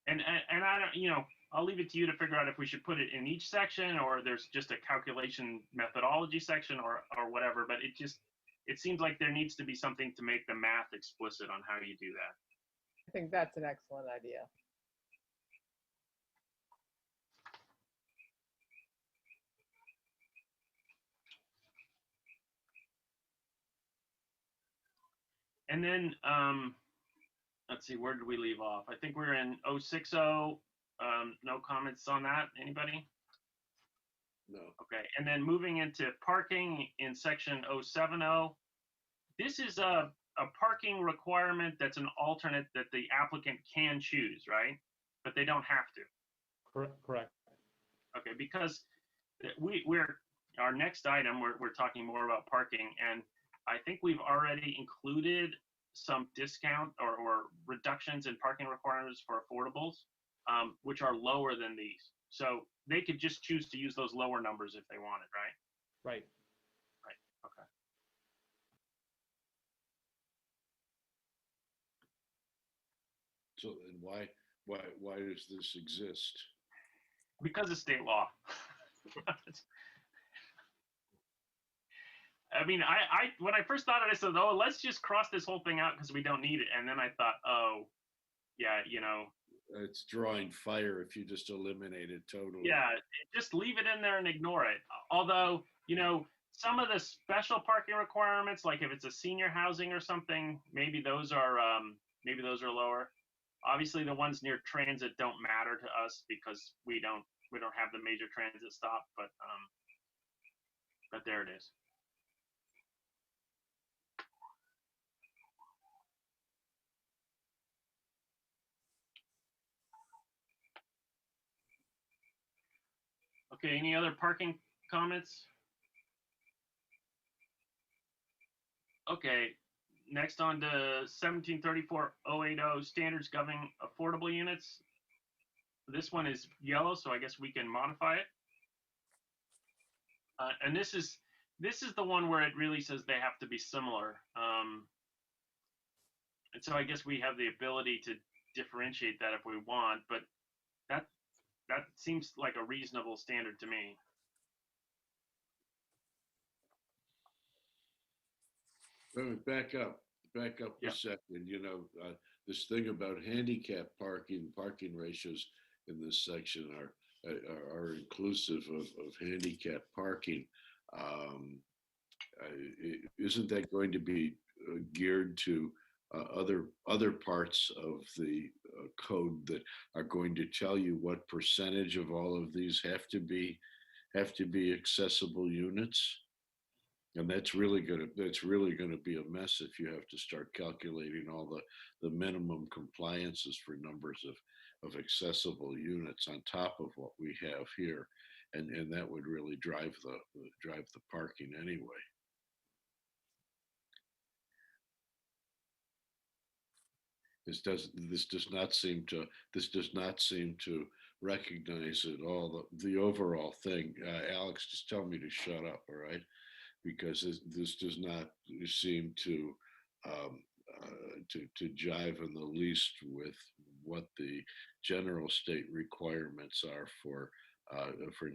And I don't, you know, I'll leave it to you to figure out if we should put it in each section or there's just a calculation methodology section or whatever, but it seems like there needs to be something to make the math explicit on how you do that. I think that's an excellent idea. And then, let's see, where did we leave off? I think we're in 060. No comments on that. Anybody? No. Okay. And then moving into parking in section 070. This is a a parking requirement that's an alternate that the applicant can choose, right? But they don't have to. Correct. Okay, because our next item, we're talking more about parking, and I think we've already included some discount or reductions in parking requirements for affordables, which are lower than these. So they could just choose to use those lower numbers if they wanted, right? Right. Right, okay. So then why does this exist? Because of state law. I mean, I when I first thought of it, I said, oh, let's just cross this whole thing out because we don't need it. And then I thought, oh, yeah, you know. It's drawing fire if you just eliminate it totally. Yeah, just leave it in there and ignore it. Although, you know, some of the special parking requirements, like if it's a senior housing or something, maybe those are lower. Obviously, the ones near transit don't matter to us because we don't have the major transit stop. But there it is. Okay, any other parking comments? Okay, next on to 1734-080 standards governing affordable units. This one is yellow, so I guess we can modify it. And this is the one where it really says they have to be similar. And so I guess we have the ability to differentiate that if we want, but that seems like a reasonable standard to me. Back up a second. You know, this thing about handicap parking ratios in this section are inclusive of handicap parking. Isn't that going to be geared to other parts of the code that are going to tell you what percentage of all of these have to be accessible units? And that's really gonna be a mess if you have to start calculating all the minimum compliances for numbers of accessible units on top of what we have here, and that would really drive the parking anyway. This does not seem to recognize at all the overall thing. Alex, just tell me to shut up, all right? Because this does not seem to jive in the least with what the general state requirements are for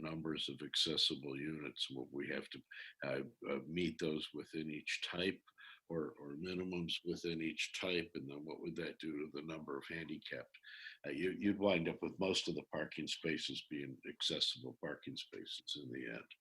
numbers of accessible units. What we have to meet those within each type, or minimums within each type, and then what would that do to the number of handicapped? You'd wind up with most of the parking spaces being accessible parking spaces in the end.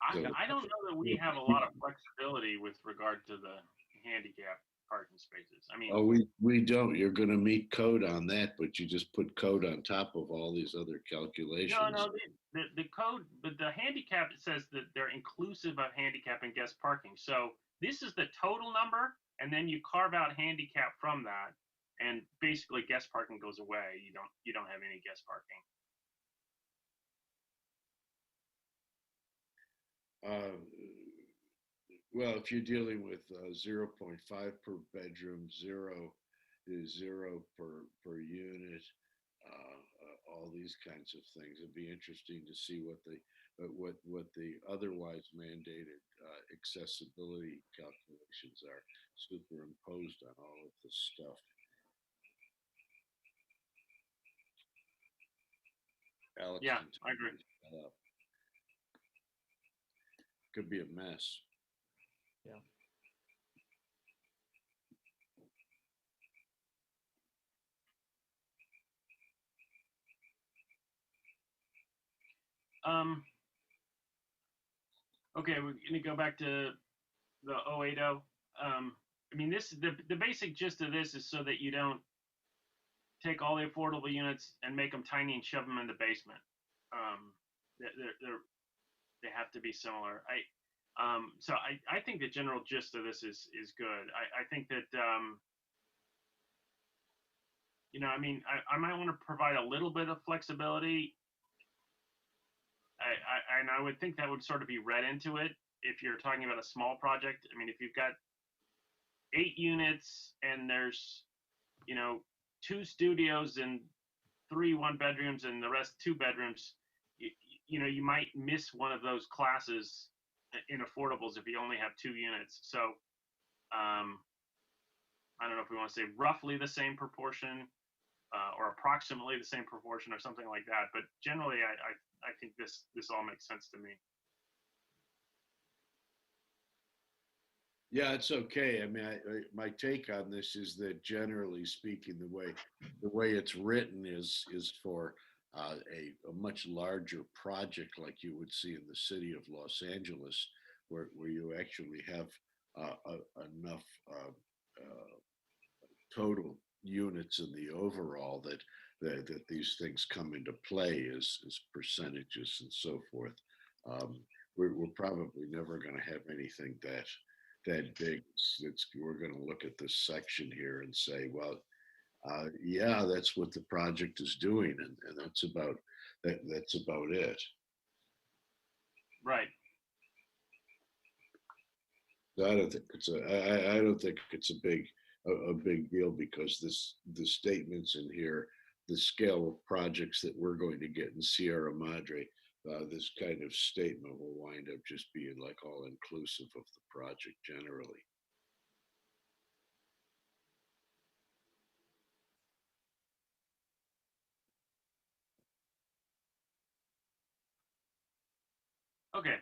I don't know that we have a lot of flexibility with regard to the handicap parking spaces. I mean, oh, we don't. You're going to meet code on that, but you just put code on top of all these other calculations. No, the code, but the handicap, it says that they're inclusive of handicap and guest parking. So this is the total number, and then you carve out handicap from that, and basically guest parking goes away. You don't have any guest parking. Well, if you're dealing with 0.5 per bedroom, zero per unit, all these kinds of things, it'd be interesting to see what the otherwise mandated accessibility calculations are superimposed on all of this stuff. Alex, Yeah, I agree. Could be a mess. Yeah. Okay, we're gonna go back to the 080. I mean, the basic gist of this is so that you don't take all the affordable units and make them tiny and shove them in the basement. They have to be similar. So I think the general gist of this is good. I think that, you know, I mean, I might want to provide a little bit of flexibility. And I would think that would sort of be read into it if you're talking about a small project. I mean, if you've got 8 units and there's, you know, 2 studios and 3 1-bedrooms and the rest 2 bedrooms, you know, you might miss one of those classes in affordables if you only have 2 units. So I don't know if we want to say roughly the same proportion or approximately the same proportion or something like that. But generally, I think this all makes sense to me. Yeah, it's okay. I mean, my take on this is that generally speaking, the way it's written is for a much larger project like you would see in the city of Los Angeles, where you actually have enough total units in the overall that these things come into play as percentages and so forth. We're probably never going to have anything that big. We're going to look at this section here and say, well, yeah, that's what the project is doing, and that's about it. Right. So I don't think I don't think it's a big deal, because the statements in here, the scale of projects that we're going to get in Sierra Madre, this kind of statement will wind up just being like all inclusive of the project generally. Okay.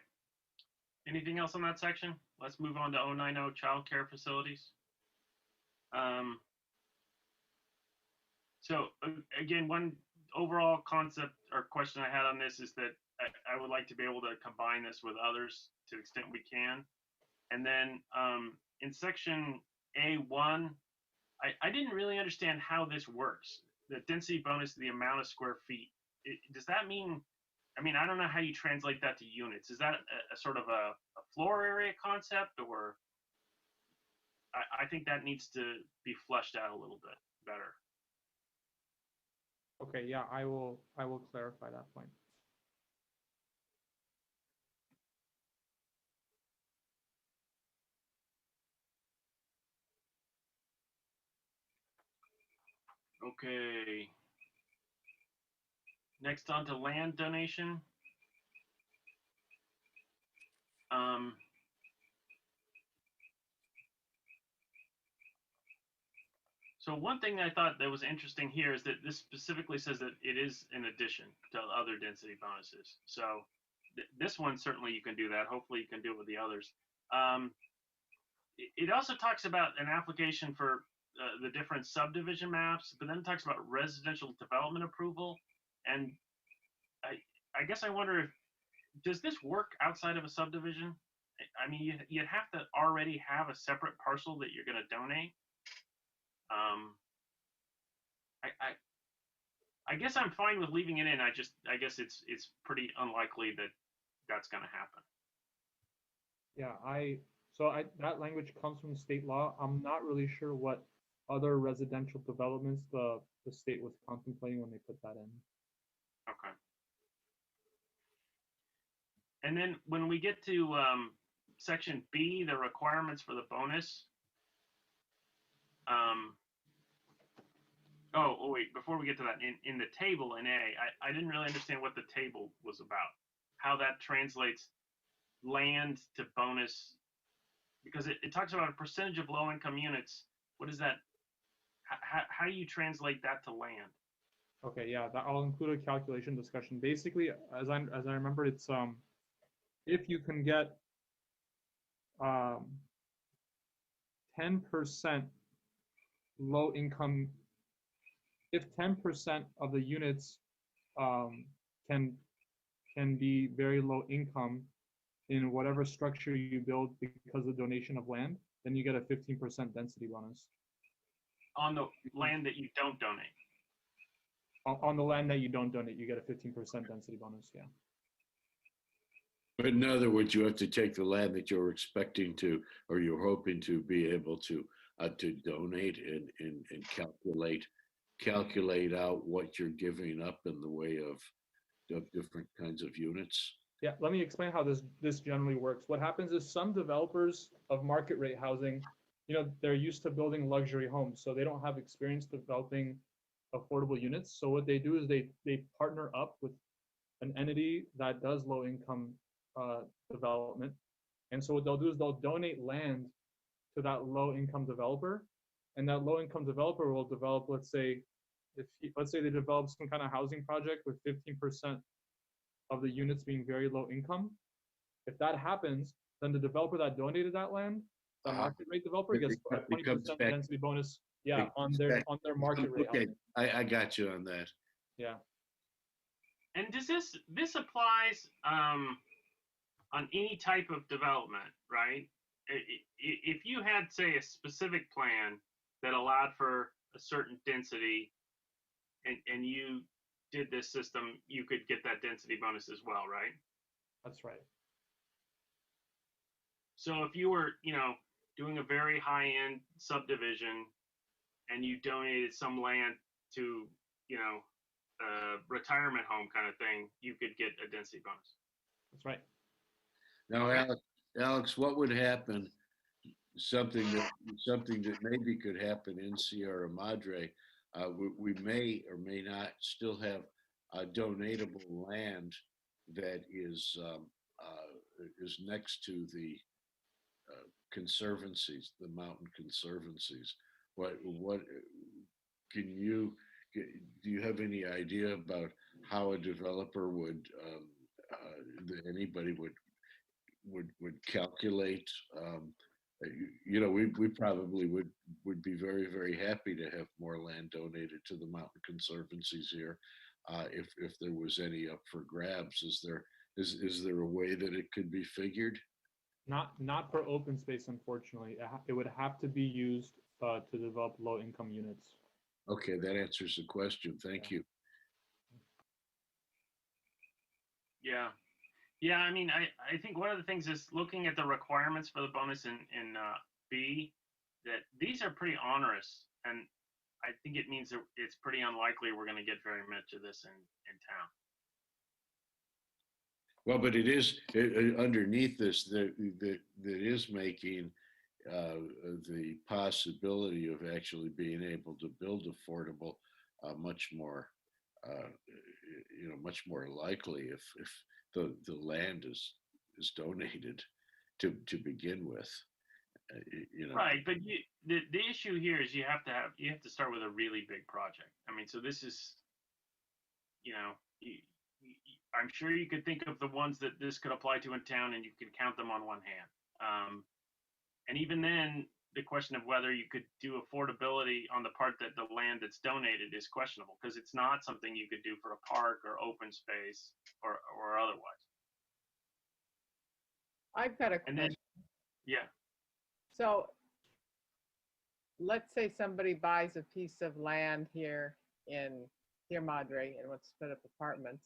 Anything else on that section? Let's move on to 090 child care facilities. So again, one overall concept or question I had on this is that I would like to be able to combine this with others to the extent we can. And then in section A1, I didn't really understand how this works. The density bonus, the amount of square feet. Does that mean, I mean, I don't know how you translate that to units. Is that a sort of a floor area concept, or I think that needs to be fleshed out a little bit better. Okay, yeah, I will clarify that point. Okay. Next on to land donation. So one thing I thought that was interesting here is that this specifically says that it is in addition to other density bonuses. So this one, certainly you can do that. Hopefully you can do it with the others. It also talks about an application for the different subdivision maps, but then it talks about residential development approval. And I guess I wonder if, does this work outside of a subdivision? I mean, you'd have to already have a separate parcel that you're going to donate. I guess I'm fine with leaving it in. I guess it's pretty unlikely that that's going to happen. Yeah, that language comes from state law. I'm not really sure what other residential developments the state was contemplating when they put that in. Okay. And then when we get to section B, the requirements for the bonus. Oh wait, before we get to that, in the table in A, I didn't really understand what the table was about, how that translates land to bonus, because it talks about a percentage of low income units. What is that? How do you translate that to land? Okay, yeah, I'll include a calculation discussion. Basically, as I remember, it's if you can get 10% low income, if 10% of the units can be very low income in whatever structure you build because of donation of land, then you get a 15% density bonus. On the land that you don't donate? On the land that you don't donate, you get a 15% density bonus, yeah. But in other words, you have to take the land that you're expecting to, or you're hoping to be able to donate and calculate out what you're giving up in the way of different kinds of units. Yeah, let me explain how this generally works. What happens is some developers of market rate housing, they're used to building luxury homes, so they don't have experience developing affordable units. So what they do is they partner up with an entity that does low income development. And so what they'll do is they'll donate land to that low income developer, and that low income developer will develop, let's say they develop some kind of housing project with 15% of the units being very low income. If that happens, then the developer that donated that land, the market rate developer, gets a 20% density bonus. Yeah, on their market rate. Okay, I got you on that. Yeah. And does this applies on any type of development, right? If you had, say, a specific plan that allowed for a certain density, and you did this system, you could get that density bonus as well, right? That's right. So if you were, doing a very high-end subdivision and you donated some land to, a retirement home kind of thing, you could get a density bonus. That's right. Now, Alex, what would happen? Something that maybe could happen in Sierra Madre. We may or may not still have donatable land that is next to the conservancies, the mountain conservancies. What do you have any idea about how a developer would that anybody would calculate? We probably would be very, very happy to have more land donated to the mountain conservancies here. If there was any up for grabs, is there a way that it could be figured? Not for open space, unfortunately. It would have to be used to develop low income units. Okay, that answers the question. Thank you. Yeah. Yeah, I mean, I think one of the things is looking at the requirements for the bonus in B, that these are pretty onerous, and I think it means that it's pretty unlikely we're going to get very much of this in town. Well, but it is underneath this that is making the possibility of actually being able to build affordable much more likely if the land is donated to begin with. Right, but the issue here is you have to start with a really big project. I mean, so this is, I'm sure you could think of the ones that this could apply to in town, and you could count them on one hand. And even then, the question of whether you could do affordability on the part that the land that's donated is questionable, because it's not something you could do for a park or open space or otherwise. I've got a question. Yeah. So let's say somebody buys a piece of land here in Sierra Madre and wants to put up apartments,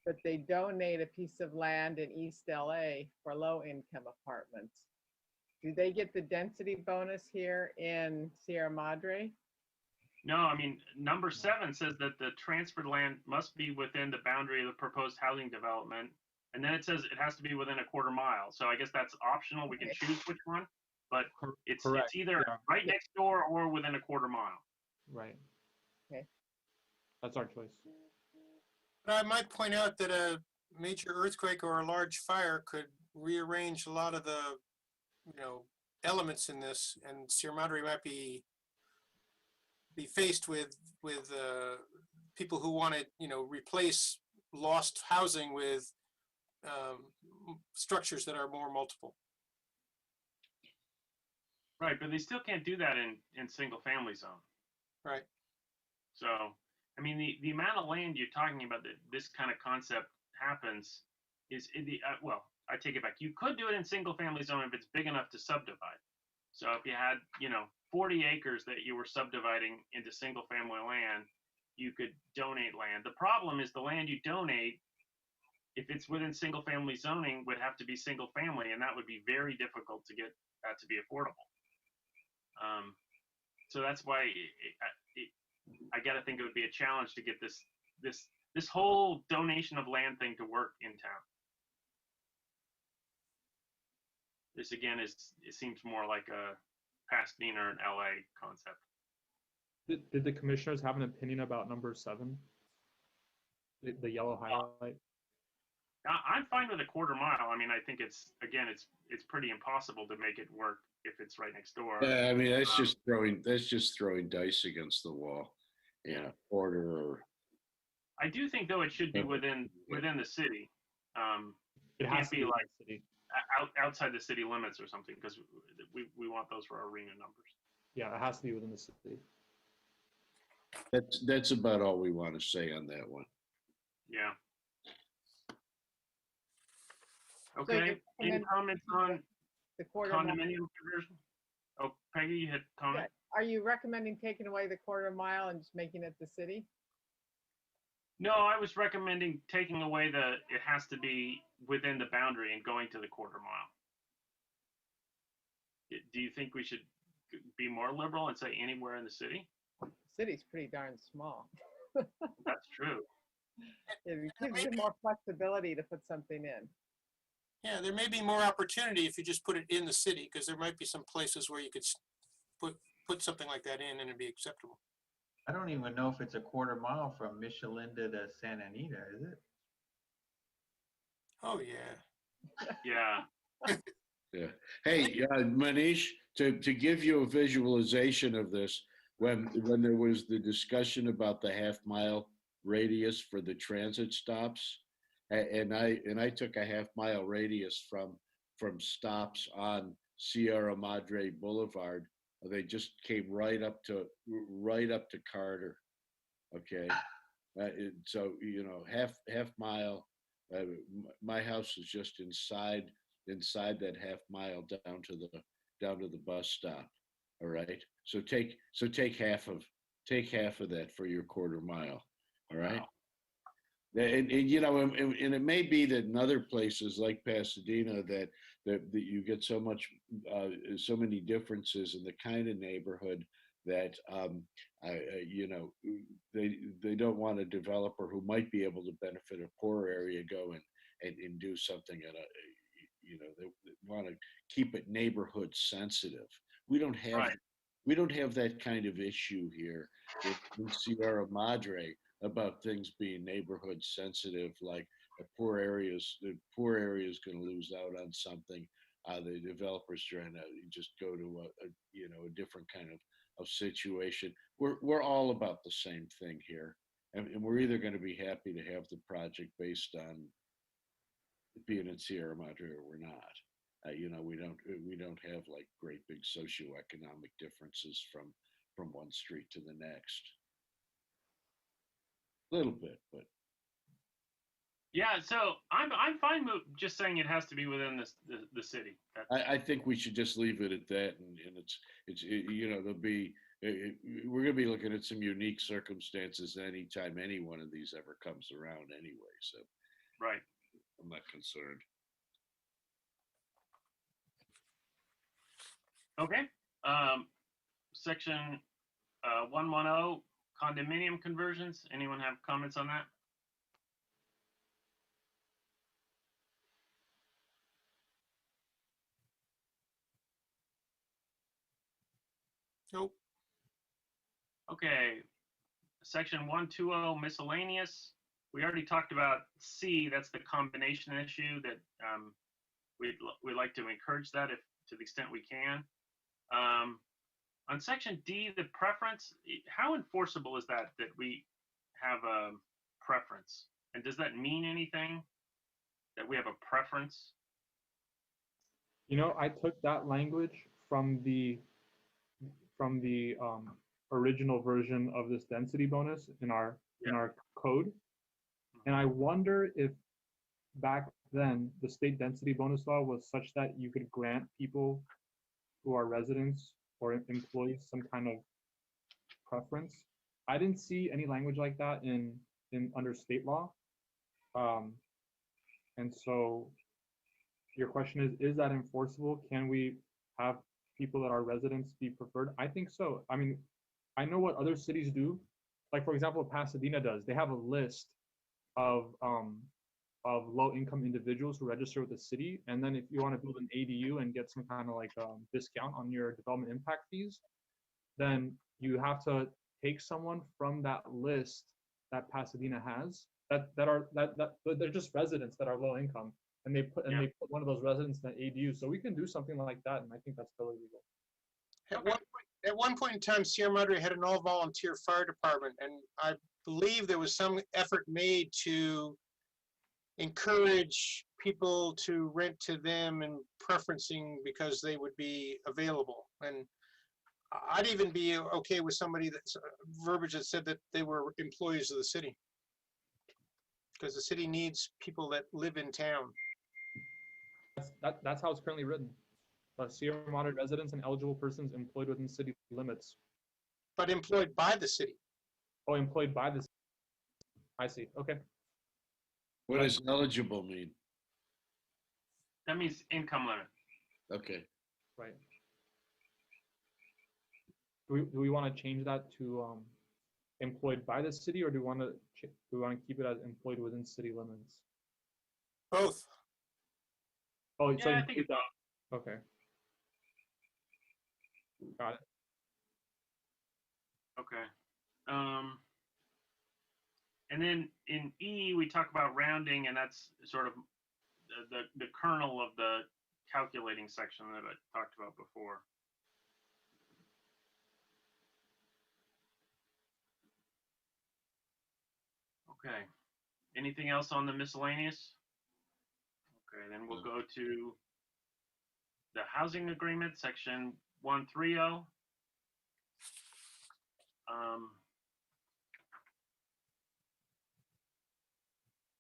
but they donate a piece of land in East LA for low income apartments. Do they get the density bonus here in Sierra Madre? No, I mean, number 7 says that the transferred land must be within the boundary of the proposed housing development. And then it says it has to be within a quarter mile. So I guess that's optional. We can choose which one, but it's either right next door or within a quarter mile. Right. Okay. That's our choice. But I might point out that a major earthquake or a large fire could rearrange a lot of the, elements in this, and Sierra Madre might be faced with people who want to, replace lost housing with structures that are more multiple. Right, but they still can't do that in single family zone. Right. So, I mean, the amount of land you're talking about that this kind of concept happens is in the, well, I take it back. You could do it in single family zone if it's big enough to subdivide. So if you had, 40 acres that you were subdividing into single family land, you could donate land. The problem is the land you donate if it's within single family zoning, would have to be single family, and that would be very difficult to get that to be affordable. So that's why I gotta think it would be a challenge to get this whole donation of land thing to work in town. This again it seems more like a Pasadena or an LA concept. Did the commissioners have an opinion about number 7? The yellow highlight? I'm fine with a quarter mile. I mean, I think it's pretty impossible to make it work if it's right next door. Yeah, I mean, that's just throwing dice against the wall. Yeah, quarter or. I do think though it should be within the city. It can't has to be be like the city. outside the city limits or something, because we want those for our arena numbers. Yeah, it has to be within the city. That's about all we want to say on that one. Yeah. So Okay. Any recommend comments on the quarter mile? condominium conversion? Oh, Peggy, you had a comment? Are you recommending taking away the quarter mile and just making it the city? No, I was recommending taking away it has to be within the boundary and going to the quarter mile. Do you think we should be more liberal and say anywhere in the city? The city's pretty darn small. That's true. It gives you more flexibility to put something in. Yeah, there may be more opportunity if you just put it in the city, because there might be some places where you could put something like that in and it'd be acceptable. I don't even know if it's a quarter mile from Michelinda to Santa Anita, is it? Oh, yeah. Yeah. Yeah. Hey, Manish, to give you a visualization of this, when there was the discussion about the half-mile radius for the transit stops, and I took a half-mile radius from stops on Sierra Madre Boulevard. They just came right up to Carter. Okay, so half mile. My house is just inside that half mile down to the bus stop. All right, so take half of that for your quarter mile. All right. Wow. And it may be that in other places like Pasadena that you get so many differences in the kind of neighborhood that they don't want a developer who might be able to benefit a poor area go and do something at they want to keep it neighborhood sensitive. We don't have that kind of issue here in Sierra Madre about things being neighborhood sensitive, like the poor area is going to lose out on something. The developers trying to just go to a different kind of situation. We're all about the same thing here, and we're either going to be happy to have the project based on being in Sierra Madre or we're not. We don't have like great big socioeconomic differences from one street to the next. A little bit, but yeah. So I'm fine with just saying it has to be within the city. I think we should just leave it at that, and there'll be we're going to be looking at some unique circumstances anytime any one of these ever comes around anyway. So right, I'm not concerned. Okay. Section 110. Condominium conversions. Anyone have comments on that? Nope. Okay. Section 120 miscellaneous. We already talked about C. That's the combination issue that we'd like to encourage that if to the extent we can. On section D, the preference, how enforceable is that we have a preference? And does that mean anything that we have a preference? I took that language from the original version of this density bonus in our code. And I wonder if back then the state density bonus law was such that you could grant people who are residents or employees some kind of preference. I didn't see any language like that in under state law. And so your question is that enforceable? Can we have people that are residents be preferred? I think so. I mean, I know what other cities do. Like for example, Pasadena does. They have a list of low-income individuals who register with the city, and then if you want to build an ADU and get some kind of like discount on your development impact fees, then you have to take someone from that list that Pasadena has that they're just residents that are low income, and they put one of those residents in the ADU. So we can do something like that, and I think that's totally legal. At one point in time, Sierra Madre had an all-volunteer fire department, and I believe there was some effort made to encourage people to rent to them and preferencing because they would be available. And I'd even be okay with somebody that's verbiage that said that they were employees of the city, because the city needs people that live in town. That's how it's currently written. Sierra Madre residents and eligible persons employed within city limits. But employed by the city. Oh, employed by the city. I see. Okay. What does eligible mean? That means income limit. Okay. Right. Do we want to change that to employed by the city, or do we want to keep it as employed within city limits? Both. Oh, Yeah, so I think it's both. Okay. Got it. Okay. And then in E, we talk about rounding, and that's sort of the kernel of the calculating section that I talked about before. Okay. Anything else on the miscellaneous? Okay, then we'll go to the housing agreement, section 130.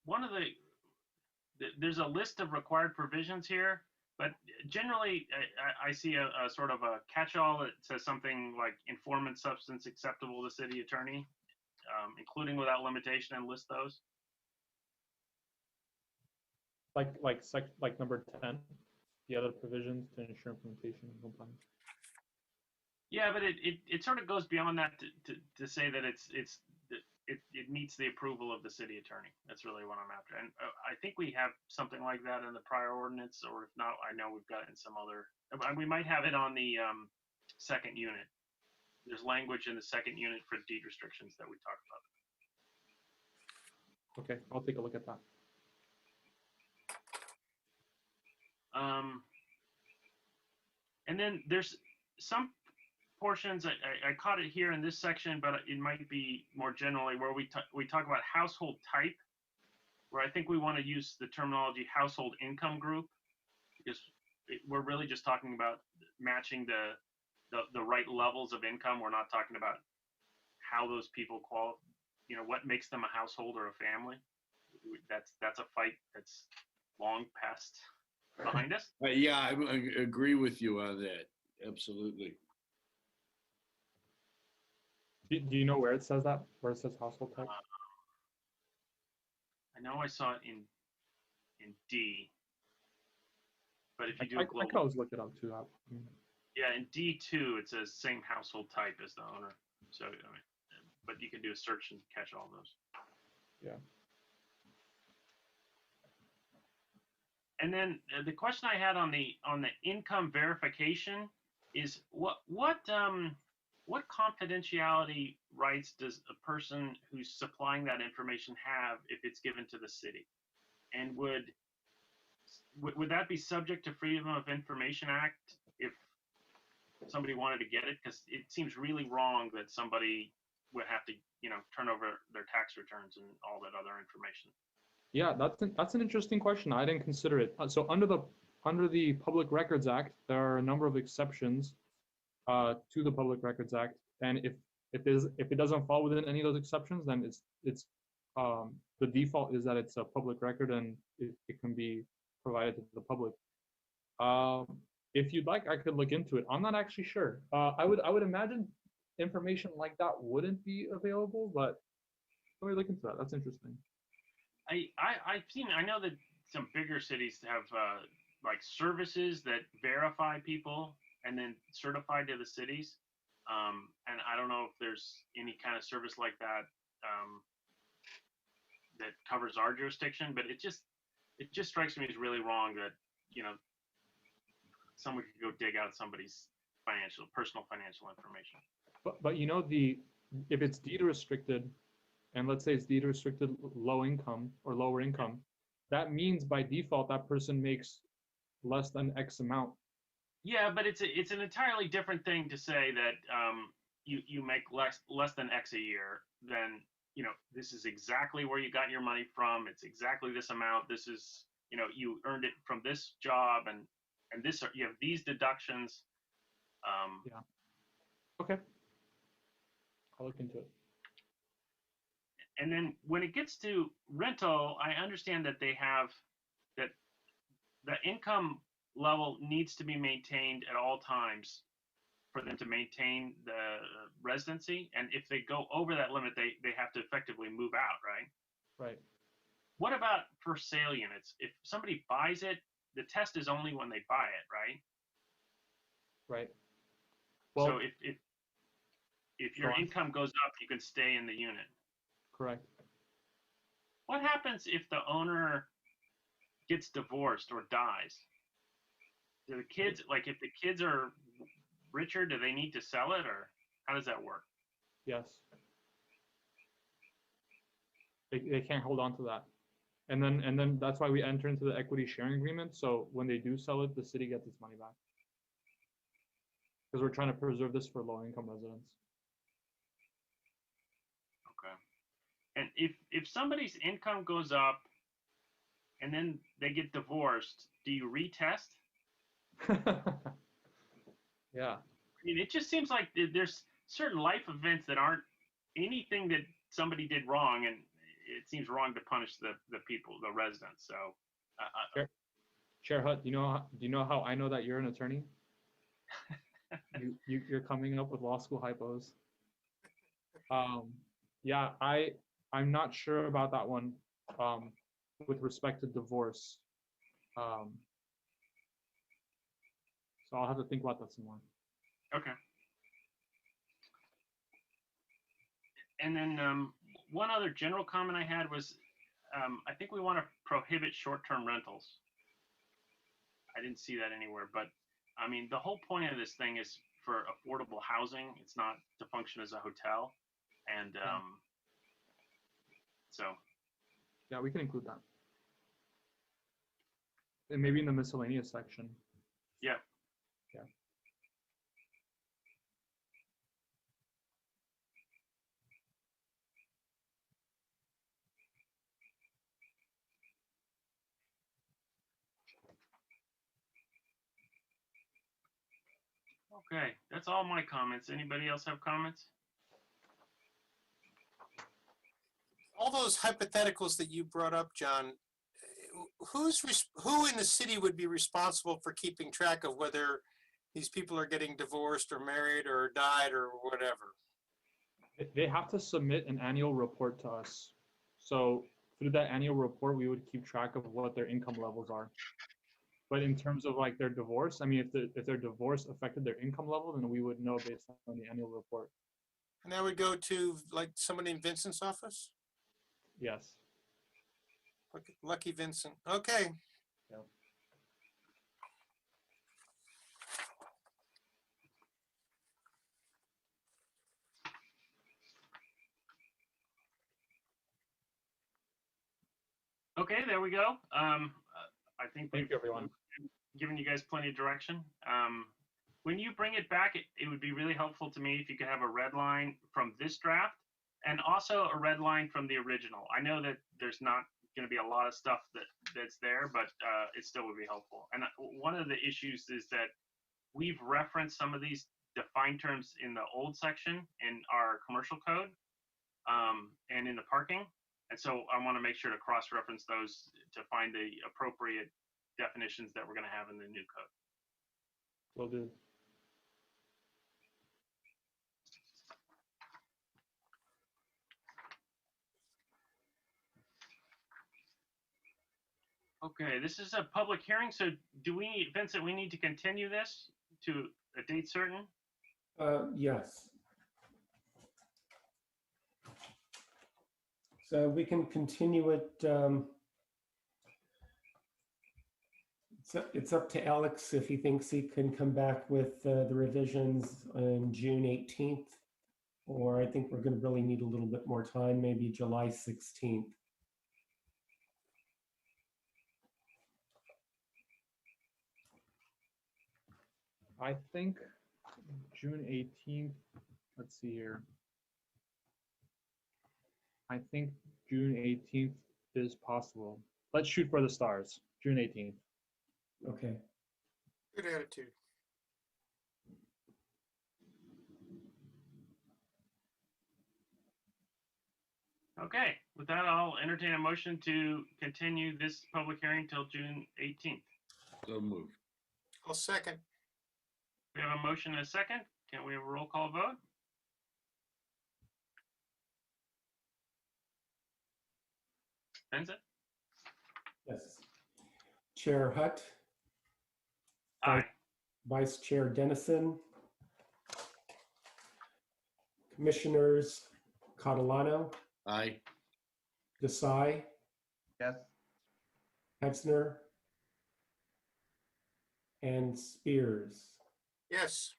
One of there's a list of required provisions here, but generally I see a sort of a catch-all that says something like informant substance acceptable to city attorney, including without limitation, and list those. Like number 10, the other provisions to ensure implementation and compliance. Yeah, but it sort of goes beyond that to say that it meets the approval of the city attorney. That's really what I'm after. And I think we have something like that in the prior ordinance, or if not, I know we've got it in some other, we might have it on the second unit. There's language in the second unit for deed restrictions that we talked about. Okay, I'll take a look at that. And then there's some portions, I caught it here in this section, but it might be more generally where we talk about household type, where I think we want to use the terminology household income group, because we're really just talking about matching the right levels of income. We're not talking about how those people what makes them a household or a family. That's a fight that's long past behind us. Yeah, I agree with you on that. Absolutely. Do you know where it says that? Where it says household type? I know I saw it in D, but if you do I a global, can always look it up too. yeah, in D2 it says same household type as the owner. So, but you can do a search and catch all those. Yeah. And then the question I had on the income verification is what confidentiality rights does a person who's supplying that information have if it's given to the city? And would that be subject to Freedom of Information Act if somebody wanted to get it? Because it seems really wrong that somebody would have to, turn over their tax returns and all that other information. Yeah, that's an interesting question. I didn't consider it. So under the Public Records Act, there are a number of exceptions to the Public Records Act, and if it doesn't fall within any of those exceptions, then it's the default is that it's a public record and it can be provided to the public. If you'd like, I could look into it. I'm not actually sure. I would imagine information like that wouldn't be available, but let me look into that. That's interesting. I know that some bigger cities have like services that verify people and then certify to the cities. And I don't know if there's any kind of service like that that covers our jurisdiction, but it just strikes me as really wrong that, you know, someone could go dig out somebody's personal financial information. But you know, if it's deed restricted, and let's say it's deed restricted low income or lower income, that means by default that person makes less than X amount. Yeah, but it's an entirely different thing to say that you make less than X a year than, you know, this is exactly where you got your money from. It's exactly this amount. This is, you know, you earned it from this job, and this, you have these deductions. Yeah. Okay. I'll look into it. And then when it gets to rental, I understand that they have that the income level needs to be maintained at all times for them to maintain the residency. And if they go over that limit, they have to effectively move out, right? Right. What about for sale units? If somebody buys it, the test is only when they buy it, right? Right. Well, so if your go on. income goes up, you can stay in the unit. Correct. What happens if the owner gets divorced or dies? Do the kids, like if the kids are richer, do they need to sell it, or how does that work? Yes. They can't hold on to that. And then that's why we enter into the equity sharing agreement. So when they do sell it, the city gets its money back. Because we're trying to preserve this for low income residents. Okay. And if somebody's income goes up and then they get divorced, do you retest? Yeah. I mean, it just seems like there's certain life events that aren't anything that somebody did wrong, and it seems wrong to punish the people, the residents. So, Chair Hutt, do you know how I know that you're an attorney? You're coming up with law school hypos. Yeah, I'm not sure about that one with respect to divorce. So I'll have to think about that some more. okay. And then one other general comment I had was, I think we want to prohibit short-term rentals. I didn't see that anywhere, but I mean, the whole point of this thing is for affordable housing. It's not to function as a hotel. And so. Yeah, we can include that. And maybe in the miscellaneous section. Yeah. Yeah. Okay, that's all my comments. Anybody else have comments? All those hypotheticals that you brought up, John, who in the city would be responsible for keeping track of whether these people are getting divorced or married or died or whatever? They have to submit an annual report to us. So through that annual report, we would keep track of what their income levels are. But in terms of like their divorce, I mean, if their divorce affected their income level, then we would know based on the annual report. And that would go to like somebody in Vincent's office? Yes. Lucky Vincent. Okay. Yeah. Okay, there we go. I think Thank you, everyone. Given you guys plenty of direction. When you bring it back, it would be really helpful to me if you could have a red line from this draft and also a red line from the original. I know that there's not going to be a lot of stuff that's there, but it still would be helpful. And one of the issues is that we've referenced some of these defined terms in the old section in our commercial code and in the parking. And so I want to make sure to cross-reference those to find the appropriate definitions that we're going to have in the new code. Will do. Okay, this is a public hearing, so do we, Vincent, we need to continue this to a date certain? Yes. So we can continue it. It's up to Alex if he thinks he can come back with the revisions on June 18th, or I think we're going to really need a little bit more time, maybe July 16th. I think June 18th, let's see here. I think June 18th is possible. Let's shoot for the stars, June 18th. Okay. Good attitude. Okay, with that, I'll entertain a motion to continue this public hearing till June 18th. So moved. I'll second. We have a motion and a second. Can we have a roll call vote? Vincent? Yes. Chair Hutt, Aye. Vice Chair Dennison, Commissioners Catalano, Aye. Desai, Yes. Hetzner, and Spears, Yes.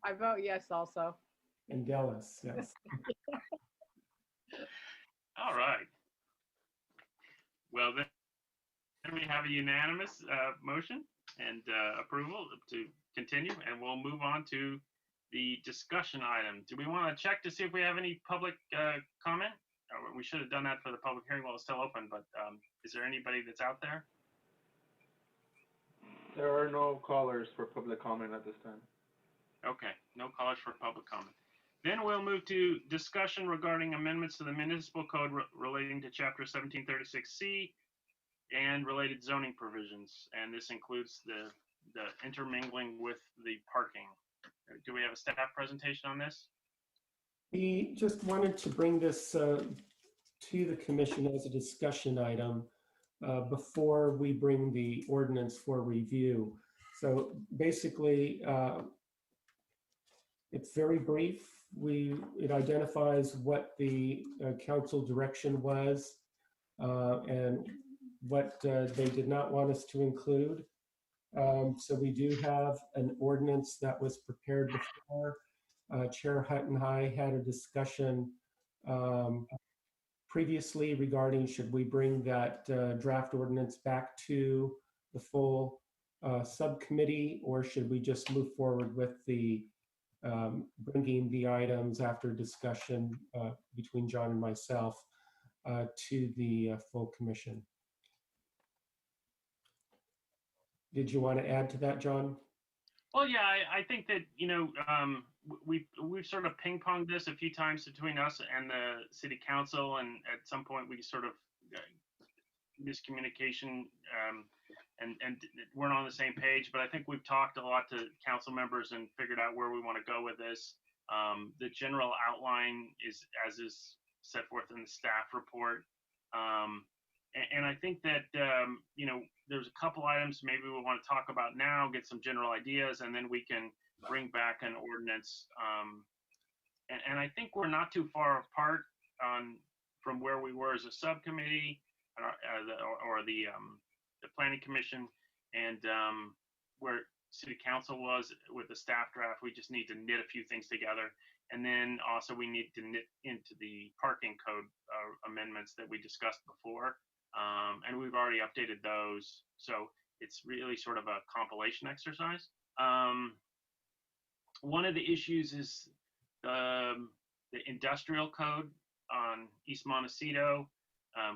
I vote yes also. and Dallas, yes. All right. Well, then we have a unanimous motion and approval to continue, and we'll move on to the discussion item. Do we want to check to see if we have any public comment? We should have done that for the public hearing while it's still open, but is there anybody that's out there? There are no callers for public comment at this time. Okay, no callers for public comment. Then we'll move to discussion regarding amendments to the municipal code relating to chapter 1736C and related zoning provisions. And this includes the intermingling with the parking. Do we have a staff presentation on this? We just wanted to bring this to the commission as a discussion item before we bring the ordinance for review. So basically, it's very brief. It identifies what the council direction was and what they did not want us to include. So we do have an ordinance that was prepared before. Chair Hutt and I had a discussion previously regarding should we bring that draft ordinance back to the full subcommittee, or should we just move forward with the bringing the items after discussion between John and myself to the full commission. Did you want to add to that, John? Well, yeah, I think that, you know, we've sort of ping-ponged this a few times between us and the city council, and at some point we sort of miscommunication and weren't on the same page. But I think we've talked a lot to council members and figured out where we want to go with this. The general outline is as is set forth in the staff report. And I think that, you know, there's a couple items maybe we want to talk about now, get some general ideas, and then we can bring back an ordinance. And I think we're not too far apart from where we were as a subcommittee or the planning commission, and where city council was with the staff draft. We just need to knit a few things together. And then also we need to knit into the parking code amendments that we discussed before. And we've already updated those. So it's really sort of a compilation exercise. One of the issues is the industrial code on East Montecito.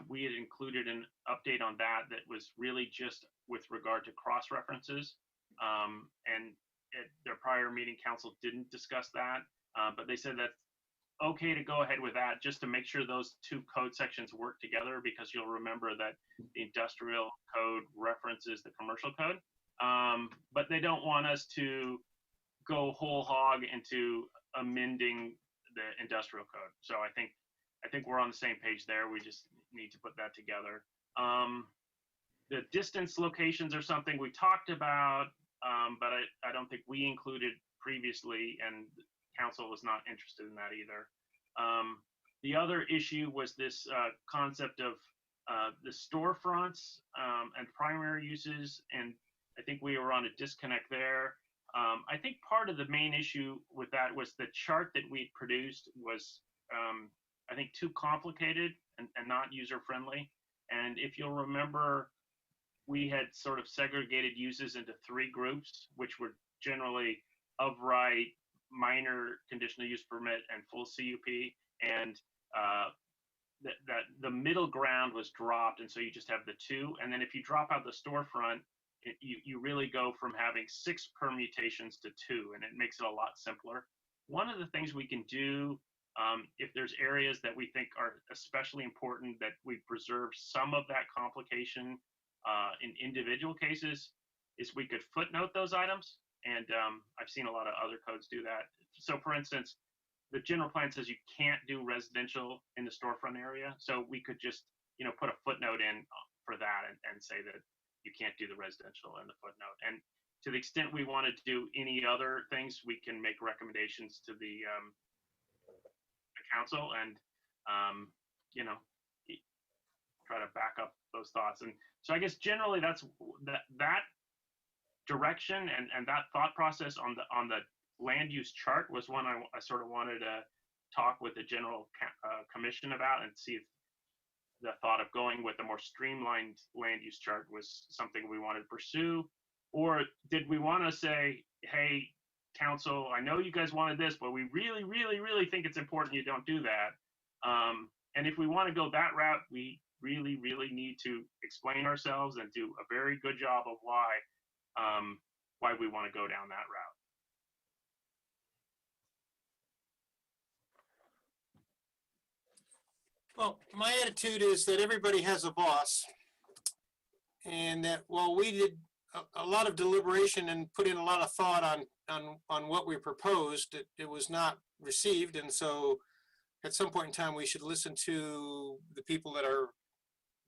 We had included an update on that was really just with regard to cross references. And at their prior meeting, council didn't discuss that, but they said that's okay to go ahead with that just to make sure those two code sections work together, because you'll remember that the industrial code references the commercial code. But they don't want us to go whole hog into amending the industrial code. So I think we're on the same page there. We just need to put that together. the distance locations are something we talked about, but I don't think we included previously, and council was not interested in that either. The other issue was this concept of the storefronts and primary uses, and I think we were on a disconnect there. I think part of the main issue with that was the chart that we produced was, I think, too complicated and not user-friendly. And if you'll remember, we had sort of segregated uses into 3 groups, which were generally of right, minor conditional use permit, and full CUP. And that the middle ground was dropped, and so you just have the 2. And then if you drop out the storefront, you really go from having 6 permutations to 2, and it makes it a lot simpler. One of the things we can do, if there's areas that we think are especially important, that we preserve some of that complication in individual cases, is we could footnote those items. And I've seen a lot of other codes do that. So for instance, the general plan says you can't do residential in the storefront area. So we could just, put a footnote in for that and say that you can't do the residential in the footnote. And to the extent we want to do any other things, we can make recommendations to the council and, try to back up those thoughts. And so I guess generally that's that direction and that thought process on the land use chart was one I sort of wanted to talk with the general commission about and see if the thought of going with a more streamlined land use chart was something we wanted to pursue, or did we want to say, hey, council, I know you guys wanted this, but we really, really, really think it's important you don't do that. And if we want to go that route, we really, really need to explain ourselves and do a very good job of why we want to go down that route. Well, my attitude is that everybody has a boss, and that while we did a lot of deliberation and put in a lot of thought on what we proposed, it was not received, and so at some point in time we should listen to the people that are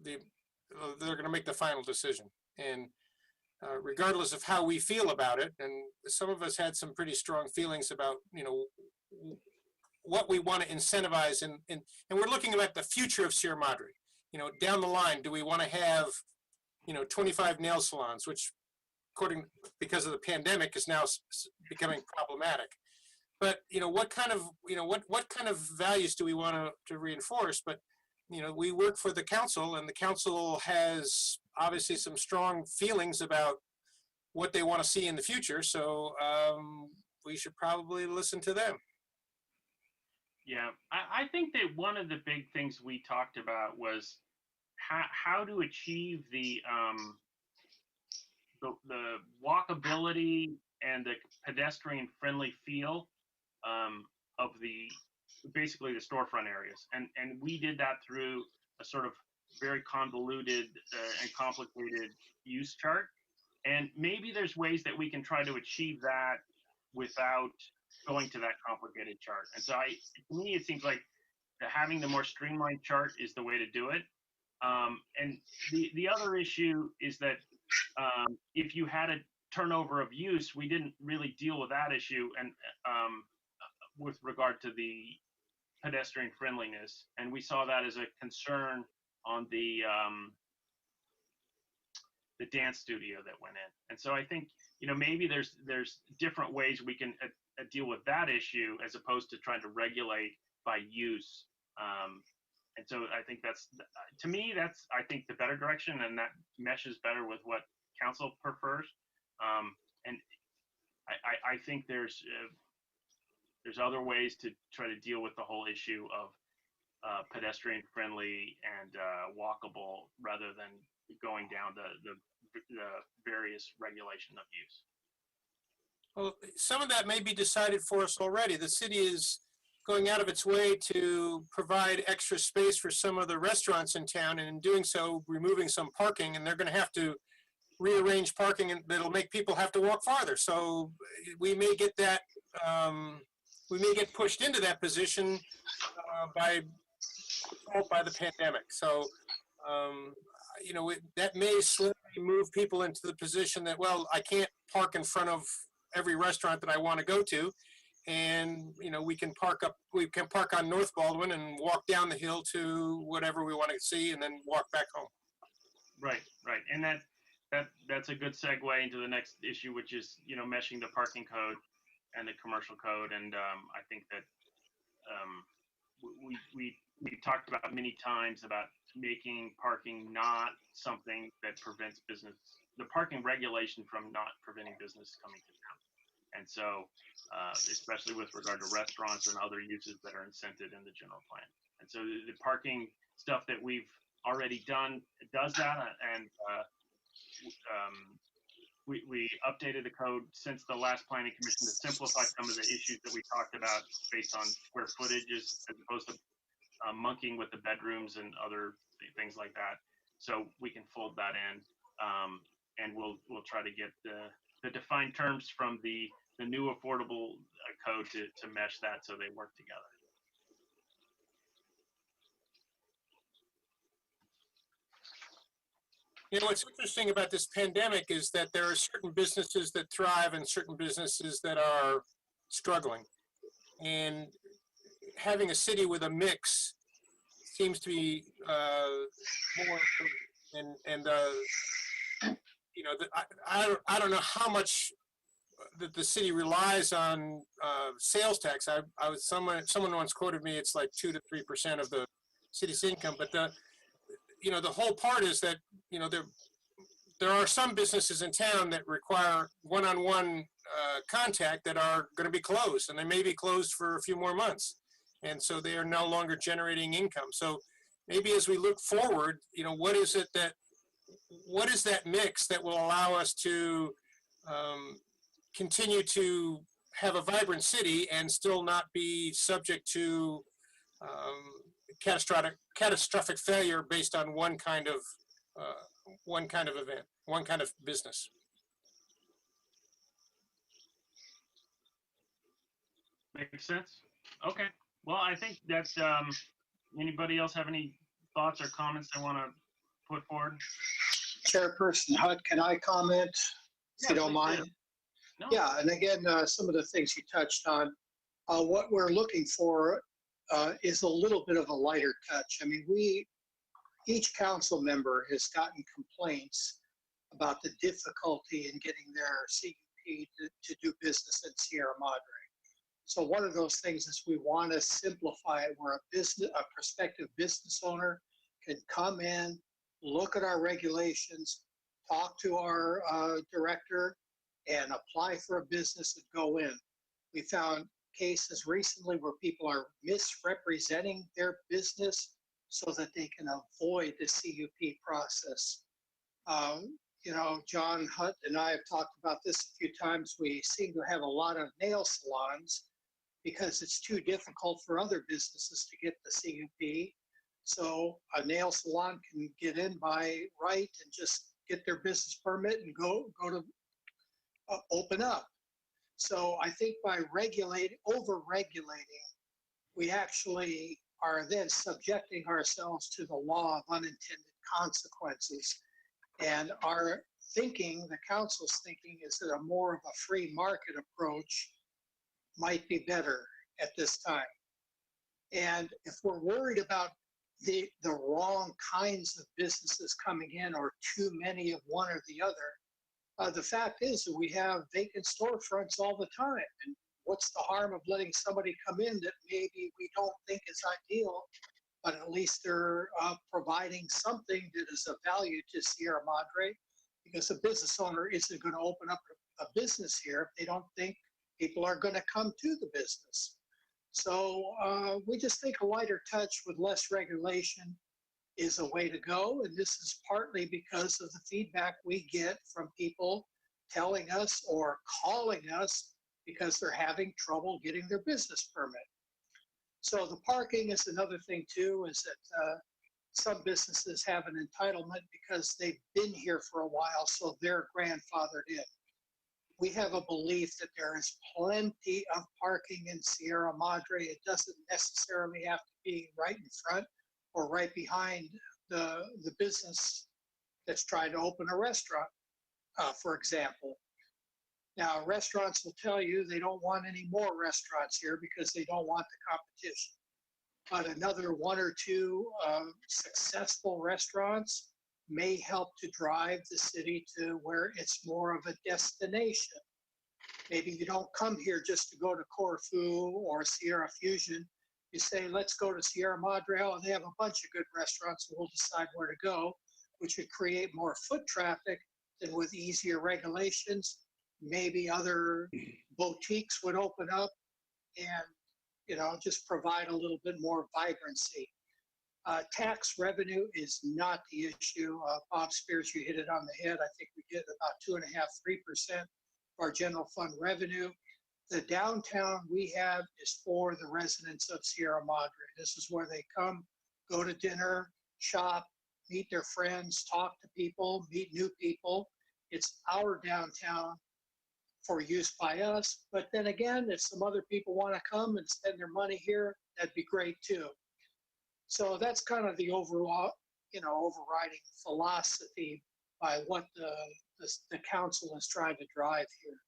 going to make the final decision. And regardless of how we feel about it, and some of us had some pretty strong feelings about what we want to incentivize, and we're looking at the future of Sierra Madre. Down the line, do we want to have 25 nail salons, which because of the pandemic is now becoming problematic. But what kind of values do we want to reinforce? But we work for the council, and the council has obviously some strong feelings about what they want to see in the future. So we should probably listen to them. Yeah, I think that one of the big things we talked about was how to achieve the walkability and the pedestrian friendly feel of basically the storefront areas. And we did that through a sort of very convoluted and complicated use chart. And maybe there's ways that we can try to achieve that without going to that complicated chart. And so to me, it seems like having the more streamlined chart is the way to do it. And the other issue is that if you had a turnover of use, we didn't really deal with that issue and with regard to the pedestrian friendliness. And we saw that as a concern on the dance studio that went in. And so I think, maybe there's different ways we can deal with that issue as opposed to trying to regulate by use. And so I think to me, that's the better direction, and that meshes better with what council prefers. And I think there's other ways to try to deal with the whole issue of pedestrian friendly and walkable, rather than going down the various regulation of use. Well, some of that may be decided for us already. The city is going out of its way to provide extra space for some of the restaurants in town, and in doing so, removing some parking, and they're going to have to rearrange parking, and that'll make people have to walk farther. So we may get that, we may get pushed into that position by the pandemic. So that may slowly move people into the position that, well, I can't park in front of every restaurant that I want to go to. And, we can park on North Baldwin and walk down the hill to whatever we want to see and then walk back home. Right. And that's a good segue into the next issue, which is, meshing the parking code and the commercial code. And I think that we talked about many times about making parking not something that prevents business, the parking regulation from not preventing business coming to town. And so, especially with regard to restaurants and other uses that are incented in the general plan. And so the parking stuff that we've already done does that. And we updated the code since the last planning commission to simplify some of the issues that we talked about based on square footages as opposed to monkeying with the bedrooms and other things like that. So we can fold that in, and we'll try to get the defined terms from the new affordable code to mesh that so they work together. What's interesting about this pandemic is that there are certain businesses that thrive and certain businesses that are struggling. And having a city with a mix seems to be more important. I don't know how much the city relies on sales tax. Someone once quoted me, it's like 2 to 3% of the city's income. But the whole part is that there are some businesses in town that require one-on-one contact that are going to be closed, and they may be closed for a few more months, and so they are no longer generating income. So maybe as we look forward, what is that mix that will allow us to continue to have a vibrant city and still not be subject to catastrophic failure based on one kind of event, one kind of business. Makes sense. Okay. Well, I think that's, anybody else have any thoughts or comments they want to put forward? Chairperson Hutt, can I comment, if you don't mind? No. Yeah, and again, some of the things you touched on, what we're looking for is a little bit of a lighter touch. I mean, each council member has gotten complaints about the difficulty in getting their CUP to do business in Sierra Madre. So one of those things is we want to simplify it where a prospective business owner can come in, look at our regulations, talk to our director, and apply for a business and go in. We found cases recently where people are misrepresenting their business so that they can avoid the CUP process. John Hutt and I have talked about this a few times. We seem to have a lot of nail salons because it's too difficult for other businesses to get the CUP. So a nail salon can get in by right and just get their business permit and go to open up. So I think by over-regulating, we actually are then subjecting ourselves to the law of unintended consequences. And our thinking, the council's thinking, is that a more of a free market approach might be better at this time. And if we're worried about the wrong kinds of businesses coming in or too many of one or the other, the fact is that we have vacant storefronts all the time. And what's the harm of letting somebody come in that maybe we don't think is ideal, but at least they're providing something that is of value to Sierra Madre, because a business owner isn't going to open up a business here if they don't think people are going to come to the business. So we just think a lighter touch with less regulation is a way to go. And this is partly because of the feedback we get from people telling us or calling us because they're having trouble getting their business permit. So the parking is another thing too, is that some businesses have an entitlement because they've been here for a while, so they're grandfathered in. We have a belief that there is plenty of parking in Sierra Madre. It doesn't necessarily have to be right in front or right behind the business that's trying to open a restaurant, for example. Now, restaurants will tell you they don't want any more restaurants here because they don't want the competition. But another one or two successful restaurants may help to drive the city to where it's more of a destination. Maybe you don't come here just to go to Corfu or Sierra Fusion. You say, let's go to Sierra Madre. Oh, they have a bunch of good restaurants, and we'll decide where to go, which would create more foot traffic than with easier regulations. Maybe other boutiques would open up and, you know, just provide a little bit more vibrancy. Tax revenue is not the issue. Bob Spears, you hit it on the head. I think we get about 2.5%, 3% of our general fund revenue. The downtown we have is for the residents of Sierra Madre. This is where they come, go to dinner, shop, meet their friends, talk to people, meet new people. It's our downtown for use by us. But then again, if some other people want to come and spend their money here, that'd be great too. So that's kind of the overall, you know, overriding philosophy by what the council is trying to drive here.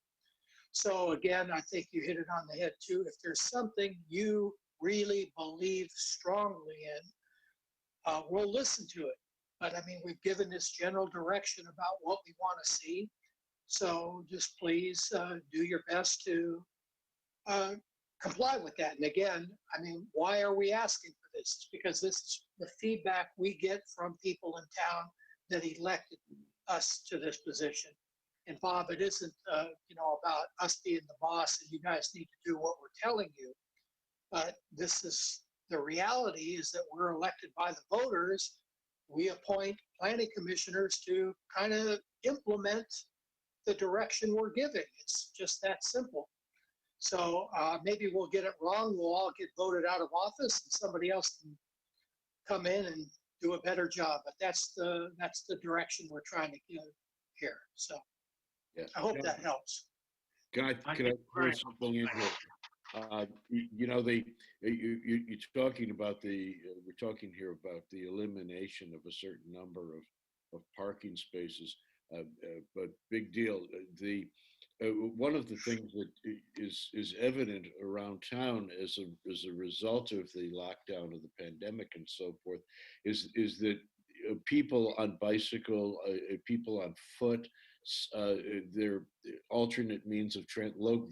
So again, I think you hit it on the head too. If there's something you really believe strongly in, we'll listen to it. But I mean, we've given this general direction about what we want to see. So just please do your best to comply with that. And again, I mean, why are we asking for this? It's because this is the feedback we get from people in town that elected us to this position. And Bob, it isn't, you know, about us being the boss and you guys need to do what we're telling you. But this is, the reality is that we're elected by the voters. We appoint planning commissioners to kind of implement the direction we're giving. It's just that simple. So maybe we'll get it wrong. We'll all get voted out of office and somebody else can come in and do a better job. But that's the direction we're trying to give here. So Yeah. I hope that helps. Can I throw something in here? You know, you're talking about we're talking here about the elimination of a certain number of parking spaces, but big deal. One of the things that is evident around town as a result of the lockdown of the pandemic and so forth is that people on bicycle, people on foot, their alternate means of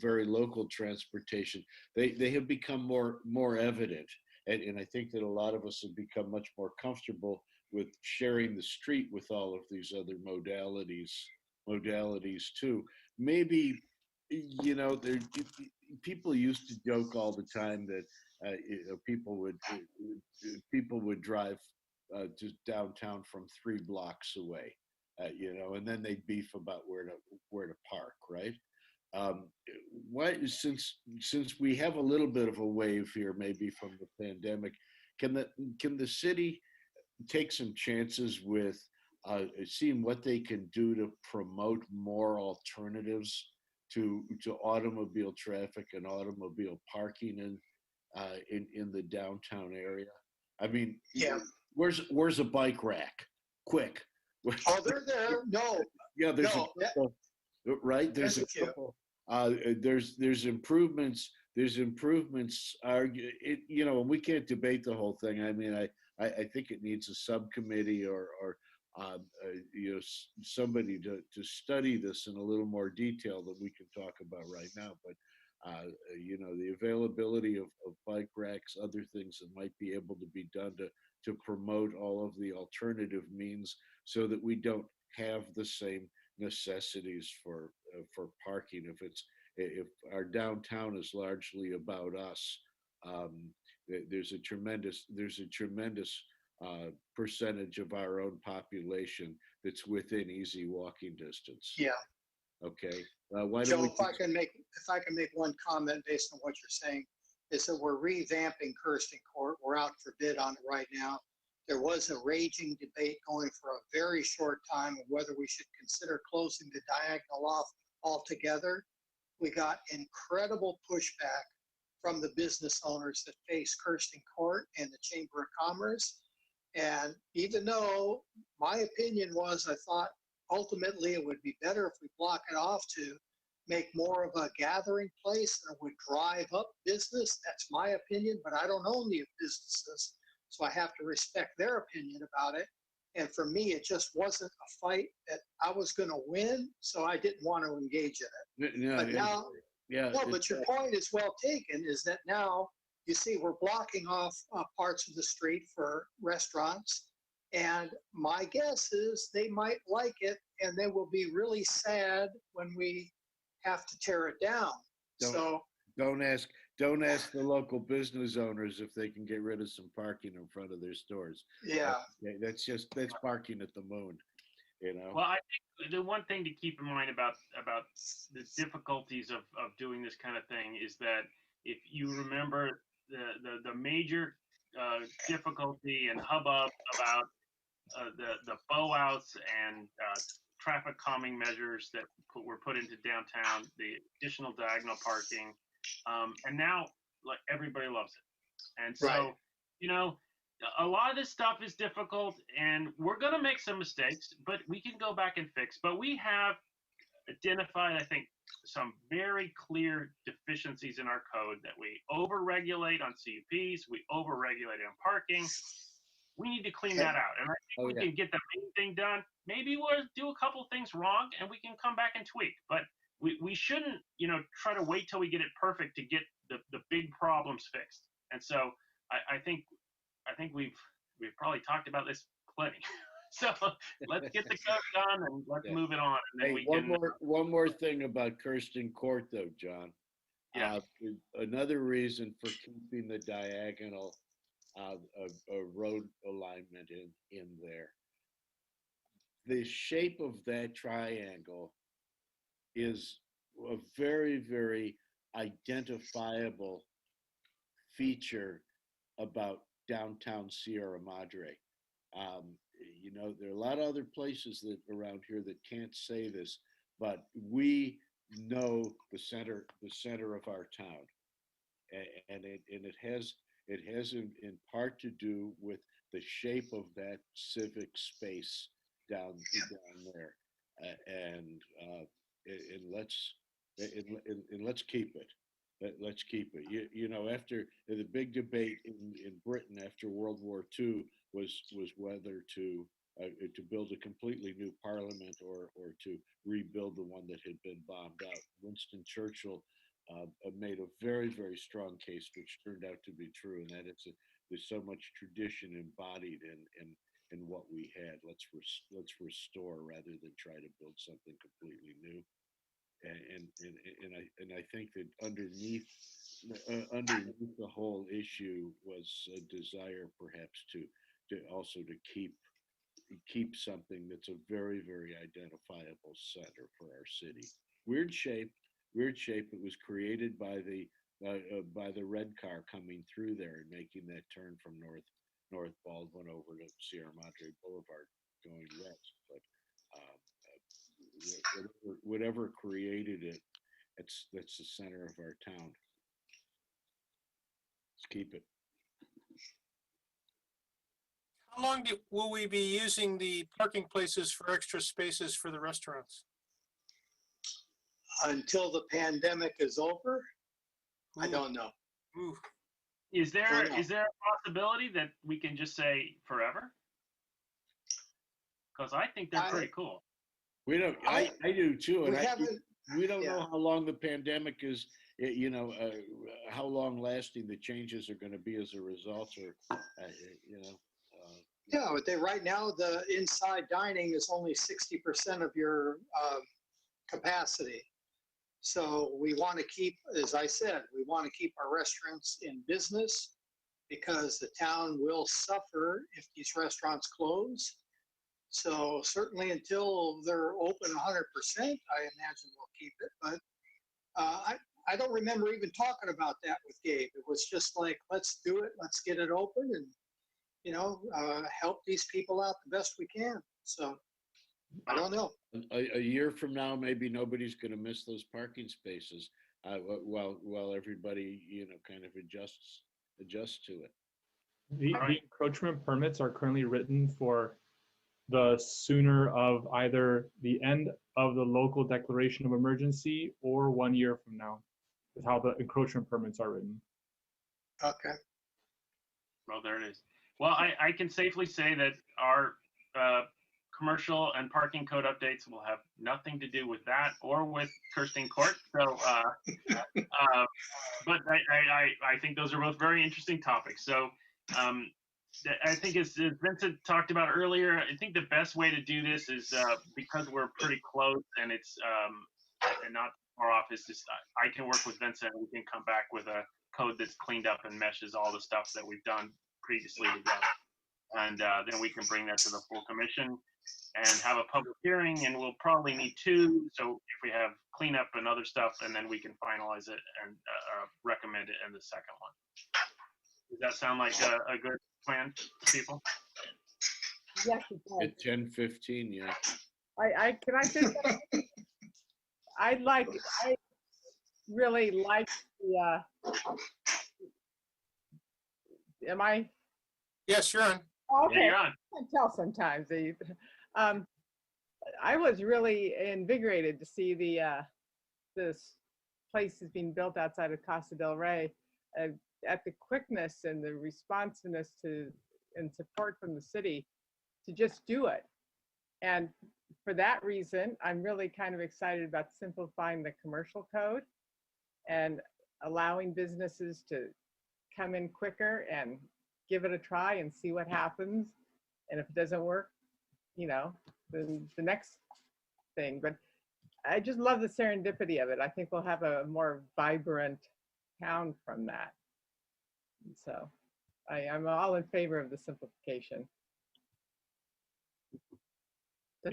very local transportation, they have become more evident, and I think that a lot of us have become much more comfortable with sharing the street with all of these other modalities too. Maybe, you know, people used to joke all the time that people would drive to downtown from 3 blocks away. You know, and then they beef about where to park, right? Why, since we have a little bit of a wave here, maybe from the pandemic, can the city take some chances with seeing what they can do to promote more alternatives to automobile traffic and automobile parking in the downtown area? I mean, yeah. Where's a bike rack? Quick. Oh, they're there. No. Yeah, there's no, a couple, right? There's a couple. There's improvements. There's improvements. You know, we can't debate the whole thing. I mean, I think it needs a subcommittee or you know, somebody to study this in a little more detail than we can talk about right now. But you know, the availability of bike racks, other things that might be able to be done to promote all of the alternative means, so that we don't have the same necessities for parking. If our downtown is largely about us, there's a tremendous percentage of our own population that's within easy walking distance. Yeah. Okay. Why Joe, don't we? if I can make one comment based on what you're saying, is that we're revamping Kirsten Court. We're out for bid on it right now. There was a raging debate going for a very short time of whether we should consider closing the diagonal off altogether. We got incredible pushback from the business owners that face Kirsten Court and the Chamber of Commerce. And even though my opinion was, I thought ultimately it would be better if we block it off to make more of a gathering place and it would drive up business. That's my opinion, but I don't own the businesses. So I have to respect their opinion about it. And for me, it just wasn't a fight that I was going to win. So I didn't want to engage in it. No, But now, yeah, no, but your point is well taken, is that now you see we're blocking off parts of the street for restaurants. And my guess is they might like it and they will be really sad when we have to tear it down. Don't- So, don't ask the local business owners if they can get rid of some parking in front of their stores. yeah, That's parking at the moon, you know? Well, I think the one thing to keep in mind about the difficulties of doing this kind of thing is that if you remember the major difficulty and hubbub about the bow outs and traffic calming measures that were put into downtown, the additional diagonal parking, and now like everybody loves it. And so, Right. you know, a lot of this stuff is difficult and we're going to make some mistakes, but we can go back and fix. But we have identified, I think, some very clear deficiencies in our code that we overregulate on CUPs, we overregulate on parking. We need to clean that out. And I think we can get the main thing done. Maybe we'll do a couple things wrong and we can come back and tweak. But we shouldn't, you know, try to wait till we get it perfect to get the big problems fixed. And so I think we've probably talked about this plenty. So let's get the code done and let's move it on. And then Hey, we can. one more thing about Kirsten Court, though, John. Yeah. Another reason for keeping the diagonal road alignment in there. The shape of that triangle is a very, very identifiable feature about downtown Sierra Madre. You know, there are a lot of other places that around here that can't say this, but we know the center of our town, and it has in part to do with the shape of that civic space down there, and let's keep it. Let's keep it. You know, after the big debate in Britain after World War II was whether to build a completely new parliament or to rebuild the one that had been bombed out. Winston Churchill made a very, very strong case, which turned out to be true, and that there's so much tradition embodied in what we had. Let's restore rather than try to build something completely new. And I think that underneath the whole issue was a desire, perhaps, to also to keep something that's a very, very identifiable center for our city. Weird shape. It was created by the red car coming through there and making that turn from North Baldwin over to Sierra Madre Boulevard going west. But whatever created it, that's the center of our town. Let's keep it. How long will we be using the parking places for extra spaces for the restaurants? until the pandemic is over, I don't know. Ooh. Is there I know. a possibility that we can just say forever? Because I think they're pretty cool. We don't. I do too, and We haven't. we don't know yeah. how long the pandemic is. You know, how long lasting the changes are going to be as a result, or you know. Yeah, but right now the inside dining is only 60% of your capacity. So we want to keep, as I said, we want to keep our restaurants in business because the town will suffer if these restaurants close. So certainly until they're open 100%, I imagine we'll keep it. But I don't remember even talking about that with Gabe. It was just like, let's do it, let's get it open, and you know, help these people out the best we can. So I don't know. A year from now, maybe nobody's going to miss those parking spaces while everybody, you know, kind of adjusts to it. The Right. encroachment permits are currently written for the sooner of either the end of the local declaration of emergency or 1 year from now, is how the encroachment permits are written. Okay. Well, there it is. Well, I can safely say that our commercial and parking code updates will have nothing to do with that or with Kirsten Court. So, but I think those are both very interesting topics. So, I think as Vincent talked about earlier, I think the best way to do this is because we're pretty close and it's and not far off. Is just I can work with Vincent and we can come back with a code that's cleaned up and meshes all the stuff that we've done previously together. And then we can bring that to the full commission and have a public hearing, and we'll probably need 2. So if we have cleanup and other stuff, and then we can finalize it and recommend it in the second one. Does that sound like a good plan to people? Yes, it does. At 10:15, yeah. Can I say something? I really like the, am I? Yes, you're on. Okay. Yeah, you're on. I can tell sometimes. I was really invigorated to see this place is being built outside of Casa del Rey, at the quickness and the responsiveness and support from the city to just do it. And for that reason, I'm really kind of excited about simplifying the commercial code and allowing businesses to come in quicker and give it a try and see what happens. And if it doesn't work, then the next thing. But I just love the serendipity of it. I think we'll have a more vibrant town from that. And so I'm all in favor of the simplification.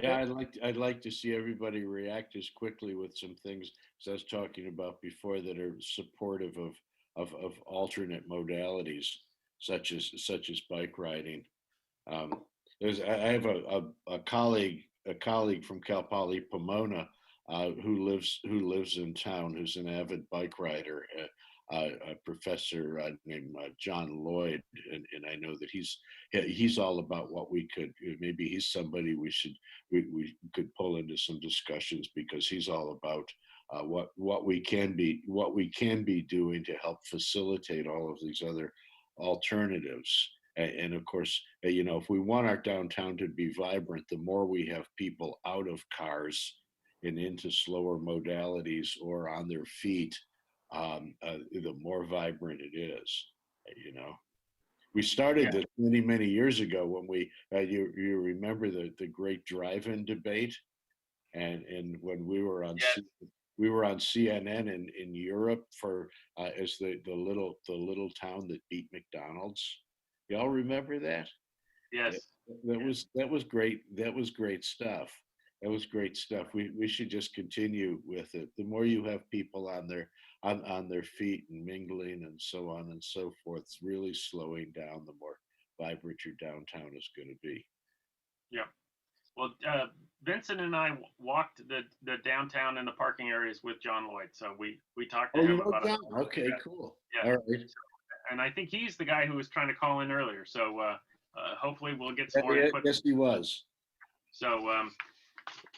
Yeah, I'd like to see everybody react as quickly with some things, as I was talking about before, that are supportive of alternate modalities, such as bike riding. I have a colleague from Cal Poly Pomona who lives in town, who's an avid bike rider, a professor named John Lloyd, and I know that he's all about what we could, maybe he's somebody we could pull into some discussions, because he's all about what we can be doing to help facilitate all of these other alternatives. And of course, if we want our downtown to be vibrant, the more we have people out of cars and into slower modalities or on their feet, the more vibrant it is. We started this many years ago when we you remember the great drive-in debate, and when we were on CNN in Europe for as the little town that beat McDonald's. Y'all remember that? Yes. That was great. That was great stuff. That was great stuff. We should just continue with it. The more you have people on their feet and mingling and so on and so forth, it's really slowing down, the more vibrant your downtown is going to be. Yeah. Well, Vincent and I walked the downtown and the parking areas with John Lloyd. So we talked to him about it. Okay, cool. Yeah. All right. And I think he's the guy who was trying to call in earlier. So hopefully we'll get some more input. Yes, he was. So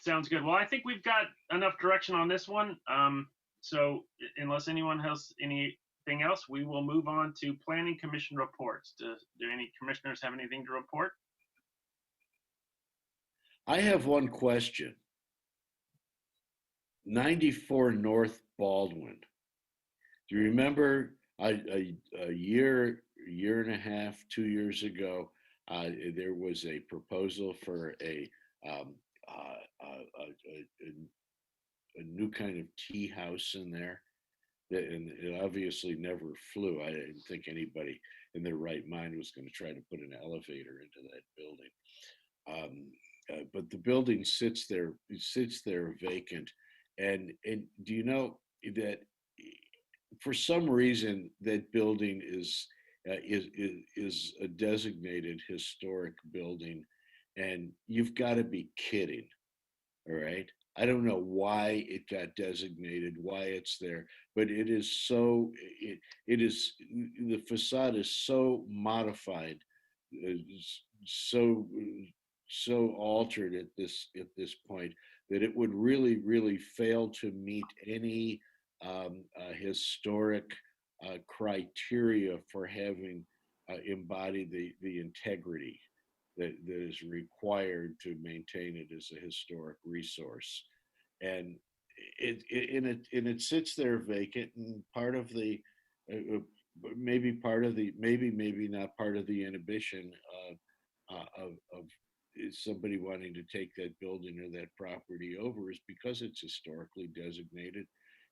sounds good. Well, I think we've got enough direction on this one. So unless anyone has anything else, we will move on to Planning Commission reports. Do any commissioners have anything to report? I have one question. 94 North Baldwin. Do you remember a year and a half, 2 years ago, there was a proposal for a new kind of tea house in there, and it obviously never flew. I didn't think anybody in their right mind was going to try to put an elevator into that building. But the building sits there vacant, and do you know that for some reason that building is a designated historic building, and you've got to be kidding. All right. I don't know why it got designated, why it's there, but it is so, it is, the facade is so modified, so, so altered at this point that it would really fail to meet any historic criteria for having embodied the integrity that is required to maintain it as a historic resource. And it sits there vacant, and part of the maybe not part of the inhibition of somebody wanting to take that building or that property over is because it's historically designated.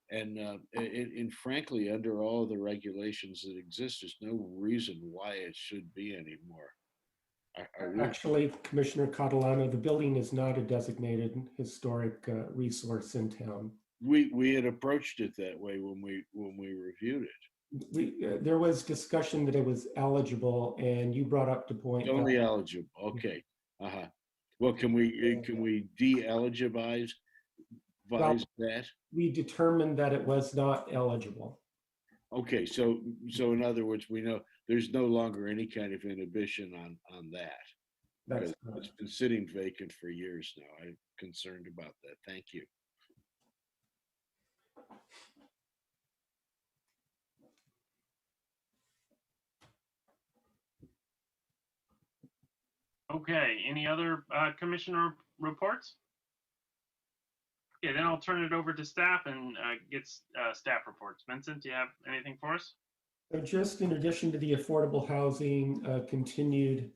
And frankly, under all of the regulations that exist, there's no reason why it should be anymore. Actually, Commissioner Catalano, the building is not a designated historic resource in town. We had approached it that way when we reviewed it. There was discussion that it was eligible, and you brought up the point. It's only eligible. Okay. Uh-huh. Well, can we de-eligibize that? We determined that it was not eligible. Okay, so in other words, we know there's no longer any kind of inhibition on that. That's It's been sitting vacant for years now. I'm concerned about that. Thank you. Okay, any other commissioner reports? Okay, then I'll turn it over to staff and get staff reports. Vincent, do you have anything for us? So just in addition to the affordable housing continued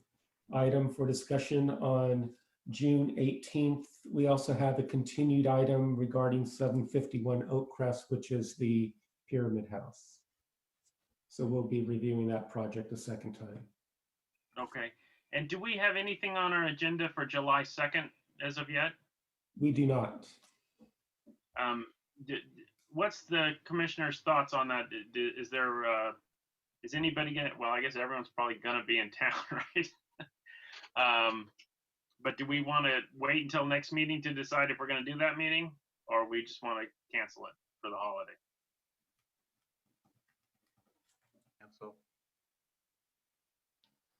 item for discussion on June 18th, we also have a continued item regarding 751 Oakcrest, which is the Pyramid House. So we'll be reviewing that project a second time. Okay, and do we have anything on our agenda for July 2nd as of yet? We do not. What's the commissioner's thoughts on that? Is there, is anybody gonna, well, I guess everyone's probably gonna be in town, right? But do we want to wait until next meeting to decide if we're gonna do that meeting, or we just want to cancel it for the holiday? Cancel.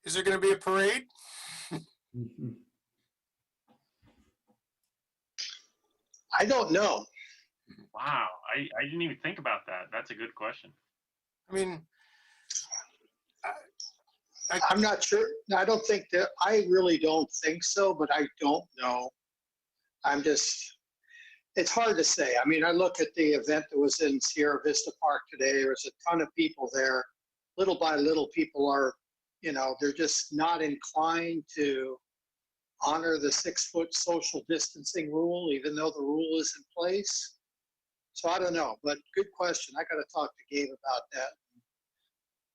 Is there going to be a parade? I don't know. Wow, I didn't even think about that. That's a good question. I mean, I'm not sure. I don't think that, I really don't think so, but I don't know. It's hard to say. I mean, I look at the event that was in Sierra Vista Park today. There was a ton of people there. Little by little, people are, they're just not inclined to honor the 6-foot social distancing rule, even though the rule is in place. So I don't know, but good question. I got to talk to Gabe about that.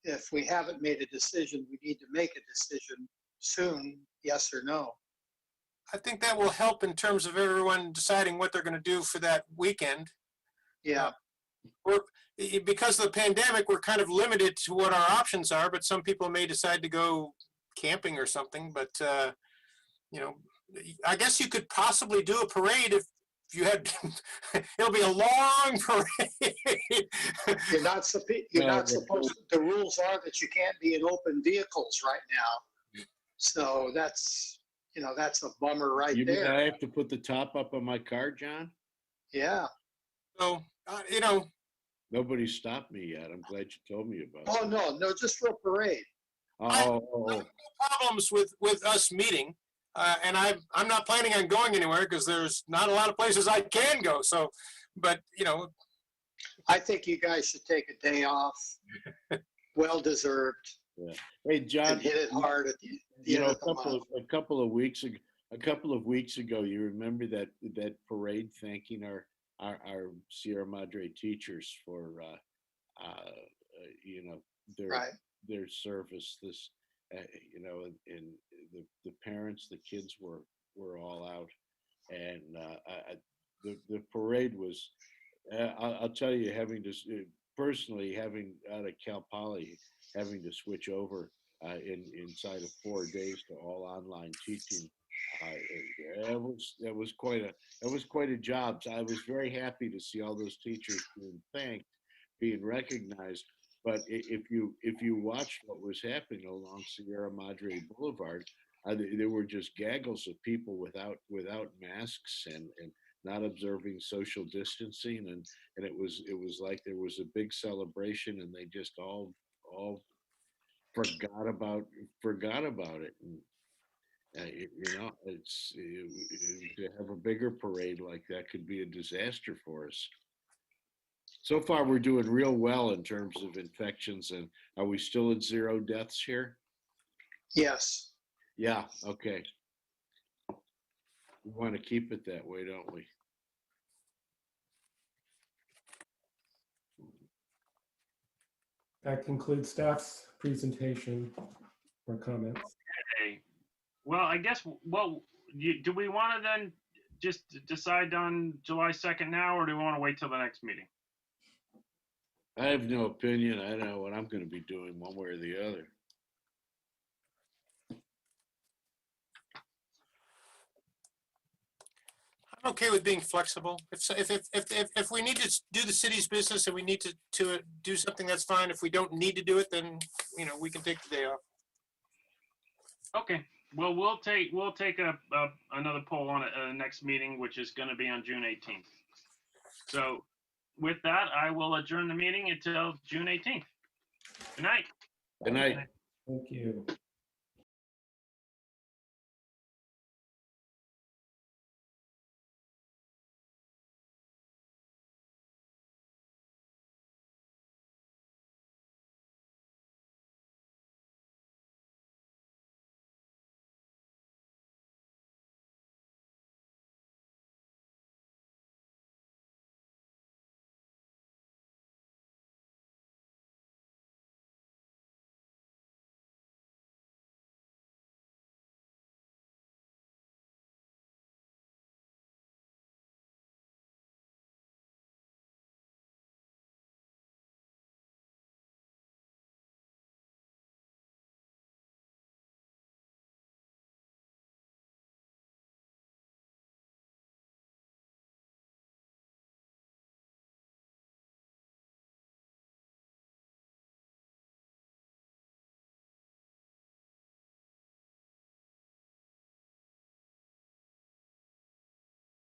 If we haven't made a decision, we need to make a decision soon, yes or no. I think that will help in terms of everyone deciding what they're going to do for that weekend. Yeah. Because of the pandemic, we're kind of limited to what our options are, but some people may decide to go camping or something. But, I guess you could possibly do a parade if you had, it'll be a long parade. You're not supposed, the rules are that you can't be in open vehicles right now. So that's a bummer right You mean there. I have to put the top up on my car, John? Yeah. So, Nobody stopped me yet. I'm glad you told me about Oh, it. no, just for a parade. I have no problems with us meeting. And I'm not planning on going anywhere because there's not a lot of places I can go. So, but, I think you guys should take a day off. Well deserved. Yeah. Hey, John, And hit it hard at the end of the month. a couple of weeks ago, you remember that parade thanking our Sierra Madre teachers for their service. This and the parents, the kids were all out, and the parade was. I'll tell you, having to personally having out of Cal Poly, having to switch over inside of 4 days to all online teaching That was quite a job. So I was very happy to see all those teachers being thanked, being recognized. But if you watched what was happening along Sierra Madre Boulevard, there were just gaggles of people without masks and not observing social distancing, and it was like there was a big celebration, and they just all forgot about it. And to have a bigger parade like that could be a disaster for us. So far, we're doing real well in terms of infections. And are we still at 0 deaths here? Yes. Yeah. Okay. We want to keep it that way, don't we? That concludes staff's presentation or comments. Okay. Well, I guess, do we want to then just decide on July 2nd now, or do we want to wait till the next meeting? I have no opinion. I don't know what I'm going to be doing one way or the other. I'm okay with being flexible. If we need to do the city's business and we need to do something, that's fine. If we don't need to do it, then, we can take the day off. Okay. Well, we'll take another poll on it next meeting, which is going to be on June 18th. So with that, I will adjourn the meeting until June 18th. Good night. Good night. Thank you.